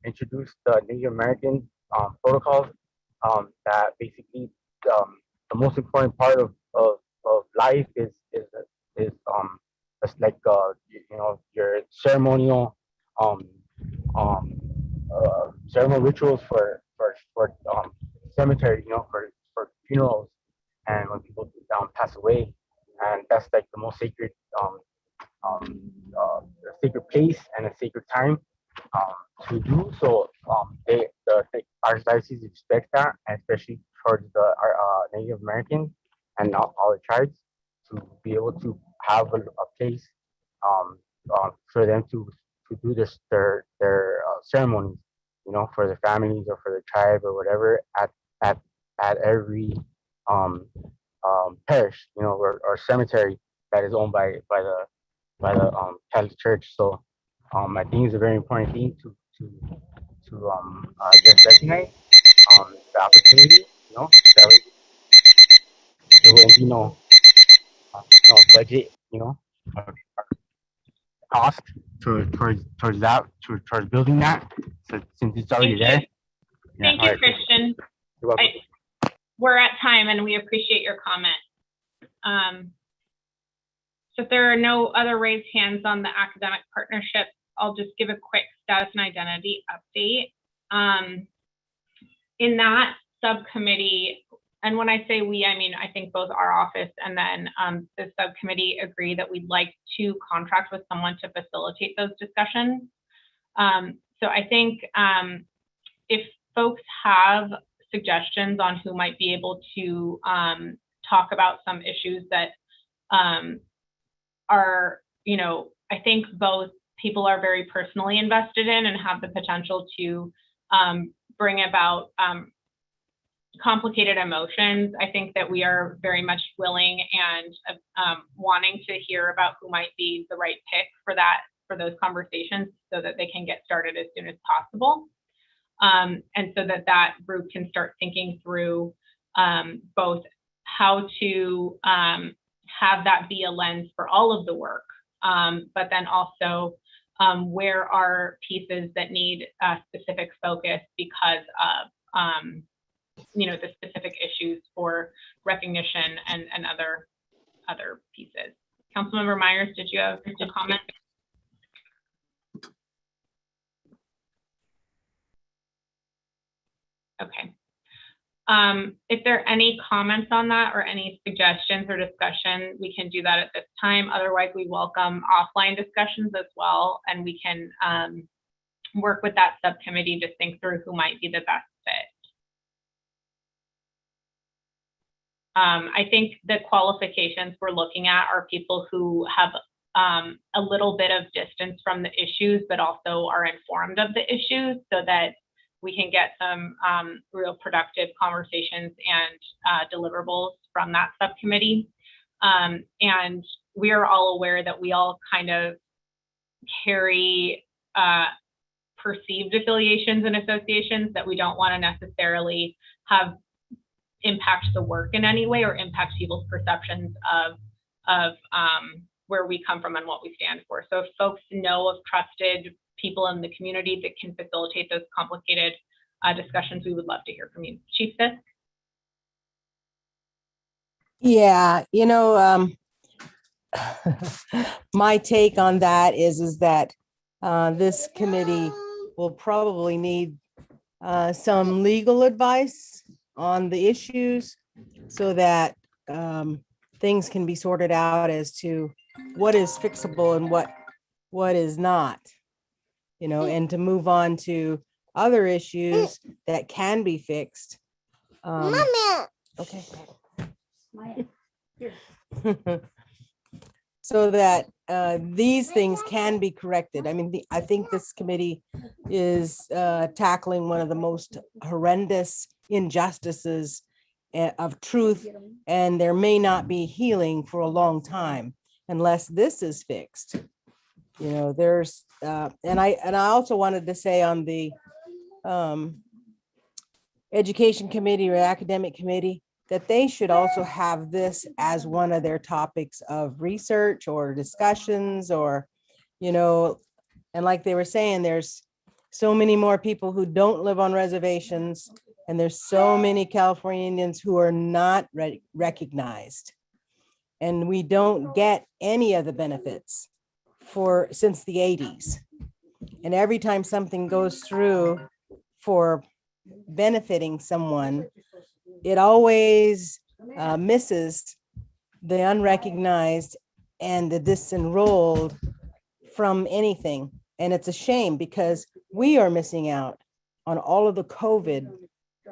[SPEAKER 17] introduce the Native American protocols that basically the most important part of life is it's like your ceremonial um, um, ceremonial rituals for cemetery, for funerals and when people pass away, and that's like the most sacred sacred place and a sacred time to do. So the archdiocese expects that, and especially towards the Native Americans and all the tribes, to be able to have a place um, for them to do their ceremonies, for their families or for the tribe or whatever at every um, parish, or cemetery that is owned by the Catholic Church. So I think it's a very important thing to just recognize the opportunity. That way there wouldn't be no budget, or cost towards that towards building that. So since it's already there.
[SPEAKER 1] Thank you, Christian.
[SPEAKER 17] You're welcome.
[SPEAKER 1] We're at time and we appreciate your comment. So if there are no other raised hands on the academic partnership, I'll just give a quick status and identity update. In that subcommittee, and when I say we, I mean, I think both our office and then the subcommittee agree that we'd like to contract with someone to facilitate those discussions. So I think if folks have suggestions on who might be able to talk about some issues that are, I think both people are very personally invested in and have the potential to bring about complicated emotions. I think that we are very much willing and wanting to hear about who might be the right pick for those conversations so that they can get started as soon as possible. And so that group can start thinking through both how to have that be a lens for all of the work, but then also where are pieces that need a specific focus because of the specific issues for recognition and other other pieces. Councilmember Myers, did you have a comment? Okay. If there are any comments on that or any suggestions or discussion, we can do that at this time. Otherwise, we welcome offline discussions as well, and we can work with that subcommittee to think through who might be the best fit. I think the qualifications we're looking at are people who have a little bit of distance from the issues, but also are informed of the issues, so that we can get some real productive conversations and deliverables from that subcommittee. And we are all aware that we all kind of carry perceived affiliations and associations that we don't want to necessarily have impact the work in any way or impact people's perceptions of where we come from and what we stand for. So if folks know of trusted people in the community that can facilitate those complicated discussions, we would love to hear from you. Chief Fisk?
[SPEAKER 12] Yeah, you know, my take on that is that this committee will probably need some legal advice on the issues so that things can be sorted out as to what is fixable and what is not, you know, and to move on to other issues that can be fixed. Okay. So that these things can be corrected. I mean, I think this committee is tackling one of the most horrendous injustices of truth, and there may not be healing for a long time unless this is fixed. You know, there's and I also wanted to say on the education committee or academic committee that they should also have this as one of their topics of research or discussions, or, you know, and like they were saying, there's so many more people who don't live on reservations, and there's so many California Indians who are not recognized. And we don't get any of the benefits since the 80s. And every time something goes through for benefiting someone, it always misses the unrecognized and the disenrolled from anything. And it's a shame because we are missing out on all of the COVID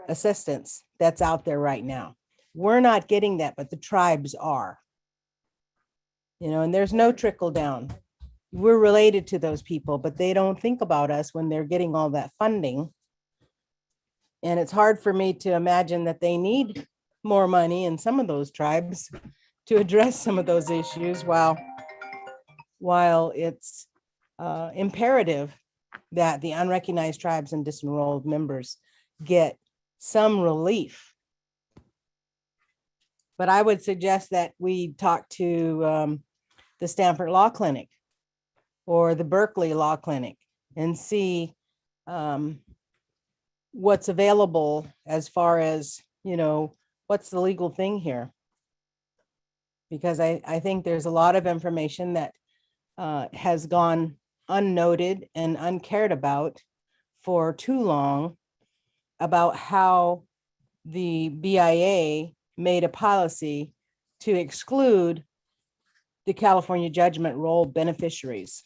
[SPEAKER 12] assistance that's out there right now. We're not getting that, but the tribes are. You know, and there's no trickle down. We're related to those people, but they don't think about us when they're getting all that funding. And it's hard for me to imagine that they need more money in some of those tribes to address some of those issues, while it's imperative that the unrecognized tribes and disenrolled members get some relief. But I would suggest that we talk to the Stanford Law Clinic or the Berkeley Law Clinic and see what's available as far as, you know, what's the legal thing here. Because I think there's a lot of information that has gone unnoted and uncared about for too long about how the BIA made a policy to exclude the California judgment roll beneficiaries.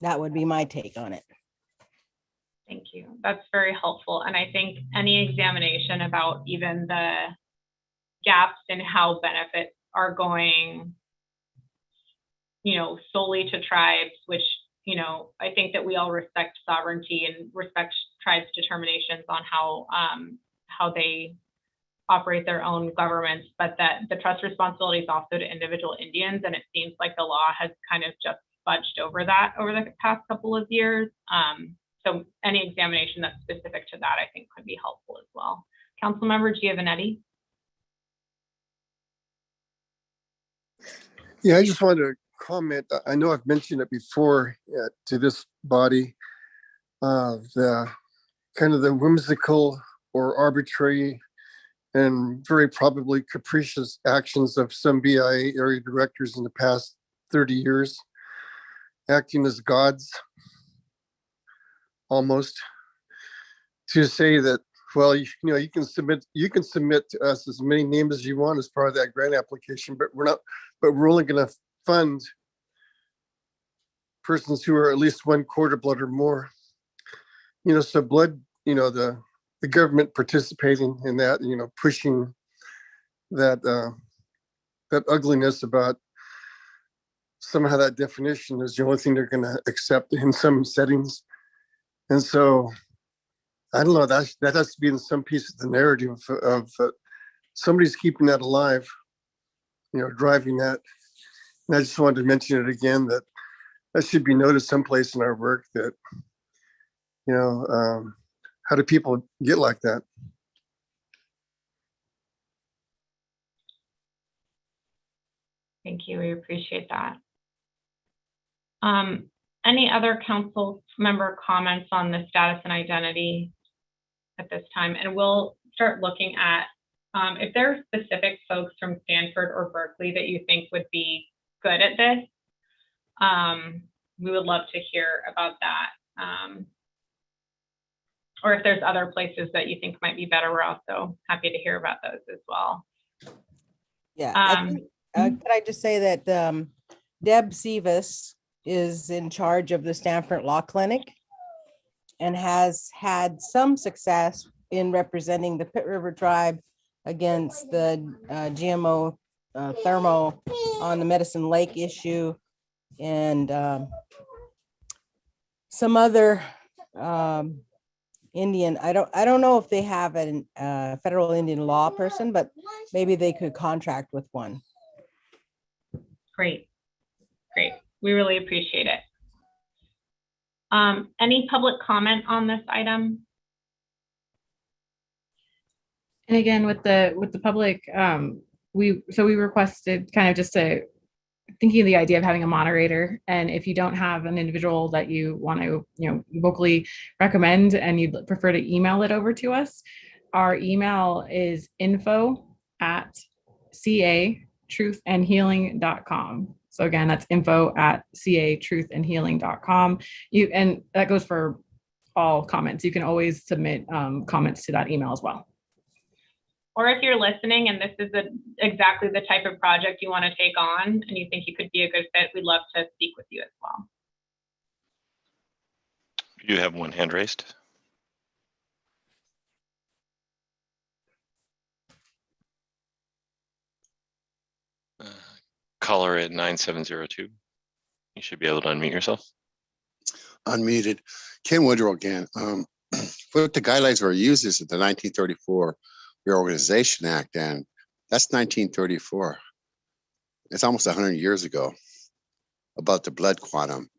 [SPEAKER 12] That would be my take on it.
[SPEAKER 1] Thank you. That's very helpful. And I think any examination about even the gaps in how benefits are going, you know, solely to tribes, which, you know, I think that we all respect sovereignty and respect tribes' determinations on how they operate their own governments, but that the trust responsibility is also to individual Indians. And it seems like the law has kind of just fudged over that over the past couple of years. So any examination that's specific to that, I think, could be helpful as well. Councilmember Giovanetti.
[SPEAKER 5] Yeah, I just wanted to comment. I know I've mentioned it before to this body, the kind of the whimsical or arbitrary and very probably capricious actions of some BIA area directors in the past 30 years, acting as gods almost, to say that, well, you know, you can submit to us as many names as you want as part of that grant application, but we're only going to fund persons who are at least 1/4 blood or more. You know, so blood, you know, the government participating in that, you know, pushing that that ugliness about somehow that definition is the only thing they're going to accept in some settings. And so I don't know, that has to be in some piece of the narrative of somebody's keeping that alive, you know, driving that. And I just wanted to mention it again, that should be noted someplace in our work, that, you know, how do people get like that?
[SPEAKER 1] Thank you. We appreciate that. Any other council member comments on the status and identity at this time? And we'll start looking at if there are specific folks from Stanford or Berkeley that you think would be good at this. We would love to hear about that. Or if there's other places that you think might be better, we're also happy to hear about those as well.
[SPEAKER 12] Yeah. Could I just say that Deb Sivas is in charge of the Stanford Law Clinic and has had some success in representing the Pitt River Tribe against the GMO thermo on the Medicine Lake issue, and some other Indian. I don't know if they have a federal Indian law person, but maybe they could contract with one.
[SPEAKER 1] Great. We really appreciate it. Any public comment on this item?
[SPEAKER 2] And again, with the public, we requested kind of just thinking of the idea of having a moderator. And if you don't have an individual that you want to, you know, vocally recommend and you'd prefer to email it over to us, our email is info@catruthandhealing.com. So again, that's info@catruthandhealing.com. And that goes for all comments. You can always submit comments to that email as well.
[SPEAKER 1] Or if you're listening and this is exactly the type of project you want to take on and you think you could be a good fit, we'd love to speak with you as well.
[SPEAKER 6] You have one hand raised. Caller at 9702. You should be able to unmute yourself.
[SPEAKER 19] Unmuted. Ken Woodrow again. What the guidelines were used is the 1934 Reorganization Act, and that's 1934. It's almost 100 years ago, about the blood quantum.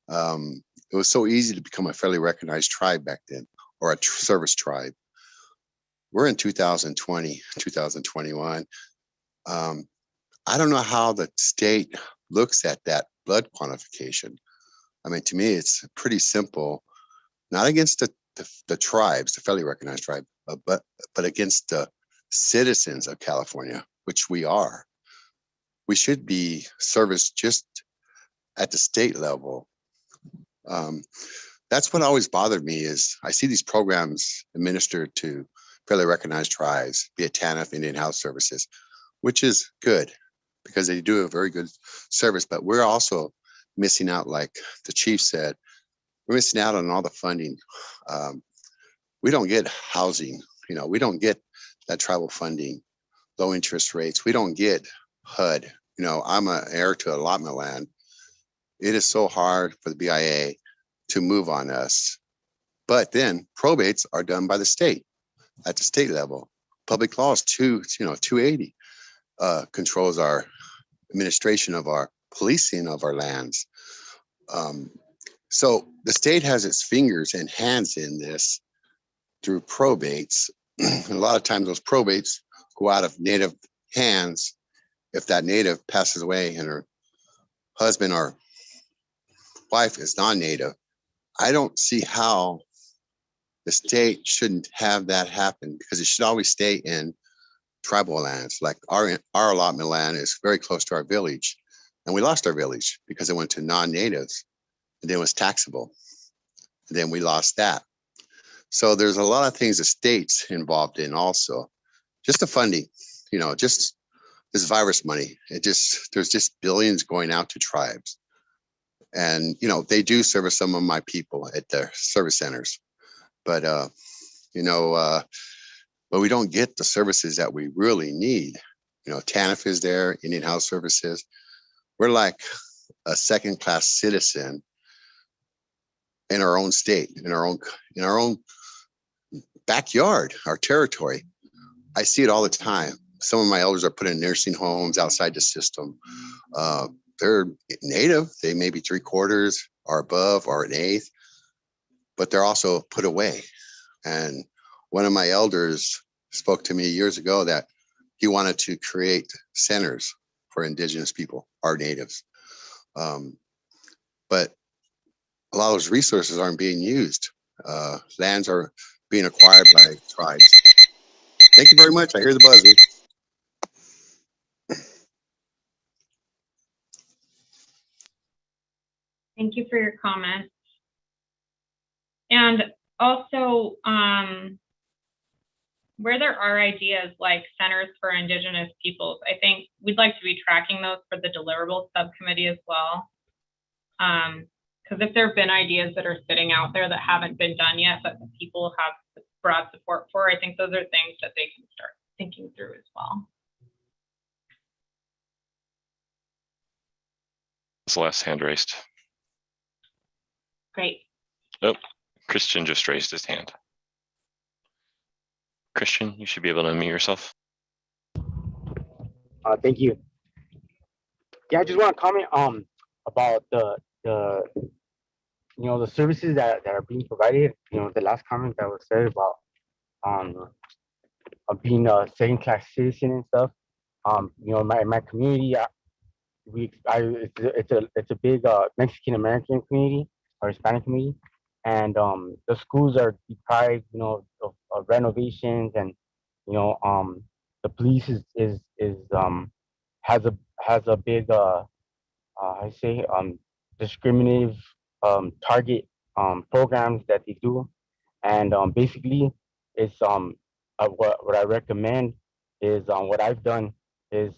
[SPEAKER 19] It was so easy to become a federally recognized tribe back then, or a service tribe. We're in 2020, 2021. I don't know how the state looks at that blood quantification. I mean, to me, it's pretty simple, not against the tribes, the federally recognized tribe, but against the citizens of California, which we are. We should be serviced just at the state level. That's what always bothered me is I see these programs administered to federally recognized tribes, be it TANF, Indian Health Services, which is good because they do a very good service, but we're also missing out, like the chief said, we're missing out on all the funding. We don't get housing, you know, we don't get that tribal funding, low interest rates. We don't get HUD. You know, I'm an heir to allotment land. It is so hard for the BIA to move on us. But then probates are done by the state at the state level. Public laws 280 controls our administration of our policing of our lands. So the state has its fingers and hands in this through probates. And a lot of times those probates go out of native hands if that native passes away and her husband or wife is non-native. I don't see how the state shouldn't have that happen, because it should always stay in tribal lands. Like our allotment land is very close to our village, and we lost our village because it went to non-natives, and then it was taxable. And then we lost that. So there's a lot of things the state's involved in also. Just the funding, just this virus money. There's just billions going out to tribes. And, they do service some of my people at their service centers. But, but we don't get the services that we really need. TANF is there, Indian Health Services. We're like a second-class citizen in our own state, in our own backyard, our territory. I see it all the time. Some of my elders are put in nursing homes outside the system. They're native. They may be 3/4 or above or an eighth, but they're also put away. And one of my elders spoke to me years ago that he wanted to create centers for indigenous people, our natives. But a lot of those resources aren't being used. Lands are being acquired by tribes. Thank you very much. I hear the buzzer.
[SPEAKER 1] Thank you for your comments. And also, where there are ideas like centers for Indigenous peoples, I think we'd like to be tracking those for the deliverables subcommittee as well. Because if there have been ideas that are sitting out there that haven't been done yet, but the people have broad support for, I think those are things that they can start thinking through as well.
[SPEAKER 6] That's the last hand raised.
[SPEAKER 1] Great.
[SPEAKER 6] Oh, Christian just raised his hand. Christian, you should be able to unmute yourself.
[SPEAKER 17] Thank you. Yeah, I just want to comment about the services that are being provided. The last comment that was said about being a second-class citizen and stuff. My community, it's a big Mexican American community or Hispanic community, and the schools are deprived, of renovations, and the police has a big discriminative target programs that they do, and basically it's what I recommend is what I've done is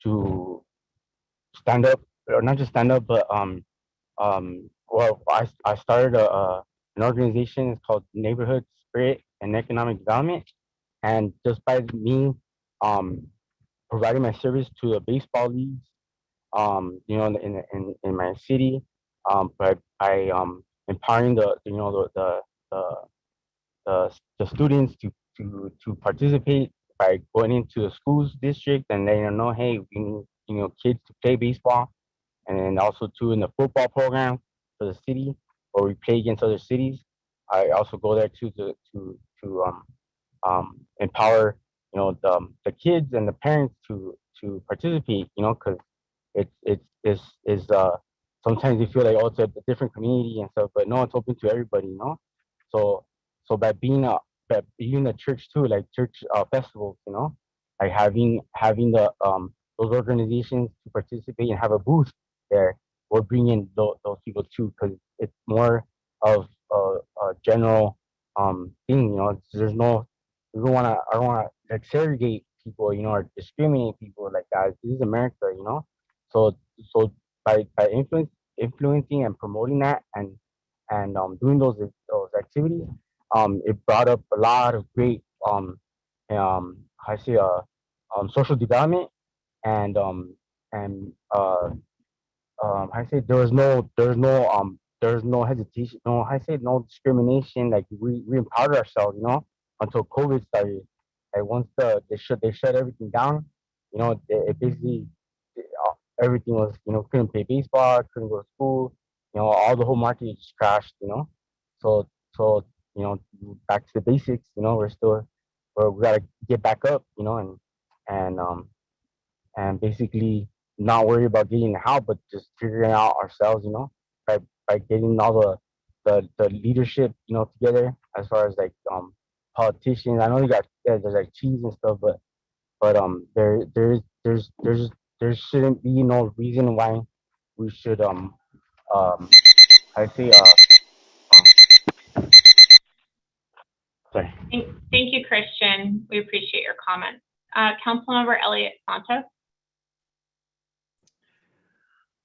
[SPEAKER 17] to stand up, or not just stand up, but well, I started an organization. It's called Neighborhood Spirit and Economic Development, and just by me providing my service to the baseball leagues, in my city, but I empowering the students to participate by going into the schools district and letting them know, hey, we need kids to play baseball, and then also too in the football program for the city where we play against other cities. I also go there too to empower the kids and the parents to participate, because it's sometimes you feel like, oh, it's a different community and stuff, but no, it's open to everybody, so by being a church too, like church festivals, like having the those organizations to participate and have a booth there, we're bringing those people too, because it's more of a general thing. There's no, I don't want to like segregate people, or discriminate people like that. This is America, so by influencing and promoting that, and doing those activities, it brought up a lot of great I say social development, and I say there's no hesitation, I say no discrimination. Like we empowered ourselves, until COVID started. Like once they shut everything down, it basically everything was, couldn't play baseball, couldn't go to school, all the whole market just crashed, so back to the basics, we gotta get back up, and basically not worry about getting out, but just figuring out ourselves, by getting all the leadership, together, as far as like politicians. I know there's like cheese and stuff, but there shouldn't be no reason why we should I say sorry.
[SPEAKER 1] Thank you, Christian. We appreciate your comments. Councilmember Elliott Santos.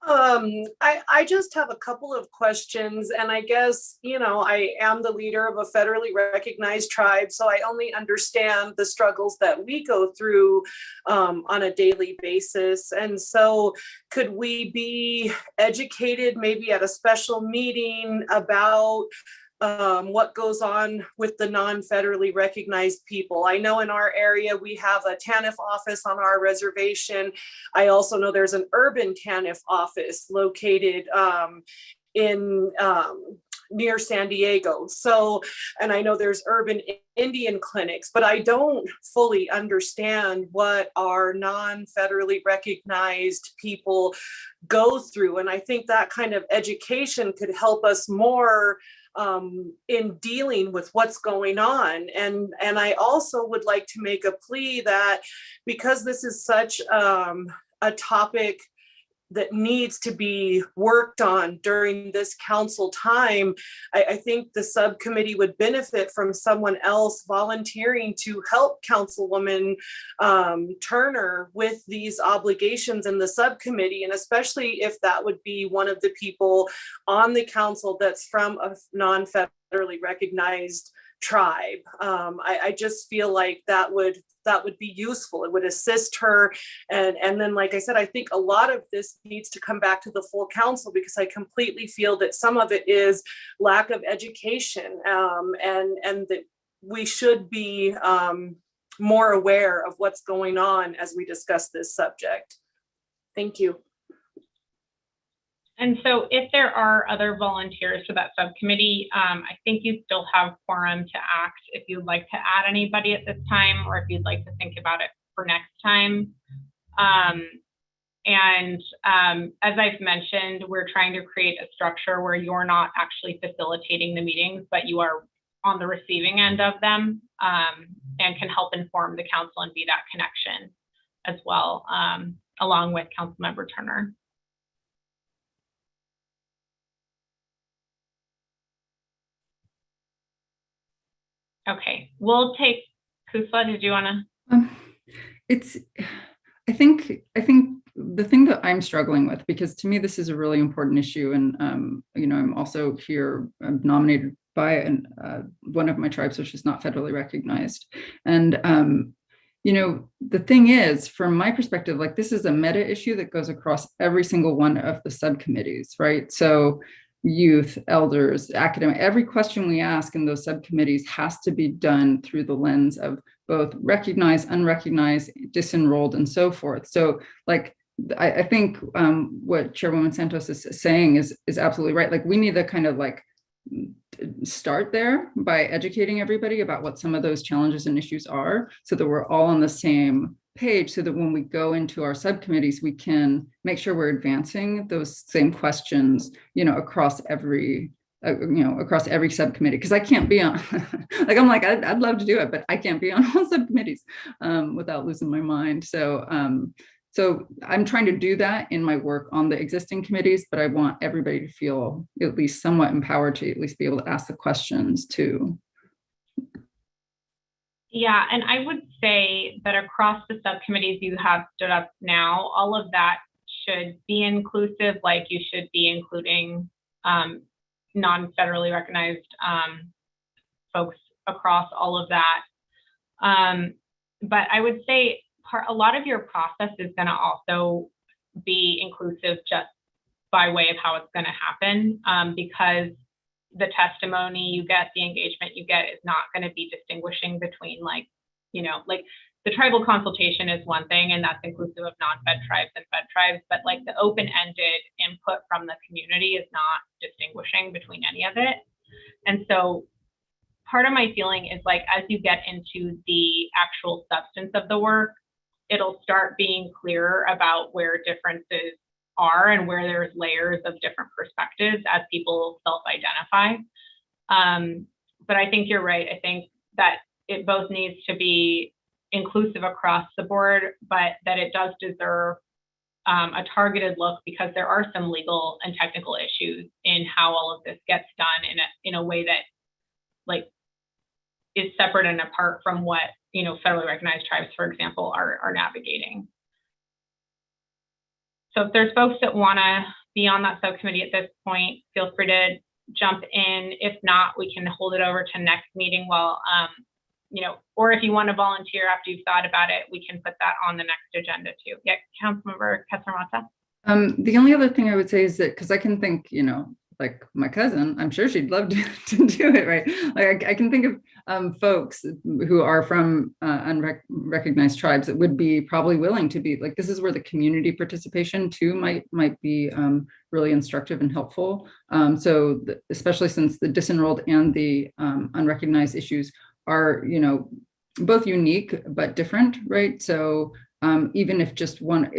[SPEAKER 13] I just have a couple of questions, and I guess, I am the leader of a federally recognized tribe, so I only understand the struggles that we go through on a daily basis. And so could we be educated maybe at a special meeting about what goes on with the non-federally recognized people? I know in our area, we have a TANF office on our reservation. I also know there's an urban TANF office located in near San Diego. So, and I know there's urban Indian clinics, but I don't fully understand what our non-federally recognized people go through. And I think that kind of education could help us more in dealing with what's going on. And I also would like to make a plea that because this is such a topic that needs to be worked on during this council time, I think the subcommittee would benefit from someone else volunteering to help Councilwoman Turner with these obligations in the subcommittee, and especially if that would be one of the people on the council that's from a non-federally recognized tribe. I just feel like that would be useful. It would assist her. And then, like I said, I think a lot of this needs to come back to the full council, because I completely feel that some of it is lack of education, and that we should be more aware of what's going on as we discuss this subject. Thank you.
[SPEAKER 1] And so if there are other volunteers for that subcommittee, I think you still have quorum to act if you'd like to add anybody at this time, or if you'd like to think about it for next time. As I've mentioned, we're trying to create a structure where you're not actually facilitating the meetings, but you are on the receiving end of them, and can help inform the council and be that connection as well, along with Councilmember Turner. Okay, we'll take Kusla. Did you want to?
[SPEAKER 7] I think the thing that I'm struggling with, because to me this is a really important issue, and I'm also here, I'm nominated by one of my tribes, which is not federally recognized, and the thing is, from my perspective, like, this is a meta issue that goes across every single one of the subcommittees, right? So youth, elders, academic, every question we ask in those subcommittees has to be done through the lens of both recognized, unrecognized, disenrolled, and so forth. So, like, I think what Chairwoman Santos is saying is absolutely right. Like, we need to kind of like start there by educating everybody about what some of those challenges and issues are, so that we're all on the same page, so that when we go into our subcommittees, we can make sure we're advancing those same questions, across every subcommittee. Because I can't be on, like, I'm like, I'd love to do it, but I can't be on all subcommittees without losing my mind. So I'm trying to do that in my work on the existing committees, but I want everybody to feel at least somewhat empowered to at least be able to ask the questions too.
[SPEAKER 1] Yeah, and I would say that across the subcommittees you have stood up now, all of that should be inclusive. Like, you should be including non-federally recognized folks across all of that. But I would say a lot of your process is going to also be inclusive just by way of how it's going to happen, because the testimony you get, the engagement you get, is not going to be distinguishing between, like the tribal consultation is one thing, and that's inclusive of non-fed tribes and fed tribes, but like the open-ended input from the community is not distinguishing between any of it. And so part of my feeling is, like, as you get into the actual substance of the work, it'll start being clearer about where differences are and where there's layers of different perspectives as people self-identify. But I think you're right. I think that it both needs to be inclusive across the board, but that it does deserve a targeted look because there are some legal and technical issues in how all of this gets done in a way that like is separate and apart from what, you know, federally recognized tribes, for example, are navigating. So if there's folks that want to be on that subcommittee at this point, feel free to jump in. If not, we can hold it over to next meeting while, you know, or if you want to volunteer after you've thought about it, we can put that on the next agenda too. Yeah, Councilmember Kessler-Mata.
[SPEAKER 7] The only other thing I would say is that, because I can think, you know, like my cousin, I'm sure she'd love to do it, right? Like I can think of folks who are from unrecognized tribes that would be probably willing to be like, this is where the community participation too might be really instructive and helpful. Especially since the disenrolled and the unrecognized issues are, you know, both unique but different, right? So even if just one,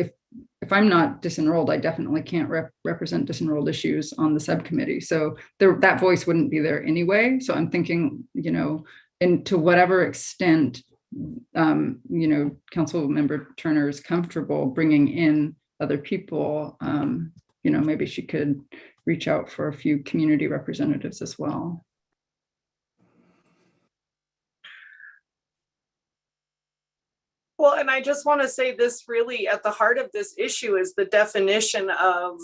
[SPEAKER 7] if I'm not disenrolled, I definitely can't represent disenrolled issues on the subcommittee. So that voice wouldn't be there anyway. So I'm thinking, you know, and to whatever extent, you know, Council Member Turner is comfortable bringing in other people, you know, maybe she could reach out for a few community representatives as well.
[SPEAKER 13] Well, and I just want to say this really at the heart of this issue is the definition of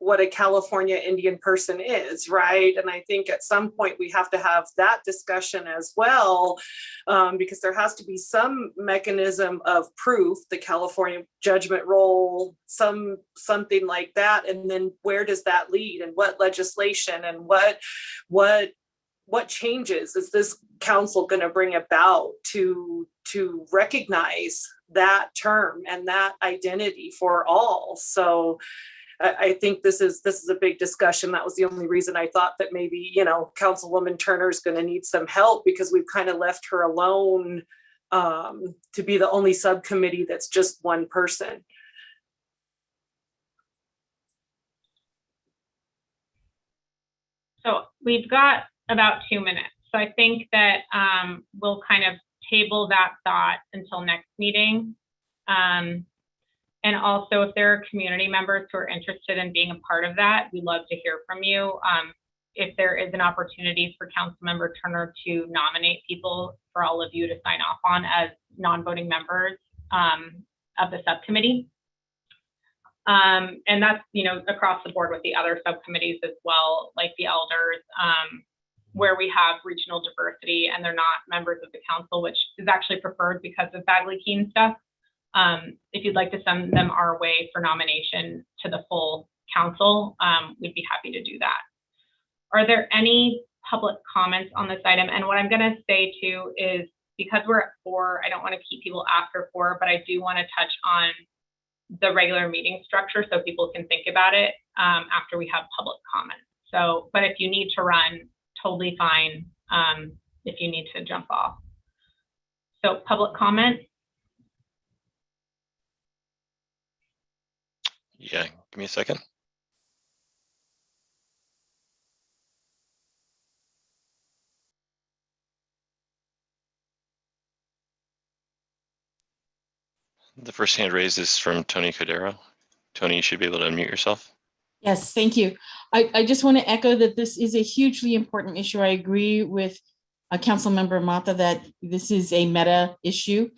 [SPEAKER 13] what a California Indian person is, right? And I think at some point we have to have that discussion as well, because there has to be some mechanism of proof, the California judgment roll, something like that. And then where does that lead and what legislation and what changes is this council going to bring about to recognize that term and that identity for all? So I think this is a big discussion. That was the only reason I thought that maybe, you know, Councilwoman Turner is going to need some help because we've kind of left her alone to be the only subcommittee that's just one person.
[SPEAKER 1] So we've got about 2 minutes. So I think that we'll kind of table that thought until next meeting. And also if there are community members who are interested in being a part of that, we'd love to hear from you. If there is an opportunity for Councilmember Turner to nominate people for all of you to sign off on as non-voting members of the subcommittee. And that's, you know, across the board with the other subcommittees as well, like the elders, where we have regional diversity and they're not members of the council, which is actually preferred because of Bagley-Keene stuff. If you'd like to send them our way for nomination to the full council, we'd be happy to do that. Are there any public comments on this item? And what I'm going to say too is, because we're at 4, I don't want to keep people after 4, but I do want to touch on the regular meeting structure so people can think about it after we have public comments. So, but if you need to run, totally fine if you need to jump off. So public comment.
[SPEAKER 6] Yeah, give me a second. The first hand raised is from Tony Cordero. Tony, you should be able to unmute yourself.
[SPEAKER 10] Yes, thank you. I just want to echo that this is a hugely important issue. I agree with Councilmember Mata that this is a meta issue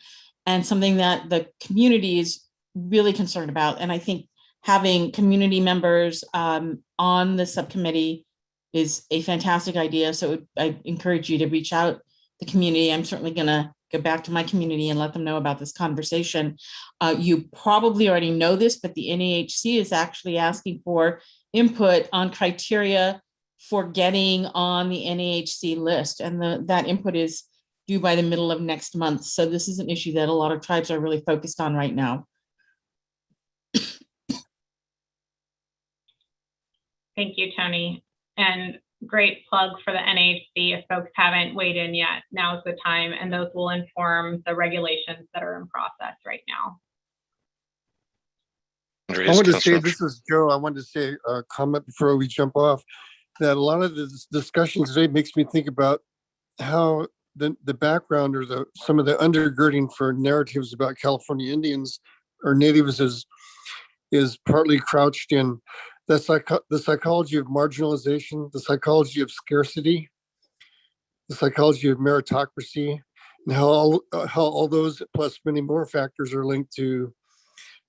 [SPEAKER 10] and something that the community is really concerned about. And I think having community members on the subcommittee is a fantastic idea. So I encourage you to reach out to the community. I'm certainly going to go back to my community and let them know about this conversation. You probably already know this, but the NAHC is actually asking for input on criteria for getting on the NAHC list. And that input is due by the middle of next month. So this is an issue that a lot of tribes are really focused on right now.
[SPEAKER 1] Thank you, Tony. And great plug for the NAHC. If folks haven't weighed in yet, now's the time, and those will inform the regulations that are in process right now.
[SPEAKER 5] I wanted to say, this is Joe. I wanted to say a comment before we jump off, that a lot of this discussion today makes me think about how the background or some of the undergirding for narratives about California Indians or natives is partly crouched in the psychology of marginalization, the psychology of scarcity, the psychology of meritocracy, and how all those plus many more factors are linked to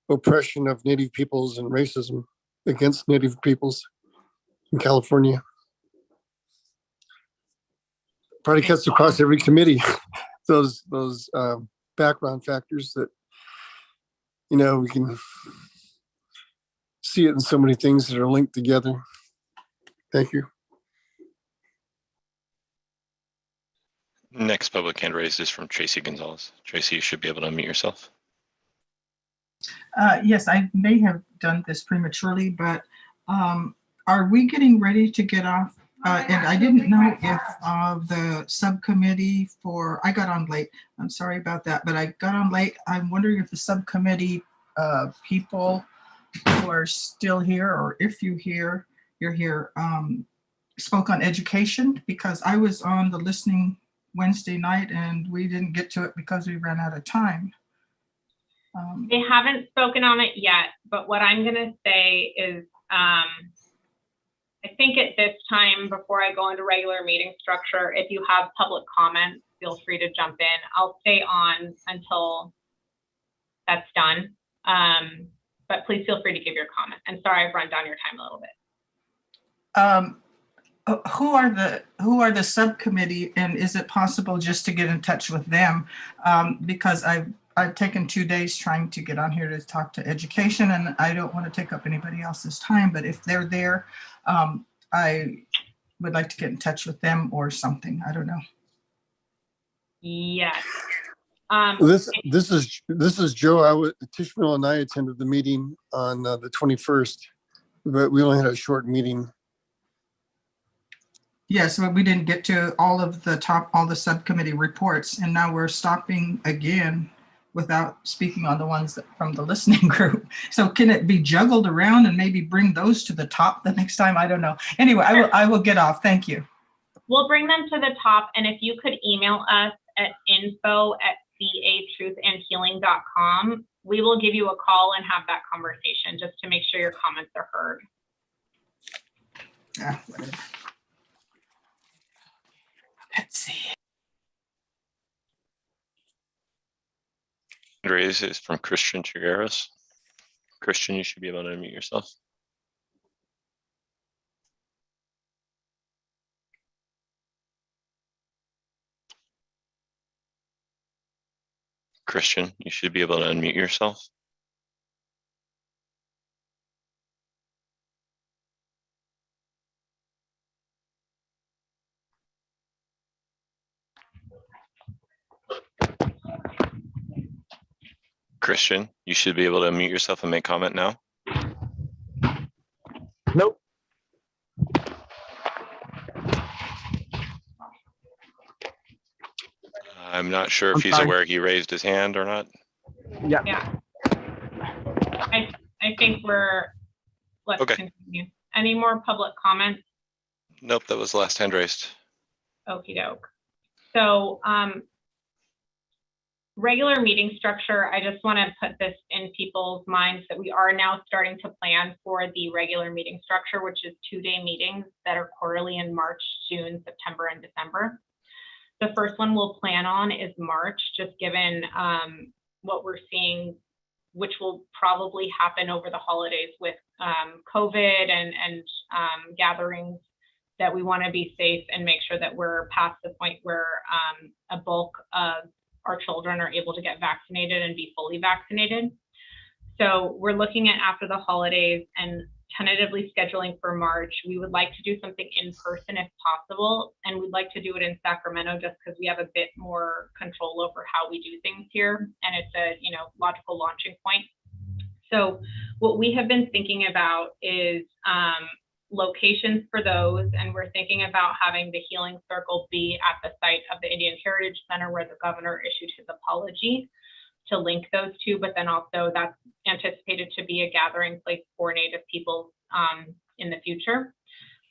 [SPEAKER 5] oppression of Native peoples and racism against Native peoples in California. Probably cuts across every committee. those background factors that we can see it in so many things that are linked together. Thank you.
[SPEAKER 6] Next public hand raised is from Tracy Gonzalez. Tracy, you should be able to unmute yourself.
[SPEAKER 14] Yes, I may have done this prematurely, but are we getting ready to get off? And I didn't know if the subcommittee I got on late. I'm sorry about that, but I got on late. I'm wondering if the subcommittee people who are still here, or if you're here, spoke on education, because I was on the listening Wednesday night and we didn't get to it because we ran out of time.
[SPEAKER 1] They haven't spoken on it yet, but what I'm going to say is I think at this time, before I go into regular meeting structure, if you have public comments, feel free to jump in. I'll stay on until that's done. But please feel free to give your comment. And sorry, I've run down your time a little bit.
[SPEAKER 14] Who are the subcommittee, and is it possible just to get in touch with them? Because I've taken 2 days trying to get on here to talk to education, and I don't want to take up anybody else's time, but if they're there, I would like to get in touch with them or something. I don't know.
[SPEAKER 1] Yes.
[SPEAKER 5] This is Joe. Tishmael and I attended the meeting on the 21st, but we only had a short meeting.
[SPEAKER 14] Yes, but we didn't get to all the subcommittee reports, and now we're stopping again without speaking on the ones from the listening group. So can it be juggled around and maybe bring those to the top the next time? I don't know. Anyway, I will get off. Thank you.
[SPEAKER 1] We'll bring them to the top, and if you could email us at info@catruthandhealing.com, we will give you a call and have that conversation just to make sure your comments are heard.
[SPEAKER 14] Whatever. Let's see.
[SPEAKER 6] Raise is from Christian Chigueros. Christian, you should be able to unmute yourself. Christian, you should be able to unmute yourself. Christian, you should be able to unmute yourself and make comment now.
[SPEAKER 3] Nope.
[SPEAKER 6] I'm not sure if he's aware he raised his hand or not.
[SPEAKER 1] Yeah. I think let's continue. Any more public comments?
[SPEAKER 6] Nope, that was the last hand raised.
[SPEAKER 1] Okie doke. So regular meeting structure, I just want to put this in people's minds that we are now starting to plan for the regular meeting structure, which is 2-day meetings that are quarterly in March, June, September, and December. The first one we'll plan on is March, just given what we're seeing, which will probably happen over the holidays with COVID and gatherings, that we want to be safe and make sure that we're past the point where a bulk of our children are able to get vaccinated and be fully vaccinated. So we're looking at after the holidays and tentatively scheduling for March. We would like to do something in person if possible, and we'd like to do it in Sacramento just because we have a bit more control over how we do things here, and it's a logical launching point. So what we have been thinking about is locations for those, and we're thinking about having the Healing Circle be at the site of the Indian Heritage Center where the governor issued his apology, to link those two, but then also that's anticipated to be a gathering place for Native people in the future.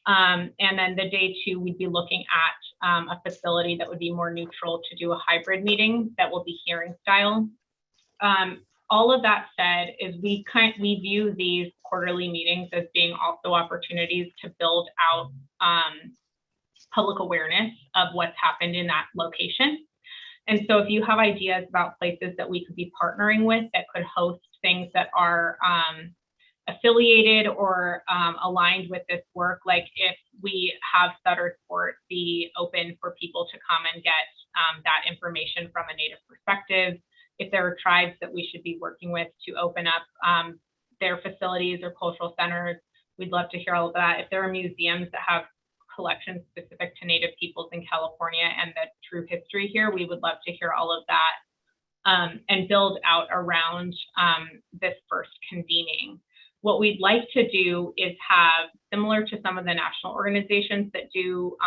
[SPEAKER 1] And then the day 2, we'd be looking at a facility that would be more neutral to do a hybrid meeting that will be hearing style. All of that said is we view these quarterly meetings as being also opportunities to build out public awareness of what's happened in that location. And so if you have ideas about places that we could be partnering with that could host things that are affiliated or aligned with this work, like if we have Sutter Sport be open for people to come and get that information from a Native perspective, if there are tribes that we should be working with to open up their facilities or cultural centers, we'd love to hear all of that. If there are museums that have collections specific to Native peoples in California and the true history here, we would love to hear all of that and build out around this first convening. What we'd like to do is have, similar to some of the national organizations that do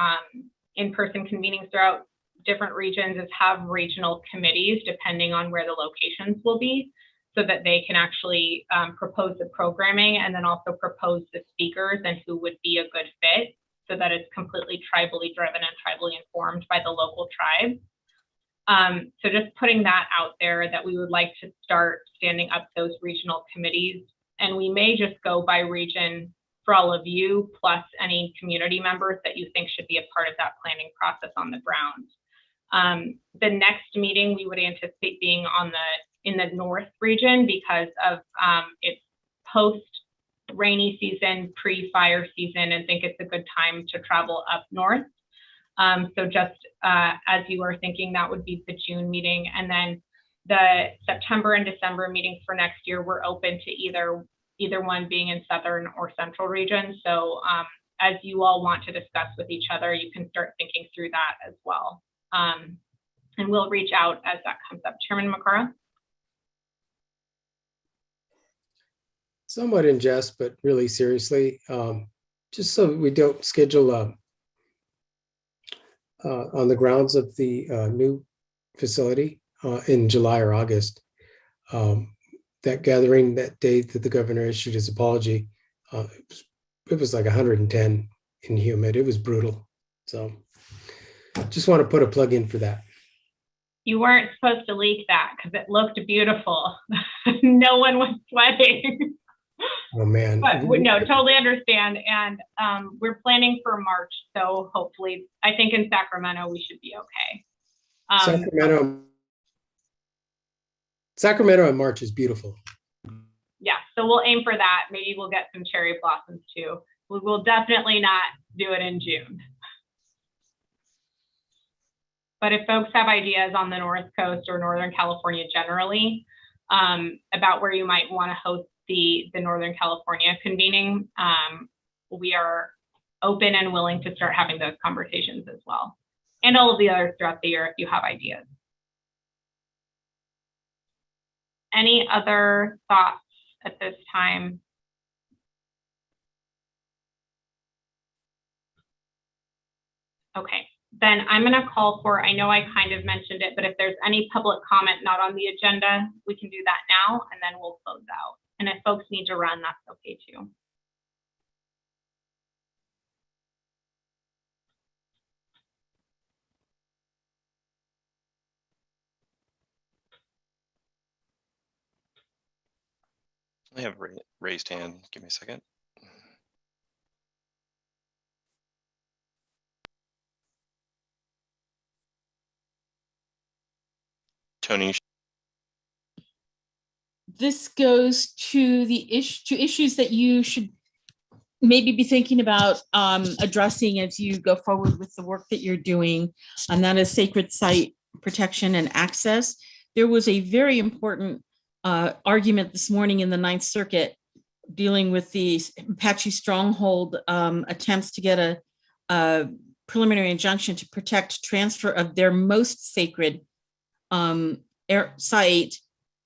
[SPEAKER 1] in-person convenings throughout different regions, is have regional committees depending on where the locations will be, so that they can actually propose the programming and then also propose the speakers and who would be a good fit, so that it's completely tribally driven and tribally informed by the local tribe. So just putting that out there, that we would like to start standing up those regional committees, and we may just go by region for all of you, plus any community members that you think should be a part of that planning process on the ground. The next meeting we would anticipate being in the North region, because of its post rainy season, pre-fire season, and think it's a good time to travel up north. So just as you are thinking, that would be the June meeting. And then the September and December meetings for next year, we're open to either one being in Southern or Central region. So as you all want to discuss with each other, you can start thinking through that as well. And we'll reach out as that comes up. Chairman Makara?
[SPEAKER 11] Somewhat in jest, but really seriously, just so we don't schedule on the grounds of the new facility in July or August, that gathering that day that the governor issued his apology, it was like 110 and humid. It was brutal. So just want to put a plug in for that.
[SPEAKER 1] You weren't supposed to leak that because it looked beautiful. No one was sweating.
[SPEAKER 11] Oh man.
[SPEAKER 1] But no, totally understand. And we're planning for March. So hopefully, I think in Sacramento, we should be okay.
[SPEAKER 11] Sacramento in March is beautiful.
[SPEAKER 1] Yeah, so we'll aim for that. Maybe we'll get some cherry blossoms too. We will definitely not do it in June. But if folks have ideas on the North Coast or Northern California generally about where you might want to host the Northern California convening, we are open and willing to start having those conversations as well. And all of the others throughout the year if you have ideas. Any other thoughts at this time? Okay, then I'm going to call for, I know I kind of mentioned it, but if there's any public comment not on the agenda, we can do that now and then we'll close out. And if folks need to run, that's okay too.
[SPEAKER 6] I have raised hand. Give me a second. Tony.
[SPEAKER 10] This goes to the issues that you should maybe be thinking about addressing as you go forward with the work that you're doing, and that is sacred site protection and access. There was a very important argument this morning in the Ninth Circuit dealing with the Apache Stronghold attempts to get a preliminary injunction to protect transfer of their most sacred site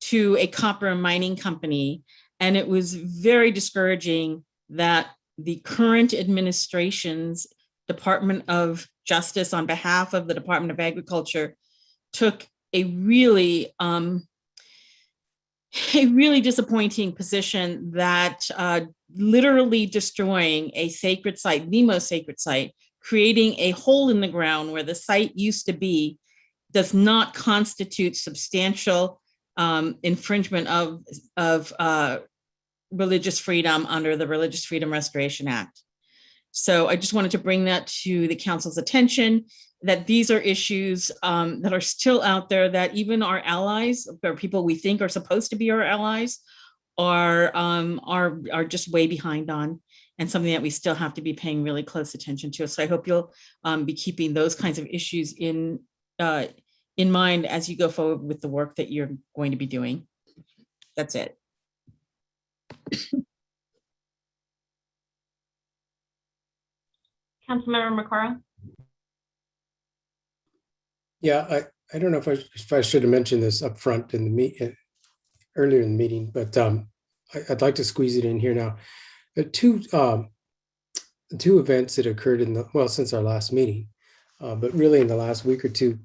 [SPEAKER 10] to a copper mining company. And it was very discouraging that the current administration's Department of Justice, on behalf of the Department of Agriculture, took a really disappointing position that literally destroying a sacred site, the most sacred site, creating a hole in the ground where the site used to be, does not constitute substantial infringement of religious freedom under the Religious Freedom Restoration Act. So I just wanted to bring that to the council's attention, that these are issues that are still out there, that even our allies, or people we think are supposed to be our allies, are just way behind on, and something that we still have to be paying really close attention to. So I hope you'll be keeping those kinds of issues in mind as you go forward with the work that you're going to be doing. That's it.
[SPEAKER 1] Councilmember Macaro?
[SPEAKER 11] Yeah, I don't know if I should have mentioned this up front in the earlier in the meeting, but I'd like to squeeze it in here now. Two events that occurred since our last meeting, but really in the last week or two.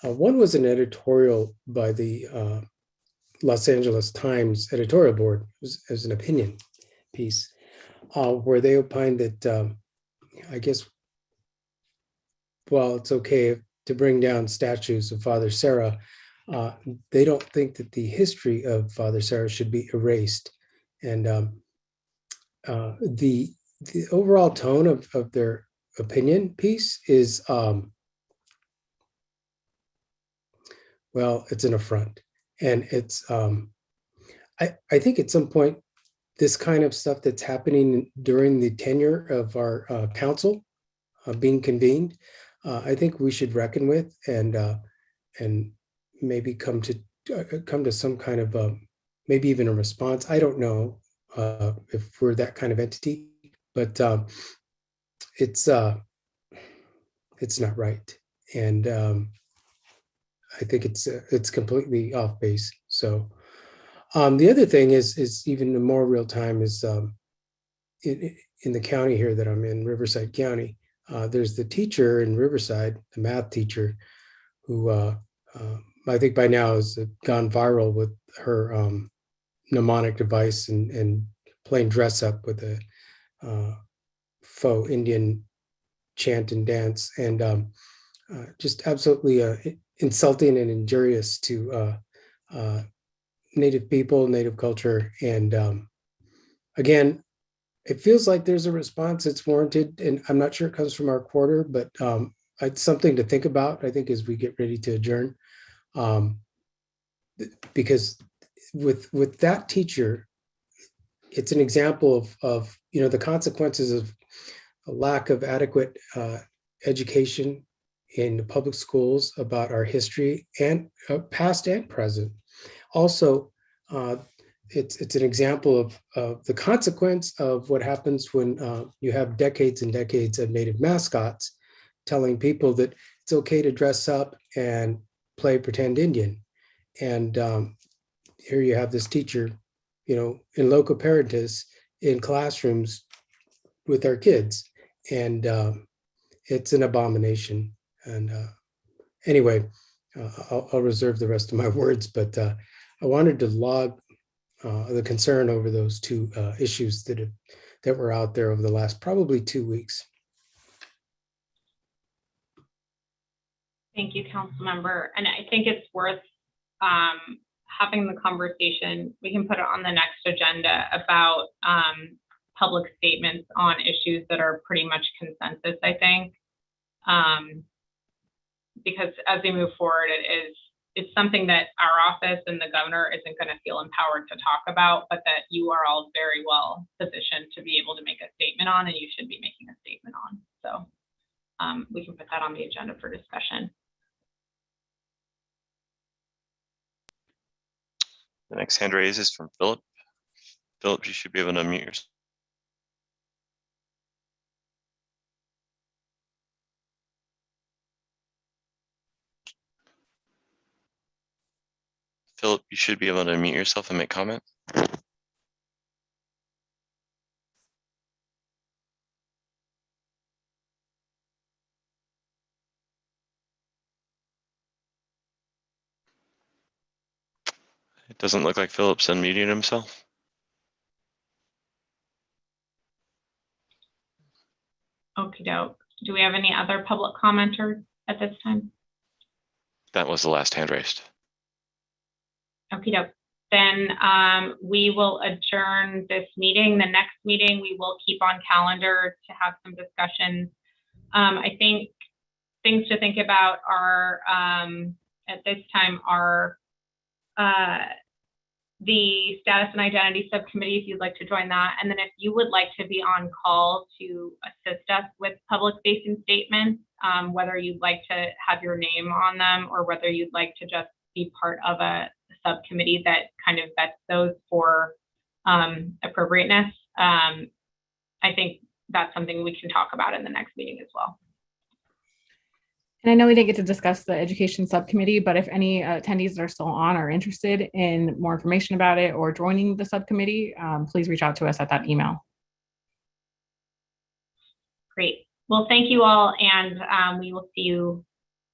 [SPEAKER 11] One was an editorial by the Los Angeles Times editorial board. It was an opinion piece where they opined that I guess, while it's okay to bring down statues of Father Sarah, they don't think that the history of Father Sarah should be erased. And the overall tone of their opinion piece is, well, it's an affront. And it's, I think at some point, this kind of stuff that's happening during the tenure of our council being convened, I think we should reckon with and maybe come to some kind of maybe even a response. I don't know if we're that kind of entity, but it's not right, and I think it's completely off base. So the other thing is even more real time is in the county here that I'm in, Riverside County. There's the teacher in Riverside, the math teacher, who I think by now has gone viral with her mnemonic device and playing dress up with a faux Indian chant and dance, and just absolutely insulting and injurious to Native people, Native culture. And again, it feels like there's a response that's warranted, and I'm not sure it comes from our quarter, but it's something to think about, I think, as we get ready to adjourn. Because with that teacher, it's an example of the consequences of a lack of adequate education in the public schools about our history, and past and present. Also, it's an example of the consequence of what happens when you have decades and decades of Native mascots telling people that it's okay to dress up and play pretend Indian. And here you have this teacher, in loco parentis in classrooms with our kids, and it's an abomination. And anyway, I'll reserve the rest of my words, but I wanted to log the concern over those two issues that were out there over the last probably 2 weeks.
[SPEAKER 1] Thank you, Councilmember. And I think it's worth having the conversation. We can put it on the next agenda about public statements on issues that are pretty much consensus, I think. Because as we move forward, it's something that our office and the governor isn't going to feel empowered to talk about, but that you are all very well positioned to be able to make a statement on, and you should be making a statement on. So we can put that on the agenda for discussion.
[SPEAKER 6] The next hand raise is from Philip. Philip, you should be able to unmute yourself. Philip, you should be able to unmute yourself and make comment. It doesn't look like Philip's unmuting himself.
[SPEAKER 1] Okie doke. Do we have any other public commenters at this time?
[SPEAKER 6] That was the last hand raised.
[SPEAKER 1] Okie doke. Then we will adjourn this meeting. The next meeting we will keep on calendar to have some discussions. I think things to think about are at this time are the status and identity subcommittee, if you'd like to join that. And then if you would like to be on call to assist us with public facing statements, whether you'd like to have your name on them or whether you'd like to just be part of a subcommittee that kind of vets those for appropriateness, I think that's something we can talk about in the next meeting as well.
[SPEAKER 2] And I know we didn't get to discuss the education subcommittee, but if any attendees that are still on are interested in more information about it or joining the subcommittee, please reach out to us at that email.
[SPEAKER 1] Great. Well, thank you all. And we will see you,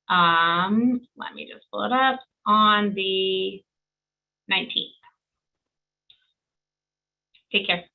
[SPEAKER 1] let me just pull it up, on the 19th. Take care.